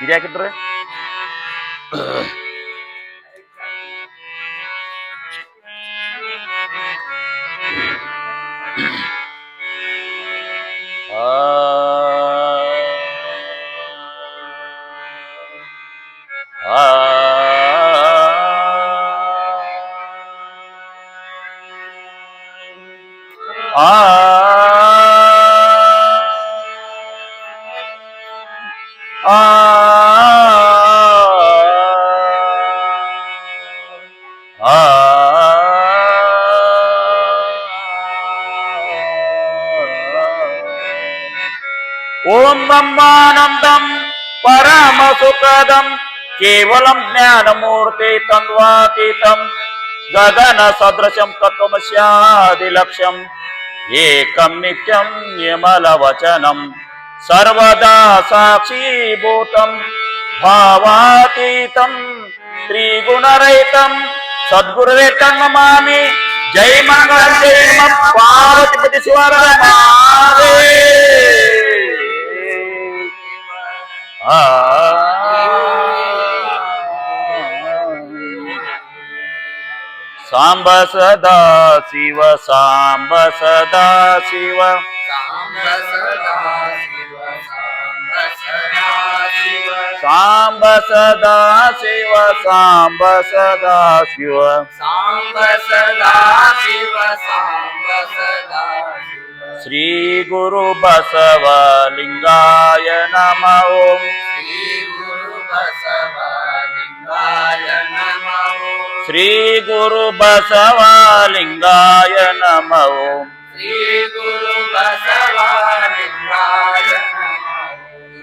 ಇದ್ಯಾಕಿದ್ರೆ ಓಂ ಬ್ರಹ್ಮಾನಂದಂ ಪರಮ ಸುಖದಂ ಕೇವಲಂ ಜ್ಞಾನಮೂರ್ತಿ ತನ್ವಾತೀತಂ ಗಗನ ಸದೃಶಂ ತತ್ವಮಸ್ಯಾದಿಲಕ್ಷ್ಯಂ ಏಕಂ ನಿತ್ಯಂ ಯಮಲವಚನಂ ಸರ್ವದಾ ಸಾಕ್ಷೀಭೂತಂ ಭಾವಾತೀತಂ ತ್ರಿಗುಣರಹಿತಂ ಸದ್ಗುರುವೇ ತನ್ಮಮಾಮಿ. ಜೈ ಮಂಗಳ ಜೈ ನಮ ಪಾರ್ವತಿ ಶಿವರ ಸಾಂಬ ಸದಾ ಶಿವ ಸಾಂಬ ಸದಾ ಶಿವ ಸಾಂಬ ಸದಾ ಶಿವ ಸಾಂಬ ಸದಾ ಶಿವ ಶ್ರೀ ಗುರು ಬಸವಲಿಂಗಾಯ ನಮಃ ಓಂ. ಶ್ರೀ ಗುರು ಬಸವಲಿಂಗಾಯ ನಮಃ ಓಂ.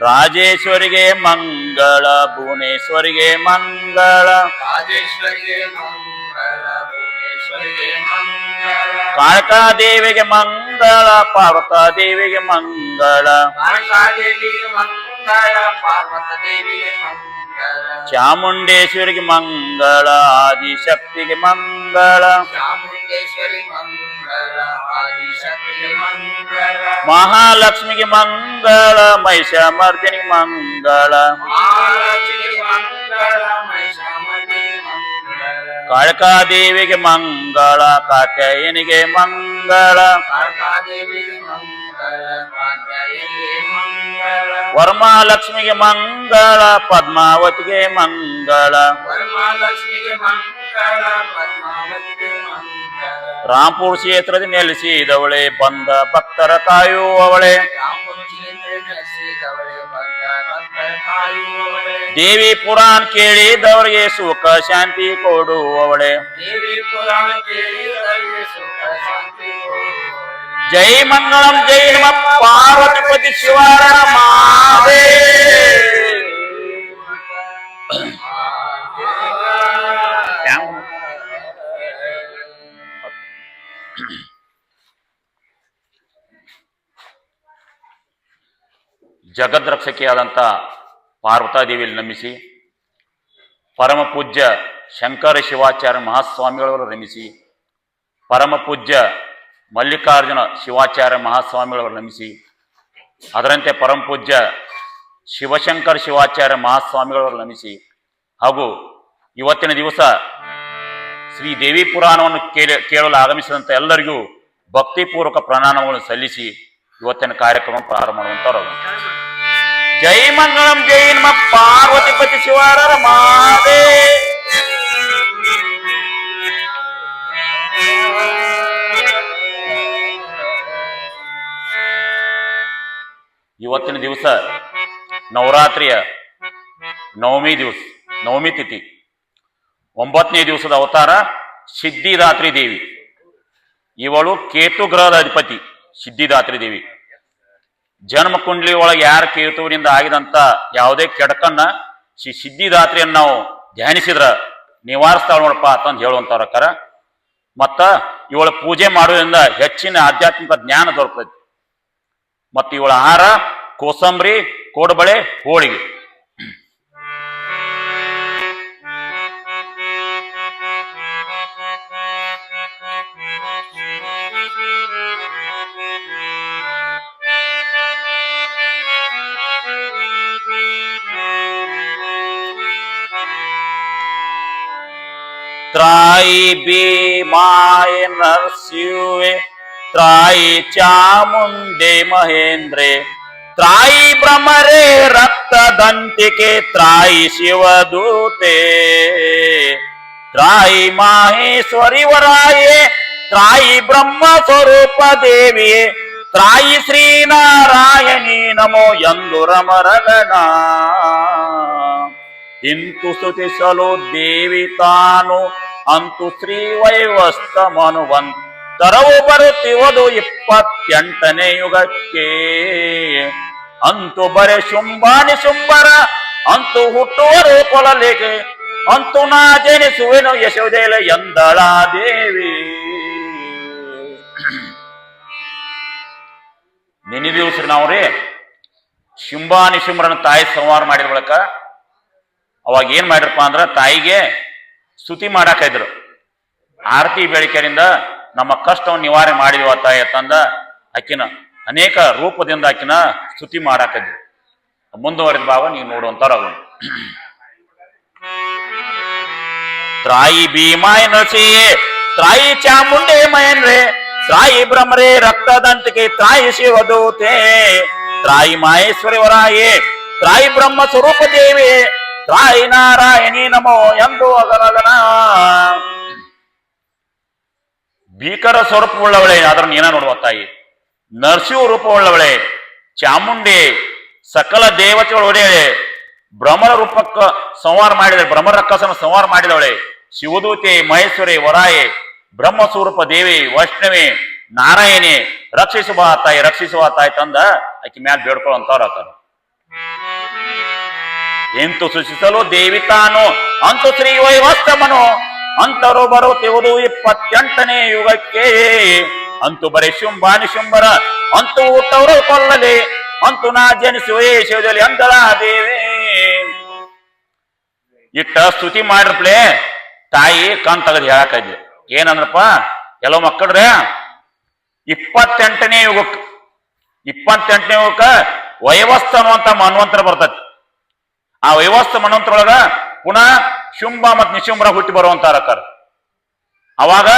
ರಾಜೇಶ್ವರಿಗೆ ಮಂಗಳ ಭುವನೇಶ್ವರಿಗೆ ಮಂಗಳ ಕಾಳಕಾದೇವಿಗೆ ಮಂಗಳ ಪಾರ್ವತಾದೇವಿಗೆ ಮಂಗಳ ಚಾಮುಂಡೇಶ್ವರಿಗೆ ಮಂಗಳ ಆದಿಶಕ್ತಿಗೆ ಮಂಗಳ ಮಹಾಲಕ್ಷ್ಮಿಗೆ ಮಂಗಳ ಮಹಿಷಮರ್ದಿನಿಗೆ ಮಂಗಳ ಕಾಳಕಾದೇವಿಗೆ ಮಂಗಳ ಕಾತ್ಯಾಯನಿಗೆ ಮಂಗಳ ವರಮಹಾಲಕ್ಷ್ಮಿಗೆ ಮಂಗಳ ಪದ್ಮಾವತಿಗೆ ಮಂಗಳ ರಾಂಪುರ ಕ್ಷೇತ್ರದಲ್ಲಿ ನೆಲೆಸಿದವಳೆ ಬಂದ ಭಕ್ತರ ಕಾಯುವವಳೆ ದೇವಿ ಪುರಾಣ ಕೇಳಿದವರಿಗೆ ಸುಖ ಶಾಂತಿ ಕೊಡುವವಳೆ ಜೈ ಮಂಗಳಂ ಜೈ ನಮ ಪಾರ್ವತಿಪತಿ ಶಿವರ ಮಾದೇ. ಜಗದ್ರಕ್ಷಕಿಯಾದಂಥ ಪಾರ್ವತಾದೇವಿಯಲ್ಲಿ ನಂಬಿಸಿ ಪರಮ ಪೂಜ್ಯ ಶಂಕರ ಶಿವಾಚಾರ್ಯ ಮಹಾಸ್ವಾಮಿಗಳವರು ನಂಬಿಸಿ ಪರಮ ಪೂಜ್ಯ ಮಲ್ಲಿಕಾರ್ಜುನ ಶಿವಾಚಾರ್ಯ ಮಹಾಸ್ವಾಮಿಗಳವರು ನಂಬಿಸಿ ಅದರಂತೆ ಪರಮ ಪೂಜ್ಯ ಶಿವಶಂಕರ ಶಿವಾಚಾರ್ಯ ಮಹಾಸ್ವಾಮಿಗಳವರು ನಂಬಿಸಿ ಹಾಗೂ ಇವತ್ತಿನ ದಿವಸ ಶ್ರೀ ದೇವಿ ಪುರಾಣವನ್ನು ಕೇಳಲು ಆಗಮಿಸಿದಂಥ ಎಲ್ಲರಿಗೂ ಭಕ್ತಿಪೂರ್ವಕ ಪ್ರಣಾಮಗಳನ್ನು ಸಲ್ಲಿಸಿ ಇವತ್ತಿನ ಕಾರ್ಯಕ್ರಮ ಪ್ರಾರಂಭ ಮಾಡುವಂತವರು. ಜೈ ಮಂಗಳಂ ಜೈ ನಮ ಪಾರ್ವತಿಪತಿ ಶಿವರ ಮಾದೇ. ಇವತ್ತಿನ ದಿವಸ ನವರಾತ್ರಿಯ ನವಮಿ ತಿಥಿ 9ನೇ ದಿವಸದ ಅವತಾರ ಸಿದ್ಧಿದಾತ್ರಿ ದೇವಿ. ಇವಳು ಕೇತು ಗ್ರಹದ ಅಧಿಪತಿ ಸಿದ್ಧಿದಾತ್ರಿ ದೇವಿ. ಜನ್ಮ ಕುಂಡ್ಲಿ ಒಳಗೆ ಯಾರ ಕೇತುವಿನಿಂದ ಆಗಿದಂತ ಯಾವುದೇ ಕೆಡಕನ್ನ ಸಿದ್ಧಿದಾತ್ರಿಯನ್ನು ನಾವು ಧ್ಯಾನಿಸಿದ್ರ ನಿವಾರಿಸ್ತಾಳ ನೋಡಪ್ಪ ಅಂತಂದು ಹೇಳುವಂತವ್ರಕ್ಕಾರ ಮತ್ತ ಇವಳ ಪೂಜೆ ಮಾಡೋದ್ರಿಂದ ಹೆಚ್ಚಿನ ಆಧ್ಯಾತ್ಮಿಕ ಜ್ಞಾನ ದೊರಕತೈತಿ. ಮತ್ತು ಇವಳ ಆಹಾರ ಕೋಸಂಬರಿ, ಕೋಡಬಳೆ, ಹೋಳಿಗೆ. त्राई भीमाय नरसिंहे, त्राई चामुंडे महेंद्रे, त्राई भ्रमरे रक्तदंतिके, त्राई शिवदूते, त्राई माहेश्वरी वराये, त्राई ब्रह्म स्वरूप देविये, त्राई श्री नारायणी नमो ಎಂದುರಮರಗಣ. ಇಂತು ಸ್ತುತಿಸಲು ದೇವಿ ತಾನು, ಅಂತು ಶ್ರೀ ವೈವಸ್ತಮನುವಂತರವು ಬರುತ್ತಿರುವುದು 28ನೇ ಯುಗಕ್ಕೆ. ಅಂತು ಬರೆ ಶುಂಭಾನಿ ಶುಂಭರ, ಅಂತು ಹುಟ್ಟುವರು ಕೊಲಲಿಗೆ, ಅಂತು ನಾ ಜನಿಸುವೆನು ಯಶೋದೆಲೆ ಎಂದಳ ದೇವಿ. ನಿನ್ನೆ ದಿವಸ ನಾವ್ರಿ ಶುಂಭಾನಿ ಶುಂಭರನ ತಾಯಿ ಸಂಹಾರ ಮಾಡಿದ ಬಳಿಕ ಅವಾಗ ಏನ್ ಮಾಡಿರಪ್ಪ ಅಂದ್ರ ತಾಯಿಗೆ ಸ್ತುತಿ ಮಾಡಾಕ ಇದ್ರು. ಆರತಿ ಬೆಳಿಕರಿಂದ ನಮ್ಮ ಕಷ್ಟವನ್ನು ನಿವಾರಣೆ ಮಾಡಿದ್ವ ತಾಯಿ ತಂದ ಆಕಿನ ಅನೇಕ ರೂಪದಿಂದ ಆಕಿನ ಸ್ತುತಿ ಮಾಡಾಕಿದ್ರು. ಮುಂದುವರೆದ ಭಾವ ನೀವು ನೋಡುವಂತಾರ. ತ್ರಾಯಿ ಭೀಮಾಯ ನರಸಿಂಹೆ, ತ್ರಾಯಿ ಚಾಮುಂಡೆ ಮಹೇಂದ್ರೆ, ತ್ರಾಯಿ ಭ್ರಮರೆ ರಕ್ತದಂತಿಕೆ, ತ್ರಾಯಿ ಶಿವದೂತೆ, ತ್ರಾಯಿ ಮಾಹೇಶ್ವರಿ ವರಾಯೇ, ತ್ರಾಯಿ ಬ್ರಹ್ಮ ಸ್ವರೂಪ ದೇವಿ, ತ್ರಾಯಿ ನಾರಾಯಣಿ ನಮೋ ಎಂದು ಅಗರಗಣ. ಭೀಕರ ಸ್ವರೂಪವುಳ್ಳವಳೆ, ಅದನ್ನು ಏನ ನೋಡುವ ತಾಯಿ. ನರಸಿಂಹ ರೂಪವುಳ್ಳವಳೆ, ಚಾಮುಂಡಿ, ಸಕಲ ದೇವತೆಗಳು ಒಡೆಯಳೆ, ಭ್ರಮರ ರೂಪಕ್ಕ ಸಂಹಾರ ಮಾಡಿದಳೆ, ಭ್ರಮರ ರಕ್ಕಸನ ಸಂಹಾರ ಮಾಡಿದವಳೆ, ಶಿವದೂತೆ, ಮಹೇಶ್ವರಿ, ವರಾಯೆ, ಬ್ರಹ್ಮ ಸ್ವರೂಪ ದೇವಿ, ವೈಷ್ಣವಿ, ನಾರಾಯಣಿ, ರಕ್ಷಿಸುವ ತಾಯಿ, ರಕ್ಷಿಸುವ ತಾಯಿ ತಂದ ಆಕಿ ಮ್ಯಾಲ ಬೇಡ್ಕೊಳ್ಳುವಂತವ್ರ ಆತಾರ. ಇಂತು ಸೃಷ್ಟಿಸಲು ದೇವಿ ತಾನು, ಅಂತು ಶ್ರೀ ವೈವಸ್ತಮನು, ಅಂತರು ಬರುತ್ತಿರುವುದು 28ನೇ ಯುಗಕ್ಕೆ. ಅಂತು ಬರೀ ಶುಂಭಾನಿ ಶುಂಭರ, ಅಂತು ಹುಟ್ಟವರು ಕೊಲ್ಲಲಿ, ಅಂತು ನಾ ಜನಿಸುವೆ ಶಿವದಲ್ಲಿ ಅಂದಳ ದೇವಿ. ಇಟ್ಟ ಸ್ತುತಿ ಮಾಡಿರ್ಪ್ಲೆ ತಾಯಿ ಕಣ್ ತೆಗೆದು ಹೇಳಾಕಿದ್ವಿ. ಏನಂದ್ರಪ್ಪ ಕೆಲವು ಮಕ್ಕಳ್ರೆ 28ನೇ ಯುಗಕ್ಕೆ, 28ನೇ ಯುಗಕ್ಕ ವೈವಸ್ತ ಅನ್ನುವಂತ ಮನ್ವಂತರ ಬರ್ತತಿ. ಆ ವೈವಸ್ತ ಮನ್ವಂತರೊಳಗ ಪುನಃ ಶುಂಭ ಮತ್ತು ನಿಶುಂಭರ ಹುಟ್ಟಿ ಬರುವಂತಾರಕ್ಕಾರ. ಅವಾಗ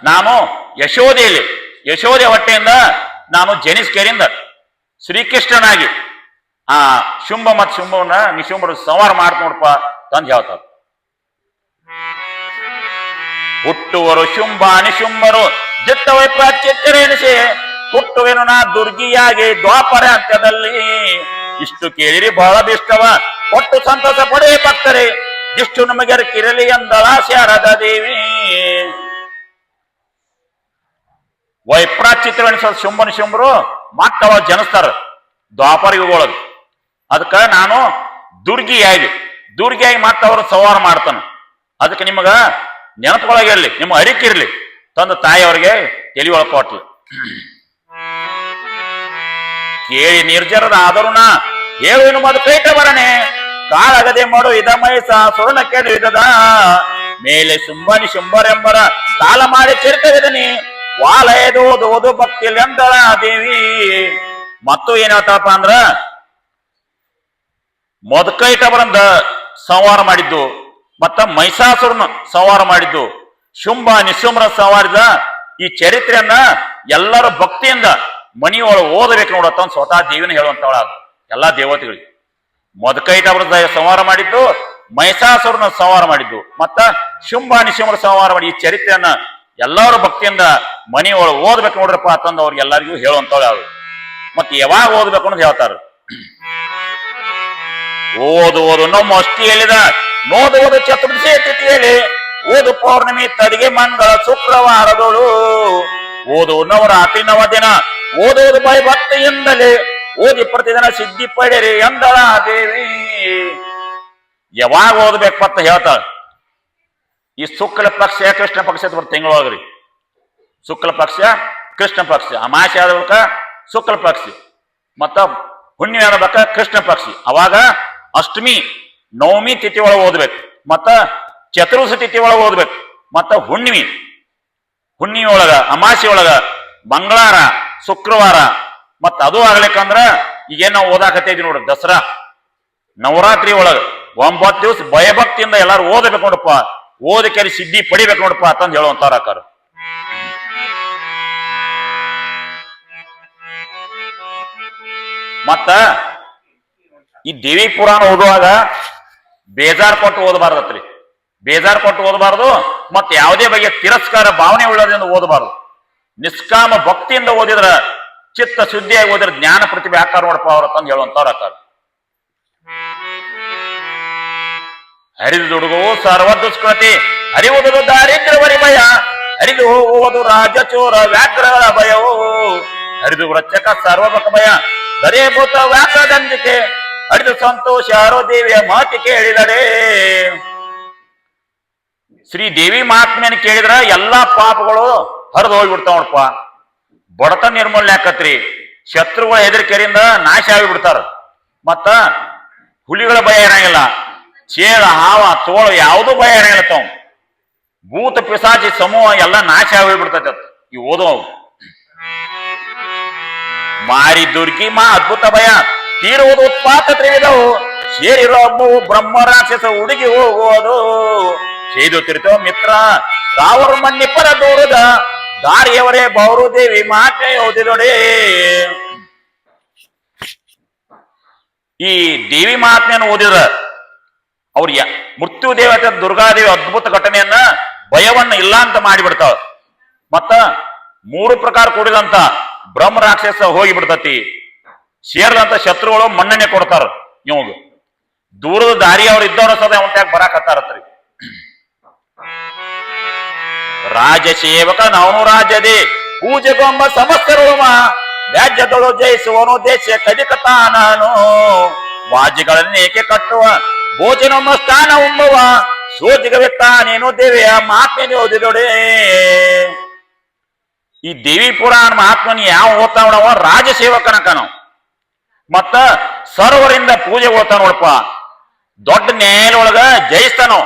ನಾನು ಯಶೋದೆ ಹೊಟ್ಟೆಯಿಂದ ನಾನು ಜನಿಸ್ಕೇರಿಂದ ಶ್ರೀಕೃಷ್ಣನಾಗಿ ಆ ಶುಂಭ ಮತ್ತು ಶುಂಭವನ್ನ ನಿಶುಂಭರ ಸಂಹಾರ ಮಾಡ್ತ ನೋಡಪ್ಪ ತಂದು ಹೇಳ್ತಾರೆ. ಹುಟ್ಟುವರು ಶುಂಭ ನಿಶುಂಭರು ದಿಟ್ಟವೈ ಪ್ರಾಚ್ಯೆನಿಸಿ, ಹುಟ್ಟುವೆನು ನಾ ದುರ್ಗಿಯಾಗಿ ದ್ವಾಪರ ಅಂತ್ಯದಲ್ಲಿ. ಇಷ್ಟು ಕೇಳಿರಿ ಬಹಳ ಬಿಷ್ಟವ, ಒಟ್ಟು ಸಂತಸ ಪಡೆಯ ಭಕ್ತರೇ, ಇಷ್ಟು ನಮಗೆ ಕಿರಲಿ ಎಂದಳ ಶಾರದಾ ದೇವಿ. ವೈಪ್ರಾಚಿತ್ರವೆನಿಸ ಶುಂಭನ ಶುಂಭರು ಮಕ್ಕಳ ಜನಿಸ್ತಾರ ದ್ವಾಪರ ಯುಗದೊಳಗ. ಅದಕ್ಕ ನಾನು ದುರ್ಗಿಯಾಗಿ ಮತ್ತವರು ಸಂಹಾರ ಮಾಡ್ತಾನ. ಅದಕ್ಕೆ ನಿಮಗ ನೆನಪೊಳಗಿರ್ಲಿ, ನಿಮ್ಮ ಅರಿಕಿರ್ಲಿ ತಂದು ತಾಯಿಯವ್ರಿಗೆ ತಲೆ ಒಳಗೆ ಕೊಟ್ಲು. ಕೇಳಿ ನಿರ್ಜರದ ಆದರೂ ನಾ ಹೇಳುವೆನು ಮದು ಕೈಟ ಬರನೆ, ಕಾಳಗದೆ ಮಾಡು ಇದ ಮೈಸ ಸುರಣ ಕೇಳು ಇದ್ದದ ಮೇಲೆ ಶುಂಭನಿ ಶುಂಭರೆಂಬರ ಕಾಲ ಮಾಡಿ ಚರಿತವಿದನಿ, ವಾಲಯದು ಓದು ಭಕ್ತಿಯಲ್ಲಿ ಎಂದಳ ದೇವಿ. ಮತ್ತು ಏನ್ ಹೇಳ್ತಾರಪ್ಪ ಅಂದ್ರ ಮೊದಕೈಟವರಂದ ಸಂಹಾರ ಮಾಡಿದ್ದು, ಮತ್ತ ಮೈಸಾಸುರನ ಸಂಹಾರ ಮಾಡಿದ್ದು, ಶುಂಭ ನಿಶುಂಭರ ಸಂಹಾರಿದ ಈ ಚರಿತ್ರೆಯನ್ನ ಎಲ್ಲರೂ ಭಕ್ತಿಯಿಂದ ಮನೆಯೊಳಗೆ ಓದಬೇಕು ನೋಡತ್ತ ಸ್ವತಃ ದೇವಿನ ಹೇಳುವಂತವಳ ಎಲ್ಲಾ ದೇವತೆಗಳಿಗೆ. ಮೊದಕೈಟವರದ ಸಂಹಾರ ಮಾಡಿದ್ದು, ಮೈಸಾಸುರನ ಸಂಹಾರ ಮಾಡಿದ್ದು, ಮತ್ತ ಶುಂಭ ನಿಶುಂಭರ ಸಂಹಾರ ಮಾಡಿ ಈ ಚರಿತ್ರೆಯನ್ನ ಎಲ್ಲರೂ ಭಕ್ತಿಯಿಂದ ಮನೆಯೊಳಗೆ ಓದ್ಬೇಕು ನೋಡ್ರಪ್ಪ ಅಂತಂದು ಅವ್ರಿಗೆ ಎಲ್ಲರಿಗೂ ಹೇಳುವಂತವಳು ಯಾರು. ಮತ್ತೆ ಯಾವಾಗ ಓದ್ಬೇಕು ಅನ್ನೋದು ಹೇಳ್ತಾರ. ಓದು ನಮ್ಮ ಅಷ್ಟಿ ಹೇಳಿದ, ನೋದುವುದು ಚತುರ್ದಶಿ ತಿಥಿಯಲ್ಲಿ, ಓದು ಪೌರ್ಣಮಿ ತರಿಗೆ ಮಂಗಳ ಶುಕ್ರವಾರದೋಳು, ಓದು ನವರಾತ್ರಿ ನವ ದಿನ, ಓದುವುದು ಭಕ್ತಿಯಿಂದಲೇ, ಓದಿ ಪ್ರತಿದಿನ ಸಿದ್ಧಿ ಪಡೆರಿ ಎಂದಳ ದೇವಿ. ಯಾವಾಗ ಓದ್ಬೇಕಂತ ಹೇಳ್ತಾಳ. ಈ ಶುಕ್ಲ ಪಕ್ಷ ಕೃಷ್ಣ ಪಕ್ಷ ತಿಂಗಳೊಳಗ್ರಿ ಶುಕ್ಲ ಪಕ್ಷ ಕೃಷ್ಣ ಪಕ್ಷ, ಅಮಾವಾಸ್ಯೆ ಆದ ಬಳಿಕ ಶುಕ್ಲ ಪಕ್ಷಿ, ಮತ್ತ ಹುಣ್ಣಿಮೆ ಆದ ಬಳಿಕ ಕೃಷ್ಣ ಪಕ್ಷಿ. ಅವಾಗ ಅಷ್ಟಮಿ ನವಮಿ ತಿಥಿ ಒಳಗೆ ಓದ್ಬೇಕು, ಮತ್ತ ಚತುರ್ಥ ತಿಥಿ ಒಳಗೆ ಓದ್ಬೇಕು, ಮತ್ತ ಹುಣ್ಣಿಮೆ ಒಳಗ ಅಮಾವಾಸ್ಯೆ ಒಳಗ ಮಂಗಳವಾರ ಶುಕ್ರವಾರ. ಮತ್ತ ಅದು ಆಗ್ಲಿಕ್ಕಂದ್ರ ಈಗೇನ್ ನಾವು ಓದಾಕತ್ತೈತಿ ನೋಡ್ರಿ, ದಸರಾ ನವರಾತ್ರಿ ಒಳಗ 9 ದಿವಸ ಭಯಭಕ್ತಿಯಿಂದ ಎಲ್ಲಾರು ಓದಬೇಕು ನೋಡಪ್ಪ, ಓದಕ್ಕೆ ಸಿದ್ಧಿ ಪಡಿಬೇಕು ನೋಡಪ್ಪ ಅಂತಂದು ಹೇಳುವಂತಾರ ಅಕ್ಕಾರ. ಮತ್ತ ಈ ದೇವಿ ಪುರಾಣ ಓದುವಾಗ ಬೇಜಾರ್ ಕೊಟ್ಟು ಓದಬಾರ್ದತ್ರಿ, ಬೇಜಾರ್ ಕೊಟ್ಟು ಓದಬಾರ್ದು. ಮತ್ತೆ ಯಾವುದೇ ಬಗೆಯ ತಿರಸ್ಕಾರ ಭಾವನೆ ಉಳ್ಳೋದ್ರಿಂದ ಓದಬಾರ್ದು. ನಿಷ್ಕಾಮ ಭಕ್ತಿಯಿಂದ ಓದಿದ್ರ, ಚಿತ್ತ ಶುದ್ಧಿಯಾಗಿ ಓದಿದ್ರ ಜ್ಞಾನ ಪ್ರತಿಭೆ ಆಕಾರ ನೋಡಪ್ಪ ಅವ್ರ ತಂದು ಹೇಳುವಂತವ್ರ ಆಕಾರ. ಹರಿದು ದುಡುಗವು ಸರ್ವ ದುಷ್ಕೃತಿ, ಹರಿಯುವುದು ದಾರಿದ್ರ್ಯವರಿ ಭಯ, ಹರಿದು ಹೋಗುವುದು ರಾಜಚೋರ ವ್ಯಾಘ್ರಗಳ ಭಯವೋ, ಹರಿದು ವೃಚ್ಚಕ ಸರ್ವಭಕ ಭಯ, ದರೇಭೂತ ವ್ಯಾಘ್ರದಂಜಿಕೆ, ಹರಿದು ಸಂತೋಷ ಯಾರೋ ದೇವಿಯ ಮಾತಿ ಕೇಳಿದಡೆ. ಶ್ರೀ ದೇವಿ ಮಹಾತ್ಮೆಯನ್ನು ಕೇಳಿದ್ರ ಎಲ್ಲಾ ಪಾಪಗಳು ಹರಿದು ಹೋಗ್ಬಿಡ್ತಾವ ನೋಡಪ್ಪ. ಬಡತನ ನಿರ್ಮೂಲನೆ ಆಕತ್ರಿ, ಶತ್ರುಗಳ ಹೆದರಿಕೆಯಿಂದ ನಾಶ ಆಗಿಬಿಡ್ತಾರ, ಮತ್ತ ಹುಲಿಗಳ ಭಯ ಇರಂಗಿಲ್ಲ, ಚೇಳ ಹಾವ ತೋಳು ಯಾವುದೂ ಭಯ ಇರಂಗಿಲ್ಲ. ತಾವು ಭೂತ ಪಿಸಾಚಿ ಸಮೂಹ ಎಲ್ಲ ನಾಶ ಆಗಿಬಿಡ್ತೈತೆ ಈ ಓದುವ. ಮಾರಿ ದುರ್ಗಿ ಮಾ ಅದ್ಭುತ ಭಯ, ತೀರುವುದು ಉತ್ಪಾತ ತ್ರಿವಿಧವು, ಸೇರಿರೋ ಹಬ್ಬವು ಬ್ರಹ್ಮ ರಾಕ್ಷಸ ಹುಡುಗಿ ಹೋಗುವುದು, ಸೇದು ತಿರುತೋ ಮಿತ್ರ ರಾವರು ಮನ್ನಿಪ್ಪರ ದೂರದ, ದಾರಿಯವರೇ ಬೌರು ದೇವಿ ಮಾತೆ ಓದಿದೊಡೆ. ಈ ದೇವಿ ಮಹಾತ್ಮೆಯನ್ನು ಓದಿದ್ರ ಅವ್ರ ಮೃತ್ಯು ದೇವತೆ ದುರ್ಗಾದೇವಿ ಅದ್ಭುತ ಘಟನೆಯನ್ನ ಭಯವನ್ನ ಇಲ್ಲ ಅಂತ ಮಾಡಿಬಿಡ್ತಾವ. ಮತ್ತ 3 ಪ್ರಕಾರ ಕೂಡಿದಂತ ಬ್ರಹ್ಮ ರಾಕ್ಷಸ ಹೋಗಿ ಬಿಡ್ತತಿ, ಸೇರಿದಂತ ಶತ್ರುಗಳು ಮನ್ನಣೆ ಕೊಡ್ತಾರ. ಇವಾಗ ದೂರದ ದಾರಿಯವ್ರು ಇದ್ದವ್ರ ಸದ ಅವನ್ಯಾಗ ಬರಾಕತ್ತಾರತ್ರಿ. ರಾಜಸೇವಕ ನಾವು ರಾಜ್ಯದೇ ಪೂಜೆಗೊಂಬ ಸಮಸ್ತರುಮ, ವ್ಯಾಜ್ಯದಳು ಜಯಿಸುವನು ದೇಶ ಕದಿಕತ ನಾನು, ವಾಜಿಗಳನ್ನೇಕೆ ಕಟ್ಟುವ ಭೋಜನ ಸ್ಥಾನ ಉಂಬುವ, ಸೋಜಿಗವೆತ್ತ ನೀನು ದೇವಿಯ ಮಾತ್ಮೆನೆ ಓದಿದೊಡೆ. ಈ ದೇವಿ ಪುರಾಣ ಮಹಾತ್ಮನಿ ಯಾವ ಓದ್ತಾ ನೋಡವ ರಾಜಸೇವಕನಕನು, ಮತ್ತ ಸರ್ವರಿಂದ ಪೂಜೆ ಓದ್ತಾ ನೋಡಪ್ಪ, ದೊಡ್ಡ ನ್ಯಾಯಾಲಯ ಒಳಗ ಜಯಿಸ್ತಾನೋ,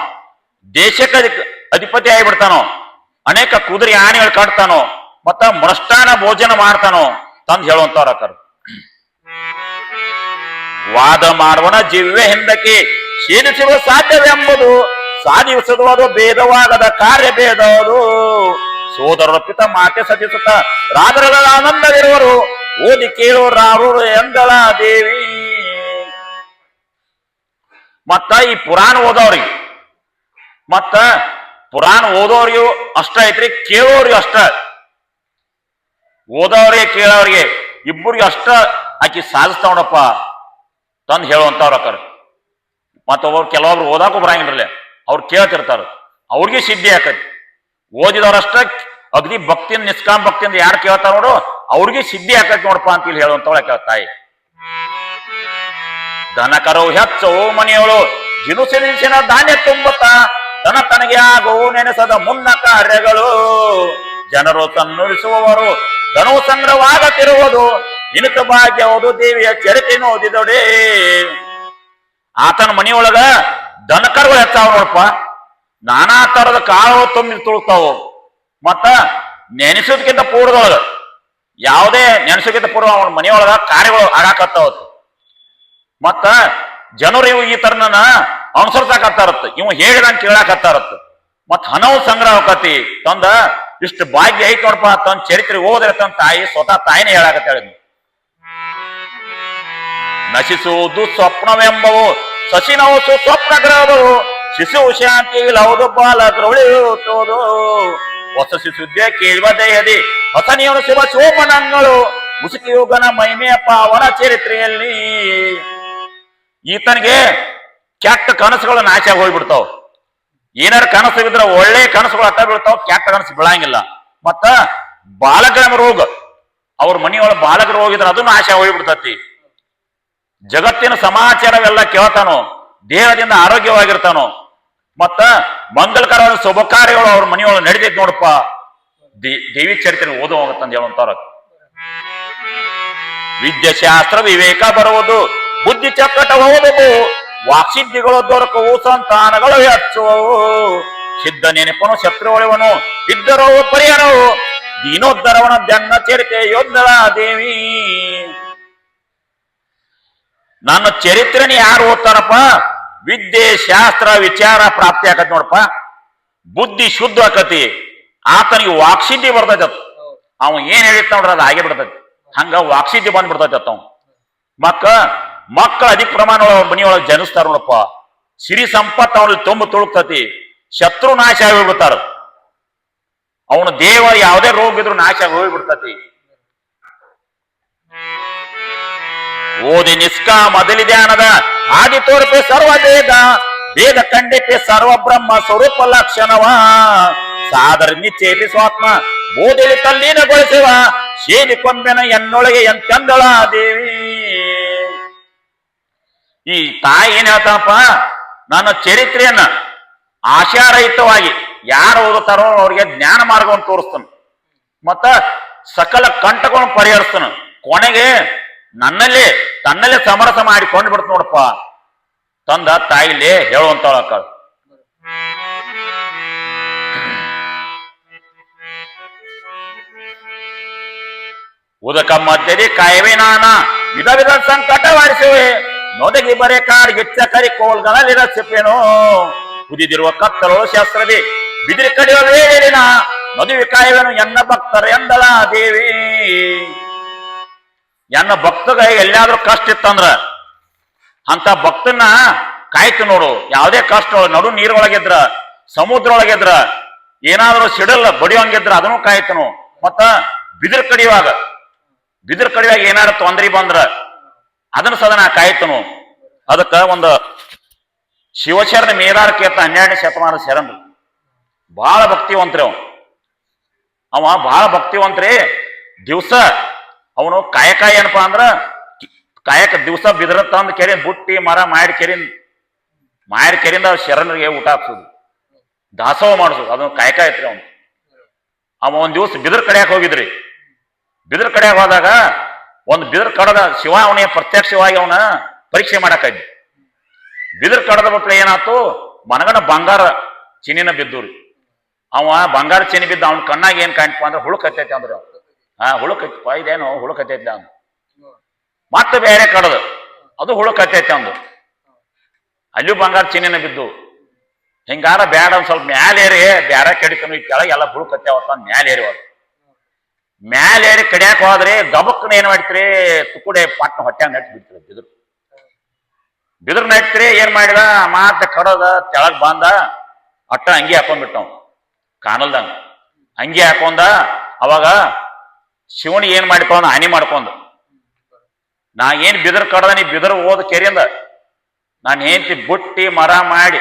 ದೇಶಕ್ಕೆ ಅಧಿಪತಿ ಆಗಿಬಿಡ್ತಾನೋ, ಅನೇಕ ಕುದುರೆ ಆನೆಗಳು ಕಟ್ತಾನೋ, ಮತ್ತ ಮೃಷ್ಟಾನ ಭೋಜನ ಮಾಡ್ತಾನೋ ತಂದು ಹೇಳುವಂತವ್ರ ಅಕ್ಕರು. ವಾದ ಮಾಡುವನ ಜೀವೇ ಹಿಂದಕ್ಕೆ ಕ್ಷೀಣಿಸುವ ಸಾಧ್ಯವೆಂಬುದು, ಸಾಧಿಸುವುದು ಅದು ಭೇದವಾಗದ ಕಾರ್ಯ ಭೇದವುದು, ಸೋದರರ ಪಿತ ಮಾತೆ ಸತಿಸುತ್ತ ರಾಜರ ಆನಂದವಿರುವರು, ಓದಿ ಕೇಳೋ ರಾರು ಎಂದಳ ದೇವಿ. ಮತ್ತ ಈ ಪುರಾಣ ಓದೋರಿಗೆ, ಮತ್ತ ಪುರಾಣ ಓದೋರಿಗೂ ಅಷ್ಟ ಐತ್ರಿ, ಕೇಳೋರಿಗೆ ಅಷ್ಟ. ಓದೋರಿಗೆ ಕೇಳೋರಿಗೆ ಇಬ್ಬರಿಗೆ ಅಷ್ಟ ಆಕಿ ಸಾಧಿಸ್ತಾವಣಪ್ಪ ತಂದು ಹೇಳುವಂತವ್ರ ಅಕ್ಕಾರ. ಮತ್ತೊಬ್ಬರು ಕೆಲವೊಬ್ರು ಓದಾಕು ಬರಂಗಿಲ್ಲ, ಅವ್ರು ಕೇಳ್ತಿರ್ತಾರ, ಅವ್ರಿಗೆ ಸಿದ್ಧಿ ಆಕತಿ. ಓದಿದವ್ರಷ್ಟ ಅಗ್ದಿ ಭಕ್ತಿಯಿಂದ ನಿಷ್ಕಾಮ ಭಕ್ತಿಯಿಂದ ಯಾರು ಕೇಳ್ತಾರ ನೋಡು ಅವ್ರಿಗೆ ಸಿದ್ಧಿ ಆಕತಿ ನೋಡಪ್ಪ ಅಂತ ಇಲ್ಲಿ ಹೇಳುವಂತವಳ ಕೇಳ್ತಾಯಿ. ದನ ಕರು ಹೆಚ್ಚು ಮನೆಯವಳು ಜಿನುಸಿನ ಧಾನ್ಯ ತುಂಬುತ್ತ, ತನಗೆ ಆಗವು ನೆನೆಸದ ಮುನ್ನ ಕಾರ್ಯಗಳು, ಜನರು ತನ್ನುರಿಸುವವರು ಧನು ಸಂಗ್ರಹವಾಗುತ್ತಿರುವುದು, ನಿನಕ ಭಾಗ್ಯವುದು ದೇವಿಯ ಚರಿತೆ ಓದಿದೊಡೆ. ಆತನ ಮನೆಯೊಳಗ ದನಕರುಗಳು ಹೆಚ್ಚಾವ ನೋಡಪ್ಪ, ನಾನಾ ತರದ ಕಾಳು ತುಂಬಿ ತುಳುಕ್ತಾವು. ಮತ್ತ ನೆನೆಸೋದಕ್ಕಿಂತ ಪೂರ್ವದೊಳಗ ಯಾವುದೇ ನೆನೆಸೋದಕ್ಕಿಂತ ಪೂರ್ವ ಅವನ ಮನೆಯೊಳಗ ಕಾರ್ಯಗಳು ಆಗಾಕತ್ತಾವ. ಮತ್ತ ಜನರು ಇವು ಈ ತರನ ಅನುಸರಿಸಾಕತ್ತಾರತ್ತ, ಇವ್ ಹೇಳಿದಂಗ ಕೇಳಾಕತ್ತಾರತ್ತ. ಮತ್ ಹಣವು ಸಂಗ್ರಹ ಆಕತಿ ತಂದ ಇಷ್ಟು ಭಾಗ್ಯ ಐತ್ ನೋಡಪ್ಪ ತಂದ ಚರಿತ್ರೆ ಹೋದ್ರೆ ತನ್ನ ತಾಯಿ ಸ್ವತಃ ತಾಯಿನೇ ಹೇಳಾಕತ್ತಾಳ. ನಶಿಸುವುದು ಸ್ವಪ್ನವೆಂಬವು ಸಸಿನವು ಸುಸ್ವಪ್ನ ಗ್ರಹಗಳು, ಶಿಶು ಶಾಂತಿ ಲೌದು ಬಾಲಕರು ಉಳಿಯುವುದು, ಹೊಸ ಶಿಶುದ್ಯ ಕೇಳುವ ದೇಹದಿ ಹೊಸನಿಯನು ಶಿವ ಶೋಭನಗಳು, ಮುಸುಕಿಯುಗನ ಮಹಿಮೆಯ ಪಾವನ ಚರಿತ್ರೆಯಲ್ಲಿ. ಈತನಿಗೆ ಕೆಟ್ಟ ಕನಸುಗಳು ನಾಶ ಹೋಗ್ಬಿಡ್ತಾವ. ಏನಾರ ಕನಸು ಬಿದ್ರೆ ಒಳ್ಳೆ ಕನಸುಗಳು ಅಟ್ಟ ಬೀಳ್ತಾವ, ಕೆಟ್ಟ ಕನಸು ಬೀಳಂಗಿಲ್ಲ. ಮತ್ತ ಬಾಲಕರ ರೋಗ, ಅವ್ರ ಮನೆಯೊಳಗೆ ಬಾಲಕರು ಹೋಗಿದ್ರೆ ಅದು ನಾಶ ಹೋಗ್ಬಿಡ್ತತಿ. ಜಗತ್ತಿನ ಸಮಾಚಾರವೆಲ್ಲ ಕೇಳ್ತಾನೋ, ದೇಹದಿಂದ ಆರೋಗ್ಯವಾಗಿರ್ತಾನೋ, ಮತ್ತ ಮಂಗಲಕರವಾದ ಶುಭ ಕಾರ್ಯಗಳು ಅವ್ರ ಮನೆಯೊಳಗೆ ನಡೀತೈತಿ ನೋಡಪ್ಪ. ದೇವಿ ಚರಿತ್ರೆ ಓದೋ ಹೋಗತ್ತಂದ ಹೇಳುವಂತವ್ರ ವಿದ್ಯಾಶಾಸ್ತ್ರ ವಿವೇಕ ಬರುವುದು, ಬುದ್ಧಿ ಚಕ್ಕಟ ಹೋದವು, ವಾಕ್ಸಿದ್ಧಿಗಳು ದೊರಕವು, ಸಂತಾನಗಳು ಹೆಚ್ಚುವವು, ಸಿದ್ಧ ನೆನಪನು ಶತ್ರುವಳಿವನು, ಇದ್ದರೋ ಪರಿಹರವು, ದೀನೋದ್ಧರವನ ಜನ್ನ ಚರಿತೆ ಯೋಧಳ ದೇವಿ. ನನ್ನ ಚರಿತ್ರೆನ ಯಾರು ಓದ್ತಾರಪ್ಪ, ವಿದ್ಯೆ ಶಾಸ್ತ್ರ ವಿಚಾರ ಪ್ರಾಪ್ತಿ ಆಕತಿ ನೋಡಪ್ಪ, ಬುದ್ಧಿ ಶುದ್ಧ ಆಕತಿ, ಆತನಿಗೆ ವಾಕ್ಸಿದ್ಧಿ ಬರ್ತೈತಿ. ಅವ ಏನ್ ಹೇಳಿತ್ ನೋಡ್ರ ಅದು ಹಾಗೆ ಬಿಡ್ತೈತಿ. ಹಂಗ ವಾಕ್ಸಿದ್ಧಿ ಬಂದ್ಬಿಡ್ತೈತಿ ಅವ. ಮಕ್ಕಳ ಅಧಿಕ ಪ್ರಮಾಣ ಮನಿಯೊಳಗೆ ಜನಿಸ್ತಾರ ನೋಡಪ್ಪ, ಸಿರಿ ಸಂಪತ್ತು ಅವನಲ್ಲಿ ತುಂಬ ತುಳುಕ್ತತಿ, ಶತ್ರು ನಾಶ ಆಗಿ ಹೋಗ್ಬಿಡ್ತಾರ, ಅವನ ದೇವ ಯಾವುದೇ ರೋಗ ಇದ್ರು ನಾಶ ಆಗಿ ಹೋಗ್ಬಿಡ್ತತಿ. ಓದಿ ನಿಷ್ಕಾ ಮೊದಲಿ ಧ್ಯಾನದ ಆದಿ ತೋರ್ಪೆ ಸರ್ವ ವೇದ, ವೇದ ಖಂಡಿತೆ ಸರ್ವ ಬ್ರಹ್ಮ ಸ್ವರೂಪ ಲಕ್ಷಣವ, ಸಾದರ ನಿಚ್ಚೇಪಿ ಸ್ವಾತ್ಮ ಬೋಧೆಲಿ ತಲ್ಲೀನಗೊಳಿಸುವ, ಶೇಲಿ ಕೊಂಬೆನ ಎನ್ನೊಳಗೆ ಎಂತೆಂದಳ ದೇವಿ. ಈ ತಾಯಿ ಏನ್ ಹೇಳ್ತಾನಪ್ಪ, ನನ್ನ ಚರಿತ್ರೆಯನ್ನ ಆಶಾರಹಿತವಾಗಿ ಯಾರು ಓದುತ್ತಾರೋ ಅವ್ರಿಗೆ ಜ್ಞಾನ ಮಾರ್ಗವನ್ನು ತೋರಿಸ್ತಾನ, ಮತ್ತ ಸಕಲ ಕಂಟಗಳನ್ನು ಪರಿಹರಿಸ್ತಾನ, ಕೊನೆಗೆ ತನ್ನಲ್ಲೇ ಸಮರಸ ಮಾಡಿಕೊಂಡು ಬಿಡ್ತ ನೋಡಪ್ಪ ತಂದ ತಾಯಿಲಿ ಹೇಳುವಂತ ಉದಕ ಮಧ್ಯದಿ ಕಾಯವೇ ನಾನ ವಿಧ ವಿಧ ಸಂಕಟ ವಾರಿಸುವೆ, ನೊದಗಿ ಬರೆ ಕಾಡ್ಗಿಚ್ಚ ಕರಿ ಕೋಲ್ಗಳಲ್ಲಿರಸಿಪೇನೋ, ಕುದಿದಿರುವ ಕತ್ತಲು ಶಾಸ್ತ್ರದಿ ಬಿದಿರಿ ಕಡಿಯುವ ವೇಳಿನ ಮದುವೆ ಕಾಯುವೆನು ಎನ್ನ ಭಕ್ತರ ಎಂದಳ ದೇವಿ. ಎನ್ನ ಭಕ್ತಗ ಎಲ್ಲಾದ್ರೂ ಕಷ್ಟ ಇತ್ತಂದ್ರ ಅಂತ ಭಕ್ತನ ಕಾಯ್ತು ನೋಡು. ಯಾವುದೇ ಕಷ್ಟ ನಡು ನೀರೊಳಗಿದ್ರ ಸಮುದ್ರ ಒಳಗಿದ್ರ ಏನಾದ್ರೂ ಸಿಡಲ್ ಬಡಿಯೋಂಗಿದ್ರ ಅದನ್ನು ಕಾಯ್ತನು. ಮತ್ತ ಬಿದಿರು ಕಡಿಯುವಾಗ ಏನಾದ್ರು ತೊಂದರೆ ಬಂದ್ರ ಅದನ್ನ ಸದನ ಕಾಯ್ತನು. ಅದಕ್ಕ ಒಂದು ಶಿವಶರಣ ಮೇದಾರ ಕೇತ 12ನೇ ಶತಮಾನದ ಶರಣರು ಬಹಳ ಭಕ್ತಿವಂತ್ರಿ. ಅವ ಬಹಳ ಭಕ್ತಿವಂತ್ರಿ. ದಿವಸ ಅವನು ಕಾಯಕ ಏನಪ್ಪಾ ಅಂದ್ರ ಕಾಯಕ ದಿವಸ ಬಿದ್ರ ತಂದು ಕೆರೆ ಬುಟ್ಟಿ ಮರ ಮಾಡಿ ಕೆರಿಂದ ಶರಣರಿಗೆ ಊಟ ಹಾಕ್ಸೋದು, ದಾಸೋಹ ಮಾಡಿಸೋದು, ಅದೊಂದು ಕಾಯಕ ಐತ್ರಿ ಅವನು. ಒಂದ್ ದಿವಸ ಬಿದಿರ್ ಕಡಿಯಾಕ ಹೋಗಿದ್ರಿ. ಬಿದಿರ್ ಕಡಿಯಾಕ ಹೋದಾಗ ಒಂದು ಬಿದಿರ್ ಕಡದ ಶಿವ ಅವನಿಗೆ ಪ್ರತ್ಯಕ್ಷವಾಗಿ ಅವನ ಪರೀಕ್ಷೆ ಮಾಡಾಕಿದ್ವಿ. ಬಿದಿರ್ ಕಡದ ಬಿಟ್ರೆ ಏನಾಯ್ತು, ಮನಗನ ಬಂಗಾರ ಚಿನ್ನಿನ ಬಿದ್ದುರಿ. ಅವ ಬಂಗಾರ ಚಿನ್ನಿ ಬಿದ್ದ ಅವನ ಕಣ್ಣಾಗ ಏನ್ ಕಾಣ್ತಪ್ಪ ಅಂದ್ರೆ ಹುಳು ಕತ್ತೈತಿ ಅಂದ್ರ, ಹುಳು ಕತ್ತಿಪ್ಪ ಇದೇನು ಹುಳು ಕತ್ತೈತಿ ಅಂದ. ಮತ್ತೆ ಬೇರೆ ಕಡದು ಅದು ಹುಳು ಕತ್ತೈತಿ ಅಂದು, ಅಲ್ಲೂ ಬಂಗಾರ ಚಿನ್ನಿನ ಬಿದ್ದು. ಹಿಂಗಾರ ಬ್ಯಾಡ ಒಂದ್ ಸ್ವಲ್ಪ ಮ್ಯಾಲೇರಿ ಬ್ಯಾರ ಕಡಿತನು ಈ ಕೆಳಗೆ ಎಲ್ಲ ಹುಳು ಕತ್ತಾವತ್ತ ಮ್ಯಾಲೇರಿ ಹೋದ. ಮ್ಯಾಲೇರಿ ಕಡಿಯಾಕ ಹೋದ್ರಿ ಗಬಕ್ಕನ ಏನ್ ಮಾಡ್ತೀರಿ, ತುಕುಡೆ ಪಟ್ನ ಹೊಟ್ಟ್ಯಾಗ ನೆಟ್ ಬಿಡ್ತೀರಿ. ಬಿದ್ರ ನೆಟ್ರಿ ಏನ್ ಮಾಡಿದ, ಮಾತ ಕಡದ ತೆಳಗ್ ಬಂದ, ಅಟ್ಟ ಅಂಗಿ ಹಾಕೊಂಡ್ಬಿಟ್ಟವ್ ಕಾಣಲ್ದಂಗ ಅಂಗಿ ಹಾಕೊಂಡ. ಅವಾಗ ಶಿವನಿ ಏನ್ ಮಾಡ್ಕೊಂಡ ಹಾನಿ ಮಾಡ್ಕೊಂಡ, ನಾ ಏನ್ ಬಿದರ್ ಕಡದ ನೀ ಬಿದರ್ ಓದ ಕೆರೆಯಿಂದ ನಾನು ಹೆಂಡತಿ ಬುಟ್ಟಿ ಮರ ಮಾಡಿ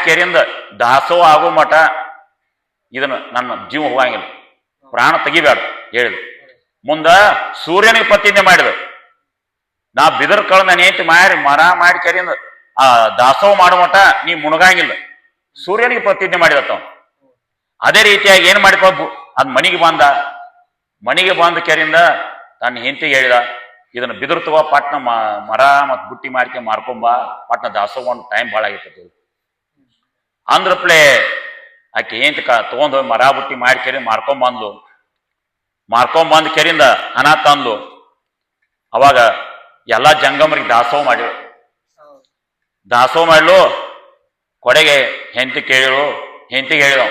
ಕೆರೆಯಿಂದ ದಾಸೋಹ ಆಗೋ ಮಠ ಇದನ್ನ ನನ್ನ ಜೀವ ಹೋಗಂಗಿಲ್ಲ, ಪ್ರಾಣ ತೆಗಿಬೇಡ ಹೇಳಿದ. ಮುಂದ ಸೂರ್ಯನಿಗೆ ಪ್ರತಿಜ್ಞೆ ಮಾಡಿದ, ನಾ ಬಿದರ್ ಕಳ ನನ್ನ ಹೆಂಡತಿ ಮರ ಮಾಡಿ ಕೆರೆಯಿಂದ ದಾಸೋಹ ಮಾಡೋ ಮಠ ನೀ ಮುಣಗಂಗಿಲ್ಲ, ಸೂರ್ಯನಿಗೆ ಪ್ರತಿಜ್ಞೆ ಮಾಡಿದತ್ತವ. ಅದೇ ರೀತಿಯಾಗಿ ಏನ್ ಮಾಡಿಕೊ ಅದ್ ಮನಿಗೆ ಬಂದ ಕೆರೆಯಿಂದ ತನ್ನ ಹೆಂಡತಿಗೆ ಹೇಳಿದ, ಇದನ್ನ ಬಿದಿರು ತಗೋ ಪಟ್ನ ಮರ ಮತ್ ಬುಟ್ಟಿ ಮಾರ್ಕೊಂಬ, ಪಟ್ನ ದಾಸೋಹ ಟೈಮ್ ಭಾಳ ಆಗೈತಿ ಅಂದ್ರಪ್ಲೆ ಆಕೆ ಹೆಂಡತಿ ತಗೊಂಡ್ ಹೋಗಿ ಮರ ಬುಟ್ಟಿ ಕೆರೆ ಮಾರ್ಕೊಂಬಂದ್ ಕೆರಿಂದ ಹಣ ತಂದ್ಲು. ಅವಾಗ ಎಲ್ಲಾ ಜಂಗಮರಿಗೆ ದಾಸೋಹ ಮಾಡ್ಲು. ಕೊಡೆಗೆ ಹೆಂಡತಿಗೆ ಹೇಳಿದವ,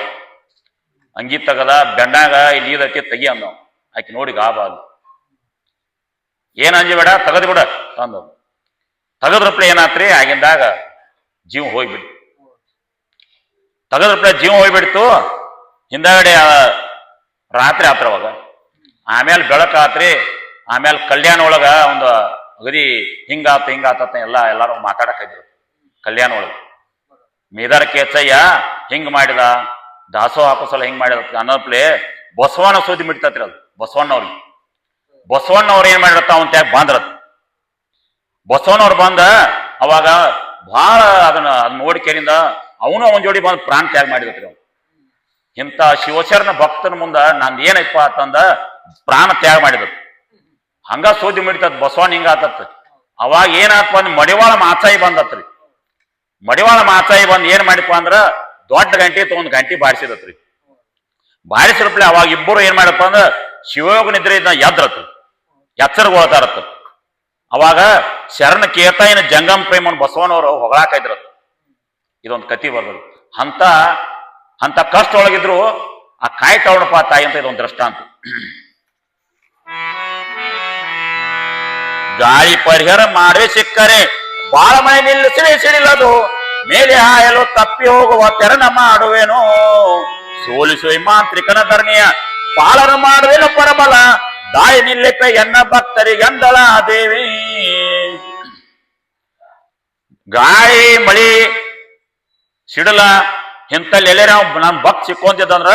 ಅಂಗಿ ತಗದ ಬೆಣ್ಣಾಗ ಇಲ್ಲಿ ಇದಕ್ಕೆ ತೆಗಿ ಅಂದವ. ಆಕೆ ನೋಡಿ ಗಾಬಾಲು, ಏನ್ ಅಂಜಬೇಡ ತಗದ್ ಬಿಡ ತಂದ. ತಗದ್ರಪ್ಲೆ ಏನಾತ್ರಿ, ಆಗಿಂದಾಗ ಜೀವ ಹೋಗ್ಬಿಡ್ತು. ಹಿಂದಾಗಡೆ ರಾತ್ರಿ ಆತ್ರ ಅವಾಗ. ಆಮೇಲೆ ಬೆಳಕಾತ್ರಿ. ಆಮೇಲೆ ಕಲ್ಯಾಣ ಒಳಗ ಒಂದು ಅಗದಿ ಹಿಂಗಾತ ಎಲ್ಲಾರು ಮಾತಾಡಕಿದ್ರು ಕಲ್ಯಾಣ ಒಳಗ. ಮೇದಾರ ಕೇಚಯ್ಯ ಹಿಂಗ್ ಮಾಡಿದ, ದಾಸೋಹ ಹಾಕೋಸಲ ಹಿಂಗ್ ಮಾಡಿದ ಅನ್ನೋಪ್ಲೆ ಬಸವಣ್ಣ ಸುದ್ದಿ ಬಿಡ್ತತ್ರಿ. ಅದು ಬಸವಣ್ಣವ್ರು ಏನ್ ಮಾಡಿರತ್ತ ಅವನ್ ತ್ಯಾಗ ಬಂದ್ರತ್. ಬಸವಣ್ಣವ್ರು ಬಂದ ಅವಾಗ ಬಹಳ ಅದನ್ನ ನೋಡಿ ಕೆರಿಂದ ಅವನು ಅವನ ಜೋಡಿ ಬಂದು ಪ್ರಾಣ ತ್ಯಾಗ ಮಾಡಿದತ್ರಿ. ಇಂಥ ಶಿವಶರಣ ಭಕ್ತನ ಮುಂದ ನಂದು ಏನಪ್ಪ ಅಂತಂದ ಪ್ರಾಣ ತ್ಯಾಗ ಮಾಡಿದ. ಹಂಗ ಸೋದಿ ಮಿಡಿತತ್ ಬಸವಣ್ಣ ಹಿಂಗ ಆತತ್. ಅವಾಗ ಏನಾತ್ಪ ಅಂದ್ ಮಡಿವಾಳ ಮಾಚಾಯಿ ಬಂದತ್ರಿ. ಮಡಿವಾಳ ಮಾಚಾಯಿ ಬಂದ್ ಏನ್ ಮಾಡಿಪ್ಪ ಅಂದ್ರ ದೊಡ್ಡ ಗಂಟೆ ತಗೊಂಡ್ ಗಂಟೆ ಬಾರಿಸಿದತ್ರಿ. ಬಾರಿಸಿರಪ್ಲೆ ಅವಾಗ ಇಬ್ಬರು ಏನ್ ಮಾಡಪ್ಪ ಅಂದ್ರ ಶಿವಯೋಗ ನಿದ್ರೆ ಎದ್ರತ್ ಎಚ್ಚರಗೊಳ್ತಾರತ್. ಅವಾಗ ಶರಣ ಕೇತಾಯಿನ ಜಂಗಮ ಪ್ರೇಮನ್ ಬಸವಣ್ಣವರು ಹೊಗಳಾಕ ಇದ್ರತ್. ಇದೊಂದು ಕತಿ ಬರ್ದರು. ಅಂತ ಕಷ್ಟ ಒಳಗಿದ್ರು ಆ ಕಾಯಿ ತಗೊಂಡಪ್ಪ ತಾಯಿ ಅಂತ ಇದೊಂದು ದೃಷ್ಟಾಂತ. ಗಾಳಿ ಪರಿಹಾರ ಮಾಡೇ ಸಿಕ್ಕರೆ ಬಾಳ ಮನೆ ನಿಲ್ಲಿಸಲೇ ಸಿಡಿಲದು, ಮೇಲೆ ಹಾಯಲು ತಪ್ಪಿ ಹೋಗುವ ತೆರನ ಮಾಡುವೇನೋ, ಸೋಲಿಸುವ ಮಾಂತ್ರಿಕನ ಧರಣಿಯ ಪಾಲನ ಮಾಡುವೇನು ಪರಬಲ, ದಾಯಿ ನಿಲ್ಲಿಪ ಎನ್ನ ಭಕ್ತರಿಗಂದಳ ದೇವಿ. ಗಾಳಿ ಮಳಿ ಸಿಡಲ ಇಂತಲ್ಲಿ ಎಲ್ಲೇ ನನ್ ಭಕ್ತ ಸಿಕ್ಕೊಂತಿದ್ದಂದ್ರ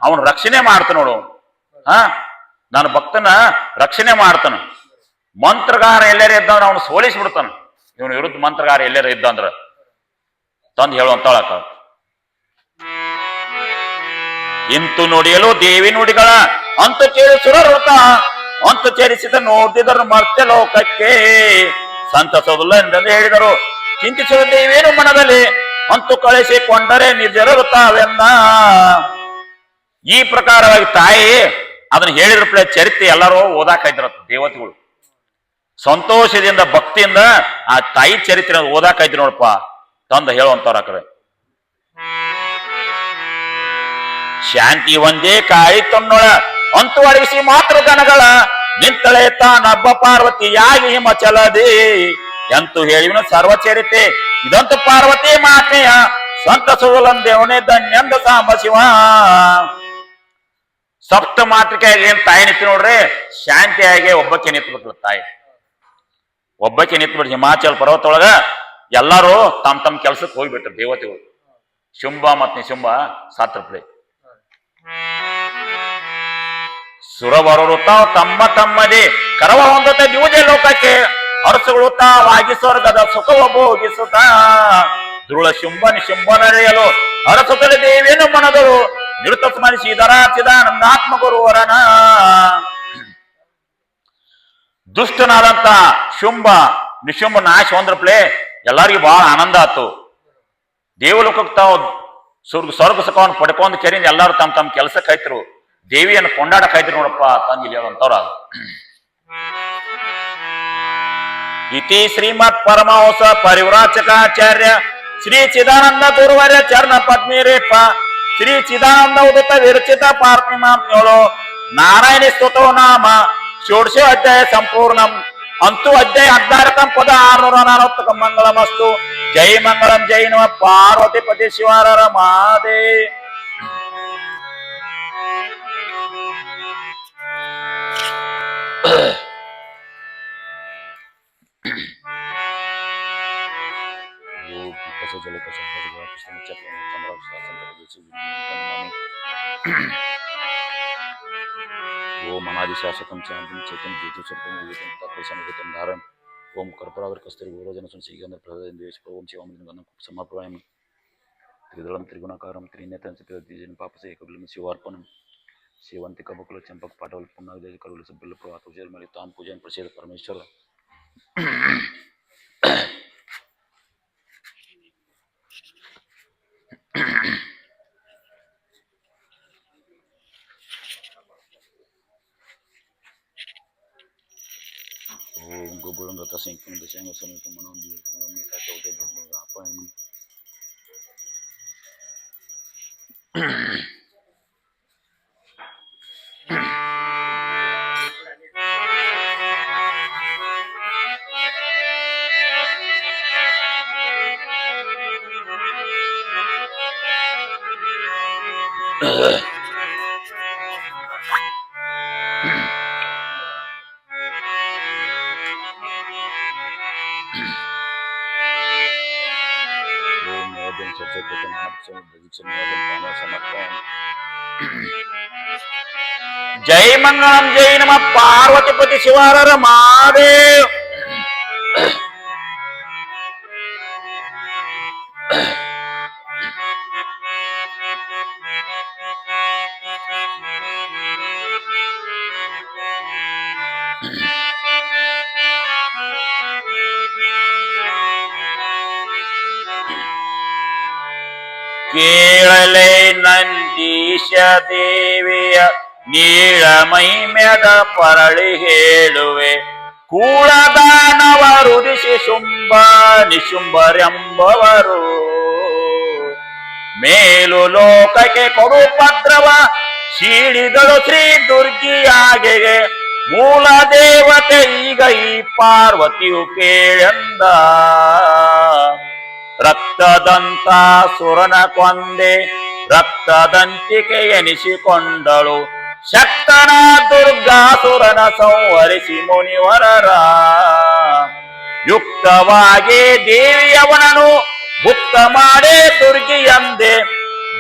ಅವನ್ ರಕ್ಷಣೆ ಮಾಡ್ತಾನ ನೋಡು. ನನ್ನ ಭಕ್ತನ ರಕ್ಷಣೆ ಮಾಡ್ತಾನ. ಮಂತ್ರಗಾರ ಎಲ್ಲಾರ ಇದ್ದಂದ್ರ ಅವನು ಸೋಲಿಸಿ ಬಿಡ್ತಾನ. ಇವನು ವಿರುದ್ಧ ಮಂತ್ರಗಾರ ಎಲ್ಲಾರ ಇದ್ದಂದ್ರ ತಂದು ಹೇಳುವಂತಾಳಕ. ಇಂತು ನುಡಿಯಲು ದೇವಿ ನುಡಿಗಳ ಅಂತು ಕೇಳಿ ಸುರವೃತ, ಅಂತು ಚರಿಸಿದ ನೋಡಿದರು ಮರ್ತ್ಯ ಲೋಕಕ್ಕೆ, ಸಂತಸೋದಿಲ್ಲ ಎಂದೆಂದು ಹೇಳಿದರು ಚಿಂತಿಸುವ ದೇವೇನು ಮನದಲ್ಲಿ, ಅಂತು ಕಳಿಸಿಕೊಂಡರೆ ನಿರ್ಜರುತ್ತಾವೆಂದ. ಈ ಪ್ರಕಾರವಾಗಿ ತಾಯಿ ಅದನ್ನ ಹೇಳಿದ್ರಪ್ಲೆ ಚರಿತ್ರೆ ಎಲ್ಲರೂ ಓದಾಕೈದ್ರ ದೇವತೆಗಳು. ಸಂತೋಷದಿಂದ ಭಕ್ತಿಯಿಂದ ಆ ತಾಯಿ ಚರಿತ್ರೆ ಓದಾಕೈತಿ ನೋಡಪ್ಪ ತಂದ ಹೇಳುವಂತವ್ರ ಆ ಕಡೆ. ಶಾಂತಿ ಒಂದೇ ಕಾಯಿ ತೊನ್ನೊಳ ಅಂತು ಅಡಗಿಸಿ ಮಾತ್ರ ಗಣಗಳ, ನಿಂತಳೆ ತಾನಬ್ಬ ಪಾರ್ವತಿಯಾಗಿ ಹಿಮಚಲದೆ, ಎಂತೂ ಹೇಳಿವನು ಸರ್ವಚರಿತೆ ಇದಂತೂ ಪಾರ್ವತಿ ಮಾತೆಯ, ಸಂತಸೋಲಂದೇವನೇ ಧನ್ಯಂದ ಸಾಂಬ ಶಿವ. ಸಪ್ತ ಮಾತೃಕೆಯಾಗಿ ಏನ್ ತಾಯಿ ನಿಂತು ನೋಡ್ರಿ, ಶಾಂತಿಯಾಗಿ ಒಬ್ಬಕ್ಕೆ ನಿಂತ್ಬಿಟ್ಲ ತಾಯಿ. ಒಬ್ಬಕ್ಕೆ ನಿಂತ್ಬಿಟ್ಟು ಹಿಮಾಚಲ ಪರ್ವತ ಒಳಗ ಎಲ್ಲಾರು ತಮ್ಮ ತಮ್ಮ ಕೆಲ್ಸಕ್ಕೆ ಹೋಗ್ಬಿಟ್ರು ದೇವತೆಗಳು. ಶುಂಭ ಮತ್ ನಿಶುಂಭ ಸಾತ್ರಪ್ಲೆ ಸುರವರುತ್ತ ತಮ್ಮ ತಮ್ಮದೇ ಕರವ ಹೊಂದುತ್ತೆ ದಿವಜ ಲೋಕಕ್ಕೆ, ಅರಸುಗಳು ತಾವಾಗಿ ಸ್ವರ್ಗದ ಸುಖವ ಭೋಗಿಸುತ್ತ, ಧ್ರುಳ ಶುಂಭ ನಿಶುಂಭನರೆಯಲು ಅರಸುತ್ತಲೆ ದೇವೇನು ಮನಗಳು, ನಿರುತ ಸ್ಮರಿಸಿದರ ಚಿದಾನಂದಾತ್ಮ ಗುರುವರನ. ದುಷ್ಟನಾದಂತ ಶುಂಭ ನಿಶುಂಭ ನಾಶ ಹೊಂದ್ರಪ್ಲೆ ಎಲ್ಲರಿಗೂ ಬಹಳ ಆನಂದ ಆತು. ದೇವಲೋಕಕ್ಕೆ ತಾವು ಸ್ವರ್ಗ ಸುಖವನ್ನು ಪಡ್ಕೊಂಡು ಕೆರಿಂದ ಎಲ್ಲರೂ ತಮ್ಮ ತಮ್ಮ ಕೆಲಸಕ್ಕೆ ಆಯ್ತರು, ದೇವಿಯನ್ನು ಕೊಂಡಾಡಕ್ ಆಯ್ತರು ನೋಡಪ್ಪ ತಂದು ಇಲ್ಲಿ ಹೇಳುವಂತವ್ರ. ಇತಿ ಶ್ರೀಮತ್ ಪರಮಹಂಸ ಪರಿವ್ರಾಜಕಾಚಾರ್ಯ ಶ್ರೀ ಚಿದಾನಂದ ಗುರುವರ್ಯ ಚರಣ ಪತ್ನಿ ರೇಪ ಶ್ರೀ ಚಿದಾನಂದ ಉದಿತ ವಿರಚಿತ ಪಾರ್ಥಿಮಾಂತ್ಯೋಳು ನಾರಾಯಣಿ ಸ್ತುತೋ ನಾಮ ಷೋಡಶ ಅಧ್ಯಾಯ ಸಂಪೂರ್ಣಂ. ಅಂತೂ ಅಧ್ಯಾಯ 16 ಪದ 640 ಮಂಗಳಮಸ್ತು. ಜೈ ಮಂಗಳಂ ಜೈ ನಮ ಪಾರ್ವತಿ ಪತಿ ಶಿವಾರರ ಮಾದೇ. ಓಂ ಅನಾದಿ ಶಾಸಕಂ ಶಾಂತಿಂ ಚೇತಂ ಜ್ಯೋತಿಷಂ ತತ್ವಸಮಗತಂ ಧಾರಂ. ಓಂ ಕರ್ಪೂರಾಗರ ಕಸ್ತೂರಿ ಗೋರೋಜನ ಸುನ್ಸಿಗಂಧ ಪ್ರಸಾದ ದೇಶ. ಓಂ ಶಿವಾಮೃತಂ ಸಮಾಪ್ರವಾಯಂ ತ್ರಿದಳಂ ತ್ರಿಗುಣಾಕಾರಂ ತ್ರಿನೇತ್ರಂ ಚತುರ್ದಿಜನ ಪಾಪಸೇ ಏಕಬಿಲಂ ಶಿವಾರ್ಪಣಂ. ಸೇವಂತಿಕ ಬಕುಲ ಚಂಪಕ ಪಾಟವಲ್ ಪುನ್ನಾಗದ ಕರುಳು ಸಬ್ಬಲ್ಲ ಪ್ರವಾತ ಉಜರ್ ಮೇಲೆ ತಾಂ ಪೂಜನ್ ಪ್ರಸಿದ್ಧ ಪರಮೇಶ್ವರ. ಓಂ ಗೋಬುರಂಗತ ಸಂಖ್ಯೆ ದಶಾಂಗ ಸಮೇತ ಮನೋಂದಿ ಜೈ ಮಂಗಳಂ ಜೈ ನಮ ಪಾರ್ವತಿ ಪತಿ ಶಿವಾರರ ಮಹಾದೇವ್. ಕೇಳಲೆ ನಂದೀಶ ದೇವಿಯ ನೀಳಮೈ ಮೆದ ಪರಳಿ ಹೇಳುವೆ. ಕೂಳದಾನವರು ದಿಶಿ ಶುಂಭ ನಿಶುಂಭರೆಂಬವರು ಮೇಲು ಲೋಕಕ್ಕೆ ಕೊಡು ಪತ್ರವ ಶೀಡಿದಳು ಶ್ರೀ ದುರ್ಗಿಯಾಗೆಗೆ. ಮೂಲ ದೇವತೆ ಈಗ ಈ ಪಾರ್ವತಿಯು ಕೇಳೆಂದ. ರಕ್ತದಂತ ಸುರನ ಕೊಂದೆ ರಕ್ತದಂತಿಕೆ ಎನಿಸಿಕೊಂಡಳು. ಶಕ್ತನ ದುರ್ಗಾಸುರನ ಸಂವರಿಸಿ ಮುನಿವರರ. ಯುಕ್ತವಾಗಿ ದೇವಿಯವನನು ಮುಕ್ತ ಮಾಡೇ ದುರ್ಗಿಯಂದೆ.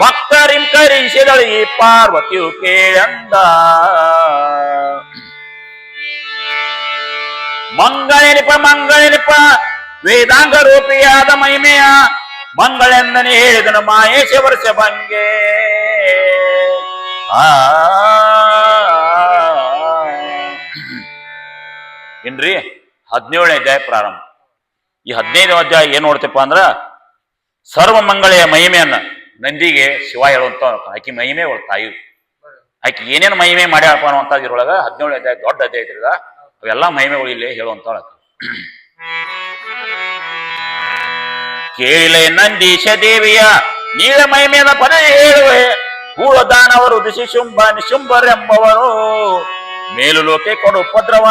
ಭಕ್ತರಿಂಕರಿಸಿದಳು ಈ ಪಾರ್ವತಿಯು ಕೇಳೆಂದ. ಮಂಗಳನಿಪ ವೇದಾಂಗ ರೂಪಿಯಾದ ಮಹಿಮೆಯ ಮಂಗಳೆಂದನೆ ಹೇಳಿದನು ಮಾಯೇಶ ವರ್ಷ ಭಂಗೆ. ಏನ್ರಿ 17ನೇ ಅಧ್ಯಾಯ ಪ್ರಾರಂಭ. ಈ 15ನೇ ಅಧ್ಯಾಯ ಏನ್ ನೋಡ್ತಪ್ಪ ಅಂದ್ರ ಸರ್ವ ಮಂಗಳೆಯ ಮಹಿಮೆಯನ್ನ ನಂದಿಗೆ ಶಿವ ಹೇಳುವಂತ ಆಕಿ ಮಹಿಮೆ ತಾಯಿ ಆಕಿ ಏನೇನು ಮಹಿಮೆ ಮಾಡ್ಯಾಳಪ್ಪ ಅನ್ನುವಂತ ಇದ್ರೊಳಗ 17ನೇ ಅಧ್ಯಾಯ ದೊಡ್ಡ ಅಧ್ಯಾಯ ಇದ್ರದ ಅವೆಲ್ಲಾ ಮಹಿಮೆಗಳು ಇಲ್ಲಿ ಹೇಳುವಂತ. ಕೇಳಿಲೆ ನಂದೀಶ ದೇವಿಯ ನೀಳ ಮಹಿಮೆಯ ಪದ ಹೇಳುವೆ. ಕೂಳದಾನವರು ದಿಶಿ ಶುಂಭ ನಿಶುಂಭರೆಂಬವರು ಮೇಲು ಲೋಕೆ ಕೊಡು ಉಪದ್ರವ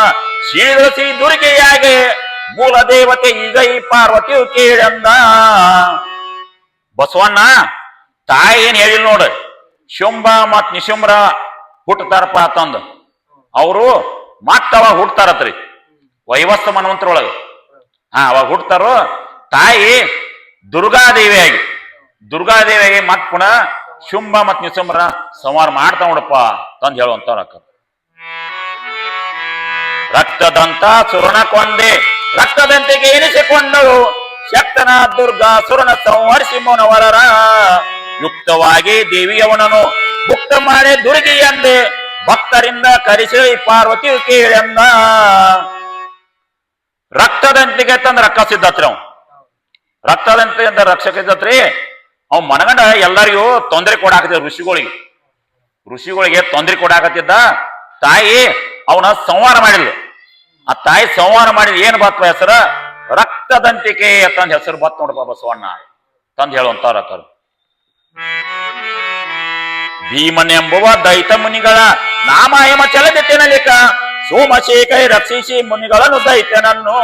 ಶೀಳಿಸಿ ದುರ್ಗೆಯಾಗೆ. ಮೂಲ ದೇವತೆ ಈಗ ಈ ಪಾರ್ವತಿಯು ಕೇಳೆಂದ. ಬಸವಣ್ಣ ತಾಯಿ ಏನ್ ಹೇಳಿಲ್ ನೋಡ, ಶುಂಭ ಮತ್ ನಿಶುಂಭರ ಹುಟ್ಟತಾರಪ್ಪ ಅಂತಂದು ಅವರು ಮತ್ತವ ಹುಡ್ತಾರತ್ರಿ ವೈವಸ್ತ ಮನ್ವಂತರೊಳಗ. ಅವಾಗ ಹುಡ್ತಾರೋ ತಾಯಿ ದುರ್ಗಾದೇವಿಯಾಗಿ ಮತ್ ಪುನಃ ಶುಂಭ ಮತ್ ನಿಶುಂಭರ ಸಂಹಾರ ಮಾಡ್ತಾ ನೋಡಪ್ಪ ತಂದು ಹೇಳುವಂತವ್ರ. ರಕ್ತದಂತ ಸುರನ ಕೊಂದೆ ರಕ್ತದಂತೆಗೆ ಎನಿಸಿಕೊಂಡಳು. ಶಕ್ತನ ದುರ್ಗಾ ಸುರನ ಸಂಹರಿಸಿ ಮೌನವರರ. ಯುಕ್ತವಾಗಿ ದೇವಿಯವನನು ಮುಕ್ತ ಮಾಡಿ ದುರ್ಗಿಯಂದೆ. ಭಕ್ತರಿಂದ ಕರೆಸಿ ಪಾರ್ವತಿಯು ಕೇಳೆಂದ. ರಕ್ತದಂತಿಗೆ ತಂದ ರಕ್ಷಿದ್ದತ್ರಿ ಅವ್ ರಕ್ತದಂತೆ ಅಂತ ರಕ್ಷಕಿದ್ದತ್ರಿ. ಅವ್ ಮನಗಂಡ ಎಲ್ಲರಿಗೂ ತೊಂದರೆ ಕೊಡಾಕತ್ತಿದ್ದ. ಋಷಿಗಳಿಗೆ ತೊಂದರೆ ಕೊಡಾಕತ್ತಿದ್ದ. ತಾಯಿ ಅವನ ಸಂಹಾರ ಮಾಡಿದ್ಲು. ಆ ತಾಯಿ ಸಂಹಾರ ಮಾಡಿದ ಏನ್ ಬತ್ತ ಹೆಸರ ರಕ್ತದಂತಿಕೆ ತಂದ ಹೆಸರು ಬತ್ ನೋಡಪ್ಪ ಬಸವಣ್ಣ ತಂದು ಹೇಳುವಂತಾರ. ಭೀಮನೆಂಬುವ ದೈತ ಮುನಿಗಳ ನಾಮಾಯಮ ಚಲದಿಟ್ಟಿನಲಿಕ ಸೋಮಶೇಖರ ರಕ್ಷಿಸಿ ಮುನಿಗಳನ್ನು ದೈತ್ಯನನ್ನು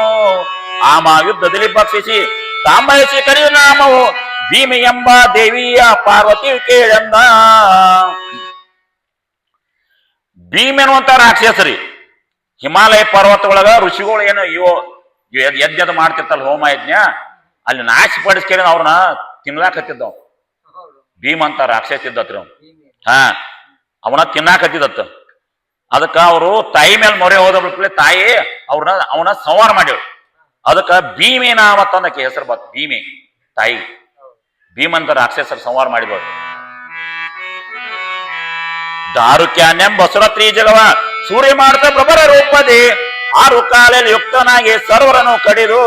ಆಮ ಯುದ್ಧದಲ್ಲಿ ಭಕ್ಷಿಸಿ ತಾಂಬಯಸಿ ಕರೆಯು ನಾಮವು ಭೀಮೆ ಎಂಬ ದೇವಿಯ ಪಾರ್ವತಿ ಕೇಳೆಂದ. ಭೀಮ್ ಎನ್ನುವಂತ ರಾಕ್ಷಸರಿ ಹಿಮಾಲಯ ಪರ್ವತದೊಳಗ ಋಷಿಗಳು ಏನು ಯಜ್ಞದ ಮಾಡ್ತಿರ್ತಲ್ಲ ಹೋಮ ಯಜ್ಞ ಅಲ್ಲಿ ನಾಶಿ ಪಡಿಸ್ಕೇಳಿ ಅವ್ರನ್ನ ತಿನ್ಲಾಕತ್ತಿದ್ದವ್. ಭೀಮ್ ಅಂತ ರಾಕ್ಷಸ ಇದ್ದತ್ರಿ ಅವ್ನು. ಅವನ ತಿನ್ನಾಕತ್ತಿದತ್ತ. ಅದಕ್ಕ ಅವರು ತಾಯಿ ಮೇಲೆ ಮೊರೆ ಹೋದ ತಾಯಿ ಅವನ ಸಂಹಾರ ಮಾಡ್ಯಳು. ಅದಕ್ಕ ಭೀಮೆ ನಾಮತ್ತಂದಕ್ಕೆ ಹೆಸರು ಬತ್ ಭೀಮೆ ತಾಯಿ. ಭೀಮಂತ ರಾಕ್ಷಸರ ಸಂಹಾರ ಮಾಡಿದ್ರು. ದಾರುಕ್ಯಾನೆಂಬ ಸುರತ್ರಿ ಜಗವ ಸೂರ್ಯ ಮಾಡ್ತ ಪ್ರಬರ ರೂಪದೆ 6 ಕಾಲಲ್ಲಿ ಯುಕ್ತನಾಗಿ ಸರ್ವರನ್ನು ಕಡಿದು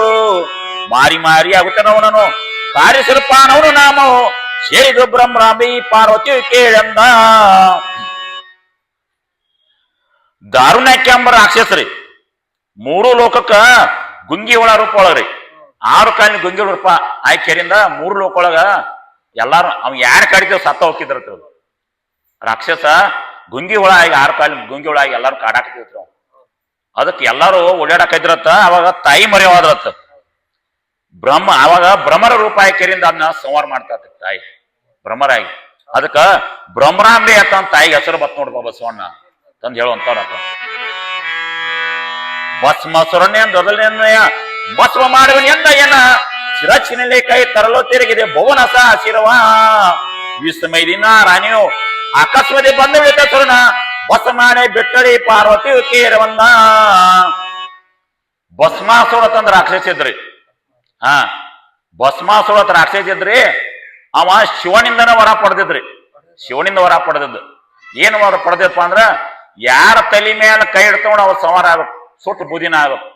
ಮಾರಿ ಆಗುತ್ತಾನವನನು ಕಾರ್ಯಶಿಲ್ಪಾನವನು ನಾಮವು ಸೇರಿದು ಬ್ರಹ್ಮಾಂಬಿ ಪಾರ್ವತಿ ಕೇಳೆಂದ. ದಾರುಣ್ಯಕ್ಕೆಂಬ ರಾಕ್ಷಸರಿ 3 ಲೋಕಕ್ಕ ಗುಂಗಿ ಒಳ ರೂಪ ಒಳಗ್ರಿ 6 ಕಾಲಿನ ಗುಂಗಿ ರೂಪ ಆಯ್ಕೆರಿಂದ 3 ಲೋಕ ಒಳಗ ಎಲ್ಲಾರು ಅವ್ ಯಾರು ಕಡಿತೇವ್ ಸತ್ತ ಹೋಗಿದ್ರತ್ರ ರಾಕ್ಷಸ ಗುಂಗಿ ಹುಳ ಆಗಿ 6 ಕಾಲಿನ ಗುಂಗಿ ಹುಳ ಆಗಿ ಎಲ್ಲಾರು ಕಾಡಾಕತಿದ್ರು. ಅದಕ್ಕೆ ಎಲ್ಲಾರು ಓಡಾಡಕೈದ್ರತ್ತ. ಅವಾಗ ತಾಯಿ ಮರೆವಾದ್ರತ್ತ. ಅವಾಗ ಭ್ರಮರ ರೂಪ ಆಯ್ಕೆರಿಂದ ಅದನ್ನ ಸಂಹಾರ ಮಾಡ್ತಾ ತಾಯಿ ಭ್ರಮರಾಗಿ. ಅದಕ್ಕ ಭ್ರಮರಾಂಬೆ ಅಂತ ತಾಯಿಗೆ ಹೆಸರು ಬತ್ ನೋಡ್ಬ ಬಸವಣ್ಣ ತಂದು ಹೇಳುವಂತವ್ರ. ಭಸ್ಮ ಸುರಣ್ಯ ಭಸ್ಮ ಮಾಡುವನ್ ಎಂದ ಏನ ಶಿರಚ್ಚಿನಲ್ಲಿ ಕೈ ತರಲು ತಿರುಗಿದೆ ಭುವನ ಸಹ ಶಿರವ ವಿಸ್ಮೈದಿನ ರಾಣಿಯು ಅಕಸ್ಮತಿ ಬಂದು ಬಿಟ್ಟ ಸುರಣ ಬಸ ಮಾಡಿ ಬಿಟ್ಟಳಿ ಪಾರ್ವತಿ ಕೇರವನ್ನ. ಭಸ್ಮಾಸುರ ತಂದ ರಾಕ್ಷಸ ಇದ್ರಿ. ಭಸ್ಮಾಸುರ ರಾಕ್ಷಸ ಇದ್ರಿ. ಅವ ಶಿವನಿಂದನ ವರ ಪಡೆದಿದ್ರಿ. ಶಿವನಿಂದ ವರ ಪಡೆದದ್ದು ಏನು ವರ ಪಡೆದಪ್ಪ ಅಂದ್ರ ಯಾರ ತಲೆ ಮೇಲೆ ಕೈ ಹಿಡ್ಕೊಂಡು ಅವ್ರ ಸಂಹಾರ ಆಗ್ಬೇಕು, ಸುಟ್ಟು ಬುದಿನ ಆಗ್ಬೇಕು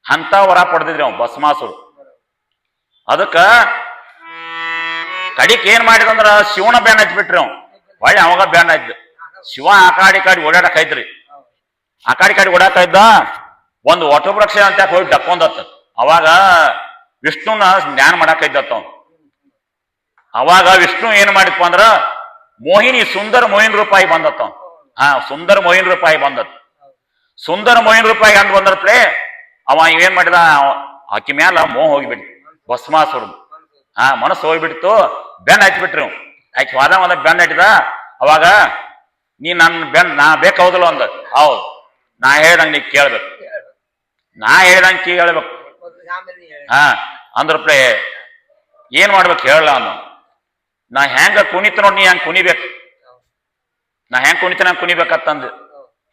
ಅಂತ ವರ ಪಡೆದಿದ್ರಿ ಅವ್ ಭಸ್ಮಾಸುರ. ಅದಕ್ಕ ಕಡಿಕ್ ಏನ್ ಮಾಡಿದಂದ್ರ ಶಿವನ ಬ್ಯಾನ್ ಹಚ್ಬಿಟ್ರಿ ಅವ್ ಒಳ್ಳೆ ಅವಾಗ ಬ್ಯಾನ್ ಆಯ್ತು. ಶಿವ ಆ ಕಾಡಿ ಓಡಾಡಕ್ ಐತ್ರಿ, ಆ ಕಾಡಿ ಓಡಾಕ ಇದ್ದ ಒಂದು ವಟವೃಕ್ಷ ಅಂತ ಹೋಗಿ ಡಕ್ಕೊಂದತ್ತ. ಅವಾಗ ವಿಷ್ಣುನ ಜ್ಞಾನ ಮಾಡಾಕ ಇದ್ದತ್ತ. ಅವಾಗ ವಿಷ್ಣು ಏನ್ ಮಾಡಿದ್ಪ ಅಂದ್ರ ಮೋಹಿನಿ ಸುಂದರ ಮೋಹಿನ್ ರೂಪಾಯಿ ಬಂದತ್ತ. ಸುಂದರ ಮೋಹಿನ್ ರೂಪಾಯಿ ಬಂದತ್. ಸುಂದರ ಮೋಹಿನ್ ರೂಪಾಯಿ ಅಂದ್ ಬಂದತ್ಲೆ ಅವ ಏನ್ ಮಾಡಿದ, ಆಕಿ ಮ್ಯಾಲ ಮೋಹ ಹೋಗಿಬಿಟ್ಟು ಭಸ್ಮಾಸುರ ಮನಸ್ಸು ಹೋಗ್ಬಿಡ್ತು. ಬೆನ್ ಹಚ್ಬಿಟ್ರಿ ಆಕಿ ವಾದ ಬೆನ್ ಹಟ್ಟಿದ. ಅವಾಗ ನೀ ನಾ ಬೇಕಾವುದಿಲ್ಲ ಅಂದ. ಹೌದು, ನಾ ಹೇಳ್ದಂಗ ನೀ ಕೇಳ್ಬೇಕು, ನಾ ಹೇಳ್ದಂಗ ಕೇಳ್ಬೇಕು. ಅಂದ್ರಪ್ಲೆ ಏನ್ ಮಾಡ್ಬೇಕು ಹೇಳಲ್ಲ ಅನ್ನ. ನಾ ಹೆಂಗ ಕುಣಿತ ನೋಡಿ ನೀ ಹೆಂಗ್ ಕುಣಿಬೇಕು, ನಾ ಹೆಂಗ್ ಕುಣಿತ ನಂಗೆ ಕುಣಿಬೇಕತ್ತಂದು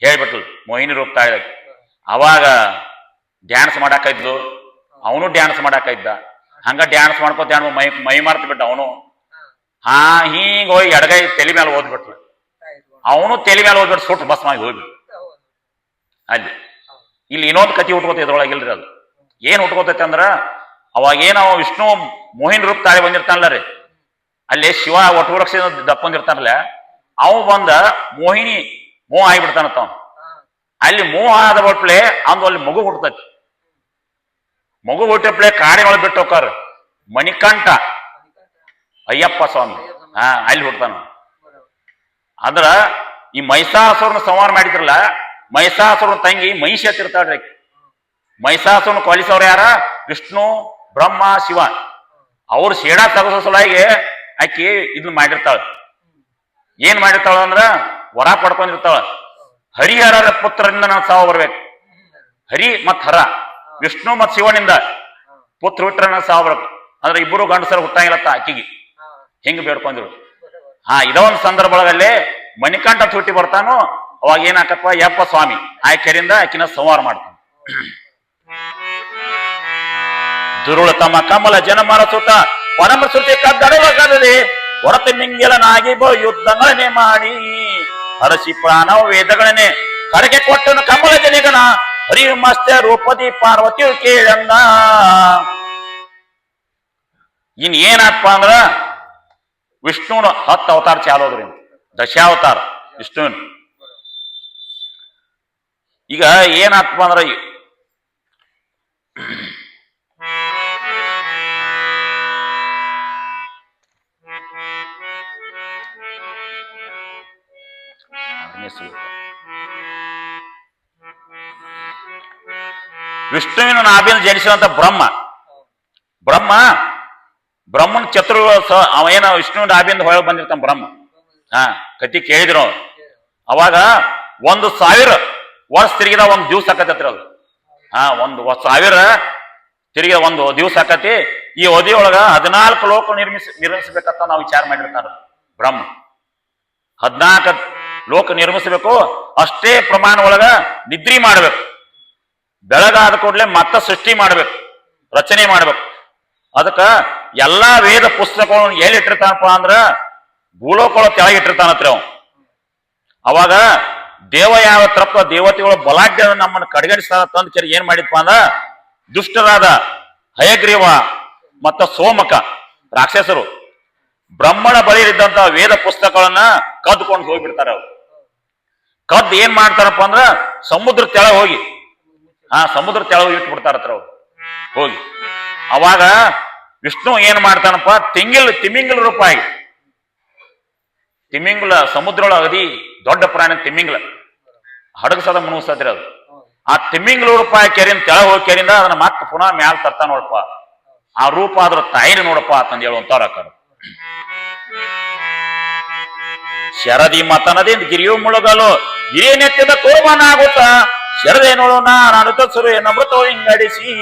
ಹೇಳ್ಬಿಟ್ಲು ಮೋಹಿನಿ ರೂಪ ತಾಳ. ಅವಾಗ ಡ್ಯಾನ್ಸ್ ಮಾಡಾಕ ಇದ್ಲು, ಅವನು ಡ್ಯಾನ್ಸ್ ಮಾಡಾಕ ಇದ್ದ. ಹಂಗ ಡ್ಯಾನ್ಸ್ ಮಾಡ್ಕೋತ ಮೈ ಮಾರ್ತ ಬಿಟ್ಟ ಅವನು. ಹಿಂಗ ಹೋಗಿ ಎಡಗೈ ತಲೆ ಮೇಲೆ ಓದ್ಬಿಟ್ಲು. ಅವನು ತಲೆ ಮೇಲೆ ಓದ್ಬಿಟ್ಟು ಸುಟ್ಟು ಭಸ್ಮಾಗಿ ಹೋಗ್ಬಿಟ್ಟು ಅಲ್ಲಿ. ಇಲ್ಲಿ ಇನ್ನೊಂದು ಕತಿ ಉಟ್ಕೋತ ಇದ್ರೊಳಗಿಲ್ರಿ. ಅದು ಏನ್ ಉಟ್ಕೋತೈತೆ ಅಂದ್ರ ಅವಾಗ ಅವ ವಿಷ್ಣು ಮೋಹಿನ್ ರೂಪ ತಾಳಿ ಬಂದಿರ್ತಾನಲ್ಲ ರೀ, ಅಲ್ಲಿ ಶಿವ ವಟವೃಕ್ಷ ದಪ್ಪಂದಿರ್ತಾನಲ್ಲ, ಅವ್ ಬಂದ ಮೋಹಿನಿ ಮೋಹ ಆಗಿಬಿಡ್ತಾನತ್ತ. ಅಲ್ಲಿ ಮೋಹ ಆದ ಬಟ್ಲೆ ಅಂದು ಅಲ್ಲಿ ಮಗು ಹುಟ್ಟತೈತಿ. ಮಗು ಹುಟ್ಟಪ್ಲೆ ಕಾಡಿನೊಳಗೆ ಬಿಟ್ಟು ಹೋಗಾರ ಮಣಿಕಂಠ ಅಯ್ಯಪ್ಪ ಸ್ವಾಮಿ ಅಲ್ಲಿ ಹುಡ್ತಾನ. ಅಂದ್ರ ಈ ಮಹಿಷಾಸುರನ ಸಂಹಾರ ಮಾಡಿದ್ರಲ್ಲ, ಮಹಿಷಾಸುರನ ತಂಗಿ ಮಹಿಷಿ ಹತ್ತಿರ್ತಾಳ್ರಿ. ಮಹಿಷಾಸುರನ ಕೊಲಿಸವ್ರ ಯಾರ? ವಿಷ್ಣು, ಬ್ರಹ್ಮ, ಶಿವ. ಅವ್ರು ಶೇಡ ತಗಸೋ ಸಲುವಾಗಿ ಆಕಿ ಇದನ್ನ ಮಾಡಿರ್ತಾಳ. ಏನ್ ಮಾಡಿರ್ತಾಳ ಅಂದ್ರ ವರ ಪಡ್ಕೊಂಡಿರ್ತಾಳ. ಹರಿಹರರ ಪುತ್ರರಿಂದ ನಾವು ಸಾವು ಬರ್ಬೇಕು. ಹರಿ ಮತ್ ಹರ, ವಿಷ್ಣು ಮತ್ ಶಿವನಿಂದ ಪುತ್ರ ಹುಟ್ರ ಸಾವು ಬರ್ಬೇಕು. ಅಂದ್ರೆ ಇಬ್ಬರು ಗಂಡಸರು ಹುಟ್ಟಂಗಿಲ್ಲತ್ತ ಆಕಿಗೆ. ಹಿಂಗ್ ಬೇಡ್ಕೊಂಡಿರು. ಇದೊಂದು ಸಂದರ್ಭದಲ್ಲಿ ಮಣಿಕಂಠ ಹುಟ್ಟಿ ಬರ್ತಾನು. ಅವಾಗ ಏನಾಕಪ್ಪ, ಯಪ್ಪ ಸ್ವಾಮಿ ಆಕೆರಿಂದ ಆಕಿನ ಸಂಹಾರ ಮಾಡ್ತಾನ. ದುರುಳ ತಮ್ಮ ಕಮಲ ಜನಮರ ಸುತ ಪರಮ ಶ್ರುತಿ ಕದ್ದಡಲೇ ಹೊರತು ಮಿಂಗಿಲನಾಗಿ ಯುದ್ಧಗಳನ್ನೇ ಮಾಡಿ ಹರಸಿ ಪ್ರಾಣ ವೇದಗಳನ್ನೇ ಕಡೆಗೆ ಕೊಟ್ಟನು ಕಮಲ ಜನಿಗನ ಹರಿ ಮಸ್ತ ರೂಪದಿ ಪಾರ್ವತಿಯು ಕೇಳಂದ. ಇನ್ ಏನಪ್ಪ ಅಂದ್ರ ವಿಷ್ಣುನ 10 ಅವತಾರ ಚಾಲೋದ್ರಿಂದ ದಶಾವತಾರ ವಿಷ್ಣುವಿನ. ಈಗ ಏನಾತ್ಪ ಅಂದ್ರ ವಿಷ್ಣುವಿನ ನಾಭಿನ ಜನಿಸುವಂತ ಬ್ರಹ್ಮನ ಚತುರ್ ಅವ ಏನ ವಿಷ್ಣುವಿನ ನಾಭಿಂದ ಹೊರಗೆ ಬಂದಿರ್ತಾನ ಬ್ರಹ್ಮ. ಕತಿ ಕೇಳಿದ್ರು. ಅವಾಗ 1000 ವರ್ಷ ತಿರುಗಿದ ಒಂದು ದಿವ್ಸ ಆಕತೈತ್ರಿ. ಅದು 1000 ತಿರುಗಿದ ಒಂದು ದಿವ್ಸ ಆಕತಿ. ಈ ಅವಧಿಯೊಳಗ 14 ಲೋಕ ನಿರ್ಮಿಸಬೇಕಂತ ನಾವು ವಿಚಾರ ಮಾಡಿರ್ತಾರ ಬ್ರಹ್ಮ. 14 ಲೋಕ ನಿರ್ಮಿಸಬೇಕು. ಅಷ್ಟೇ ಪ್ರಮಾಣ ಒಳಗ ನಿದ್ರಿ ಮಾಡ್ಬೇಕು. ಬೆಳಗಾದ ಕೂಡಲೇ ಮತ್ತ ಸೃಷ್ಟಿ ಮಾಡ್ಬೇಕು, ರಚನೆ ಮಾಡ್ಬೇಕು. ಅದಕ್ಕ ಎಲ್ಲಾ ವೇದ ಪುಸ್ತಕಗಳನ್ನು ಎಲ್ಲಿ ಇಟ್ಟಿರ್ತಾನಪ್ಪ ಅಂದ್ರ ಭೂಲೋಕಗಳ ಕೆಳಗಿಟ್ಟಿರ್ತಾನತ್ರಿ ಅವ. ಅವಾಗ ದೇವ ಯಾವ ತಪ್ಪ ದೇವತೆಗಳು ಬಲಾಢ್ಯ ನಮ್ಮನ್ನು ಕಡೆಗಣಿಸ್ತಾನ ತಂದು ಏನ್ ಮಾಡಿದ್ಪ ಅಂದ್ರ ದುಷ್ಟರಾದ ಹಯಗ್ರೀವ ಮತ್ತ ಸೋಮಕ ರಾಕ್ಷಸರು ಬ್ರಹ್ಮಣ ಬಳಿಯಿದ್ದಂತ ವೇದ ಪುಸ್ತಕಗಳನ್ನ ಕದ್ಕೊಂಡು ಹೋಗ್ಬಿಡ್ತಾರ. ಅವ್ರು ಕದ್ದು ಏನ್ ಮಾಡ್ತಾರಪ್ಪ ಅಂದ್ರ ಸಮುದ್ರ ತೆಳ ಹೋಗಿ ಸಮುದ್ರ ತೆಳಗ ಇಟ್ಟು ಬಿಡ್ತಾರತ್ರ ಅವ್ರು ಹೋಗಿ. ಅವಾಗ ವಿಷ್ಣು ಏನ್ ಮಾಡ್ತಾನಪ್ಪ, ತಿಮಿಂಗಿಲ ರೂಪಾಯಿ. ತಿಮಿಂಗಿಲ ಸಮುದ್ರ ಅಗದಿ ದೊಡ್ಡ ಪ್ರಾಣಿ ತಿಮಿಂಗಿಲ, ಹಡಗಸದ ಮುನುಸದ್ರಿ ಅದು. ಆ ತಿಮಿಂಗಿಲ ರೂಪಾಯಿ ಕೆರೆಯಿಂದ ತೆಳ ಹೋಗಿ ಕೆರೆಯಿಂದ ಅದನ್ನ ಮತ್ತೆ ಪುನಃ ಮ್ಯಾಲ ತರ್ತಾ ನೋಡಪ್ಪ. ಆ ರೂಪ ಆದ್ರ ತಾಯಿನ ನೋಡಪ್ಪ ಅಂತಂದು ಹೇಳುವಂತವ್ರ ಅಕ್ಕಾರ. ಶರದಿ ಮತನದಿಂದ ಗಿರಿಯು ಮುಳುಗಲು ಗಿರಿಯನೆತ್ತಿದ ಕೋಮನಾಗುತ್ತ ಶರದೆ ನೋಡು ನಾನುತ ಸುರೇ ನಮೃತ ಹಿಂಗಡಿಸಿ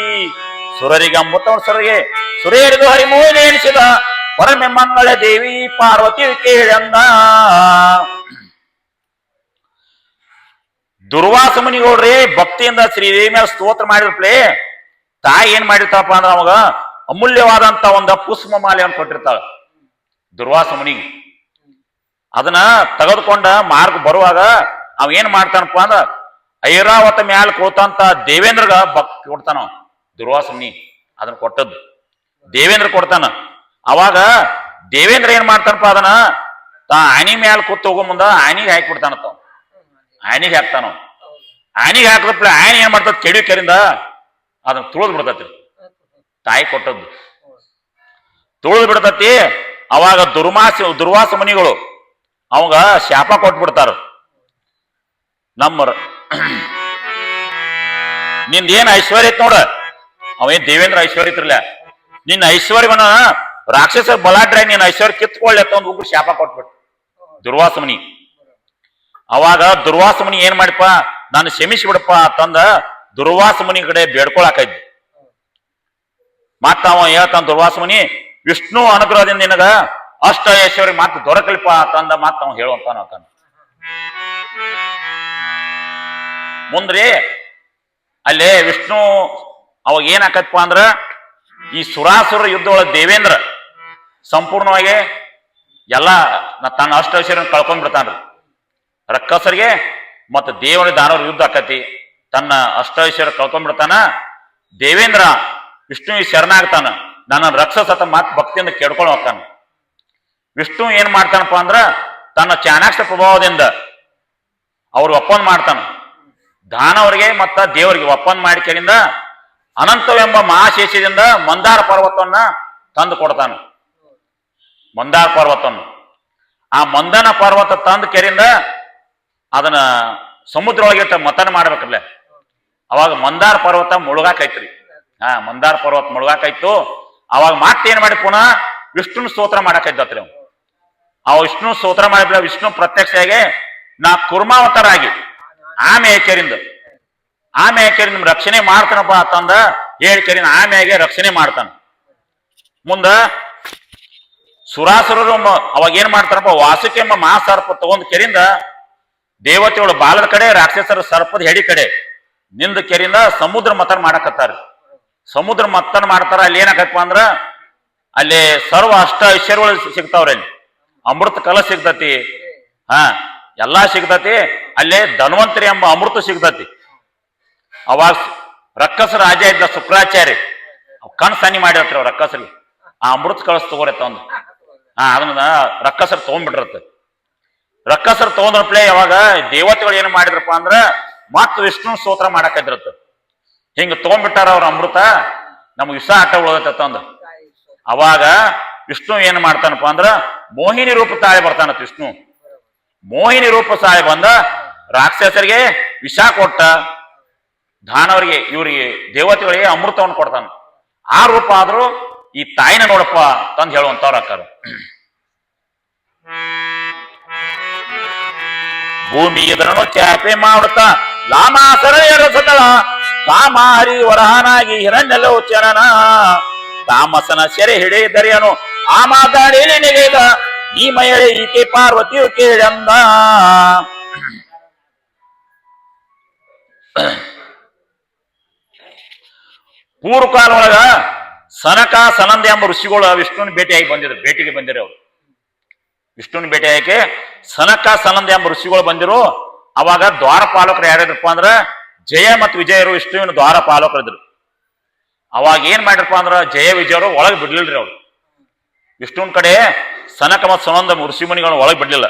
ಸುರರಿಗೆ ಅಮೃತವಸರಿಗೆ ಸುರೇರಿದು ಹರಿಮೂಲೆ ಎನಿಸಿದ ಪರಮೆ ಮಂಗಳ ದೇವಿ ಪಾರ್ವತಿ ಕೇಳಂದ. ದುರ್ವಾಸ ಮುನಿಗೌಡ್ರಿ ಭಕ್ತಿಯಿಂದ ಶ್ರೀದೇವಿ ಮೇಲೆ ಸ್ತೋತ್ರ ಮಾಡಿರ್ಪ್ಲೆ ತಾಯಿ ಏನ್ ಮಾಡಿರ್ತಾಳಪ್ಪ ಅಂದ್ರ ಅವಾಗ ಅಮೂಲ್ಯವಾದಂತ ಒಂದ ಪುಷ್ಪ ಮಾಲೆಯನ್ನು ಕೊಟ್ಟಿರ್ತಾಳ ದುರ್ವಾಸ ಮುನಿಗೆ. ಅದನ್ನ ತೆಗೆದುಕೊಂಡ ಮಾರ್ಗ ಬರುವಾಗ ಅವ ಏನ್ ಮಾಡ್ತಾನಪ್ಪ ಅಂದ್ರ ಐರಾವತ ಮ್ಯಾಲ ಕೂತಂತ ದೇವೇಂದ್ರಗ ಭಕ್ತಿ ಕೊಡ್ತಾನ. ದುರ್ವಾಸ ಮುನಿ ಅದನ್ನ ಕೊಟ್ಟದ್ದು ದೇವೇಂದ್ರ ಕೊಡ್ತಾನ. ಅವಾಗ ದೇವೇಂದ್ರ ಏನ್ ಮಾಡ್ತಾನಪ್ಪ ಅದನ್ನ ಆನಿ ಮ್ಯಾಲ ಕೂತ್ ಹೋಗೋ ಮುಂದ ಆನಿಗೆ ಹಾಕಿಬಿಡ್ತಾನತ್ತ ಆನಿಗೆ ಹಾಕ್ತಾನ ಆನಿಗೆ ಹಾಕದಪ್ಪ ಆನಿ ಏನ್ ಮಾಡ್ತದ ಕೆಡಿಕೆರಿಂದ ಅದನ್ನ ತುಳಿದ್ ಬಿಡ್ತತಿ ತಾಯಿ ಕೊಟ್ಟದ್ದು ತುಳಿದ್ ಬಿಡ್ತತಿ. ಅವಾಗ ದುರ್ವಾಸ ಮುನಿಗಳು ಅವಾಗ ಶಾಪ ಕೊಟ್ಬಿಡ್ತಾರ. ನಿಂದೇನ್ ಐಶ್ವರ್ಯ ಐತ್ ನೋಡ, ಅವೇನ್ ದೇವೇಂದ್ರ ಐಶ್ವರ್ಯ ಇತ್ರಲ್ಲ, ನಿನ್ನ ಐಶ್ವರ್ಯವನ್ನ ರಾಕ್ಷಸ ಬಲಾಡ್ರೆ ನಿನ್ನ ಐಶ್ವರ್ಯ ಕಿತ್ಕೊಳ್ಳಿ ಅಂತ ಒಂದು ಉಗ್ರ ಶಾಪ ಕೊಟ್ಬಿಟ್ಟು ದುರ್ವಾಸ ಮುನಿ. ಅವಾಗ ದುರ್ವಾಸ ಮುನಿ ಏನ್ ಮಾಡಿಪ್ಪ, ನಾನು ಕ್ಷಮಿಸಿ ಬಿಡಪ್ಪ ಅಂತಂದ ದುರ್ವಾಸ ಮುನಿ ಕಡೆ ಬೇಡ್ಕೊಳಕೈತಿ. ಮತ್ತ ಅವ ಹೇಳ್ತಾನ ದುರ್ವಾಸ ಮುನಿ, ವಿಷ್ಣು ಅನುಗ್ರಹದಿಂದ ನಿನಗ ಅಷ್ಟ ಐಶ್ವರ್ಯ ಮಾತು ದೊರಕಲಿಪ್ಪ ಅಂತಂದ ಮಾತ ಅವ ಹೇಳುವಂತಾನ. ಮುಂದ್ರಿ ಅಲ್ಲೇ ವಿಷ್ಣು ಅವಾಗ ಏನಾಕತ್ಪ ಅಂದ್ರ ಈ ಸುರಾಸುರ ಯುದ್ಧ ಒಳಗೆ ದೇವೇಂದ್ರ ಸಂಪೂರ್ಣವಾಗಿ ಎಲ್ಲ ತನ್ನ ಅಷ್ಟ ಐಶ್ವರ್ಯ ಕಳ್ಕೊಂಡ್ಬಿಡ್ತಾನ್ರಿ. ರಕ್ಕಸರಿಗೆ ಮತ್ತ ದೇವರ ದಾನವರ ಯುದ್ಧ ಆಕತಿ, ತನ್ನ ಅಷ್ಟ ಐಶ್ವರ್ಯ ಕಳ್ಕೊಂಡ್ಬಿಡ್ತಾನ. ದೇವೇಂದ್ರ ವಿಷ್ಣು ಶರಣಾಗ್ತಾನ, ನನ್ನ ರಕ್ಷಸತ ಮಾತ್ ಭಕ್ತಿಯಿಂದ ಕೇಳ್ಕೊಂಡು ಹೋಗ್ತಾನ. ವಿಷ್ಣು ಏನ್ ಮಾಡ್ತಾನಪ್ಪ ಅಂದ್ರ ತನ್ನ ಚಾಣಾಕ್ಷ ಪ್ರಭಾವದಿಂದ ಅವ್ರು ಒಪ್ಪಂದ ಮಾಡ್ತಾನ, ದಾನವರಿಗೆ ಮತ್ತ ದೇವರಿಗೆ ಒಪ್ಪಂದ ಮಾಡಿಕೆರಿಂದ ಅನಂತವೆಂಬ ಮಹಾಶೇಷದಿಂದ ಮಂದಾರ ಪರ್ವತವನ್ನ ತಂದು ಕೊಡ್ತಾನ. ಮಂದಾರ ಪರ್ವತವನ್ನು ಆ ಮಂದನ ಪರ್ವತ ತಂದ ಕೆರಿಂದ ಅದನ್ನ ಸಮುದ್ರ ಒಳಗಿಟ್ಟ ಮತನ ಮಾಡ್ಬೇಕಲ್ಲ. ಅವಾಗ ಮಂದಾರ ಪರ್ವತ ಮುಳುಗಾಕೈತ್ರಿ. ಮಂದಾರ ಪರ್ವತ ಮುಳುಗಾಕೈತು. ಅವಾಗ ಮತ್ತೇನ್ ಮಾಡಿ ಪುನಃ ವಿಷ್ಣು ಸ್ತೋತ್ರ ಮಾಡಕೈತ್ರಿ. ಅವ ವಿಷ್ಣು ಸ್ತೋತ್ರ ಮಾಡಿಬಿಡ ವಿಷ್ಣು ಪ್ರತ್ಯಕ್ಷವಾಗಿ ನಾ ಕುರ್ಮಾವತರಾಗಿ ಆಮೇಕೆರಿಂದ ನಿಮ್ ರಕ್ಷಣೆ ಮಾಡ್ತಾನಪ್ಪ ಅಂತಂದ ಹೇಳಿಕೆರಿಂದ ಆಮೆಗೆ ರಕ್ಷಣೆ ಮಾಡ್ತಾನ. ಮುಂದ ಸುರಾಸುರರು ಅವಾಗ ಏನ್ ಮಾಡ್ತಾರಪ್ಪ, ವಾಸುಕಿ ಎಂಬ ಮಹಾಸರ್ಪ ತಗೊಂಡ್ ಕೆರಿಂದ ದೇವತೆಗಳು ಬಾಲದ ಕಡೆ, ರಾಕ್ಷಸರ ಸರ್ಪದ ಹೆಡಿ ಕಡೆ ನಿಂದ ಕೆರಿಂದ ಸಮುದ್ರ ಮಥನ ಮಾಡಕತ್ತಾರ. ಸಮುದ್ರ ಮಥನ ಮಾಡ್ತಾರ. ಅಲ್ಲಿ ಏನಾಗತ್ತಪ್ಪ ಅಂದ್ರ ಅಲ್ಲಿ ಸರ್ವ ಅಷ್ಟ ಐಶ್ವರ್ಯಗಳು ಸಿಗ್ತಾವ್ರಿ. ಅಲ್ಲಿ ಅಮೃತ ಕಲ ಸಿಗ್ತತಿ, ಎಲ್ಲಾ ಸಿಗ್ತತಿ. ಅಲ್ಲೇ ಧನ್ವಂತರಿ ಎಂಬ ಅಮೃತ ಸಿಗ್ತತಿ. ಅವಾಗ ರಕ್ಕಸ ರಾಜ ಇದ್ದ ಶುಕ್ರಾಚಾರ್ಯ ಕಣ್ ಸನ್ನಿ ಮಾಡಿರತ್ರಿ ಅವ್ರ ರಕ್ಕಸರಿಗೆ, ಆ ಅಮೃತ ಕಳಸ ತಗೋರತ್ತ ಒಂದು ಅದನ್ನ ರಕ್ಕಸರು ತಗೊಂಡ್ಬಿಟ್ರತ್ತ. ರಕ್ಕಸರು ತಗೊಂಡ್ರಪ್ಲೆ ಯಾವಾಗ ದೇವತೆಗಳು ಏನ್ ಮಾಡಿದ್ರಪ್ಪ ಅಂದ್ರ ಮತ್ ವಿಷ್ಣು ಸ್ತೋತ್ರ ಮಾಡಾಕದ್ರತ್ತ. ಹಿಂಗ ತಗೊಂಡ್ಬಿಟ್ಟಾರ ಅವ್ರ ಅಮೃತ, ನಮ್ಗೆ ವಿಷ ಆಟ ಉಳದತ್ತ ಅಂದ. ಅವಾಗ ವಿಷ್ಣು ಏನ್ ಮಾಡ್ತಾನಪ್ಪ ಅಂದ್ರ ಮೋಹಿನಿ ರೂಪ ತಾಳೆ ಬರ್ತಾನತ್. ವಿಷ್ಣು ಮೋಹಿನಿ ರೂಪ ತಾಳೆ ಬಂದ ರಾಕ್ಷಸರಿಗೆ ವಿಷ ಕೊಟ್ಟ, ದಾನವರಿಗೆ ಇವರಿಗೆ ದೇವತೆಗಳಿಗೆ ಅಮೃತವನ್ನು ಕೊಡ್ತಾನ. ಆ ರೂಪ ಆದ್ರೂ ಈ ತಾಯಿನ ನೋಡಪ್ಪ ತಂದು ಹೇಳುವಂತವ್ರ ಅಕ್ಕಾರ. ಭೂಮಿ ಎದುರನು ಚಾಪೆ ಮಾಡುತ್ತಾ ಲಾಮಾಸರ ಎರಸದಳ ಕಾಮಾರಿ ವರಹನಾಗಿ ಹಿರಣ್ಯಲೋಚನನ ತಾಮಸನ ಸೆರೆ ಹಿಡಿದರಿಯನು ಆ ಮಾತಾಡಿ ನೆಗೆದ ಈ ಮಹಿಳೆ ಈಕೆ ಪಾರ್ವತಿಯು ಕೇಳಂದ. ಪೂರ್ವಕಾಲ ಒಳಗ ಸನಕ ಸನಂದ ಎಂಬ ಋಷಿಗಳು ವಿಷ್ಣುವಿನ ಭೇಟಿಗೆ ಬಂದಿರು. ಅವ್ರು ವಿಷ್ಣುವಿನ ಭೇಟಿಯಾಗಿ ಸನಕ ಸನಂದ ಎಂಬ ಋಷಿಗಳು ಬಂದಿರು. ಅವಾಗ ದ್ವಾರಪಾಲಕರು ಯಾರಿದ್ರಪ್ಪ ಅಂದ್ರ ಜಯ ಮತ್ತು ವಿಜಯರು ವಿಷ್ಣುವಿನ ದ್ವಾರಪಾಲಕರಿದ್ರು. ಅವಾಗ ಏನ್ ಮಾಡಿರಪ್ಪ ಅಂದ್ರ ಜಯ ವಿಜಯರು ಒಳಗೆ ಬಿಡ್ಲಿಲ್ರಿ. ಅವ್ರು ವಿಷ್ಣುವಿನ ಕಡೆ ಸನಕ ಮತ್ತು ಸನಂದ ಋಷಿಮುನಿಗಳು ಒಳಗೆ ಬಿಡ್ಲಿಲ್ಲ.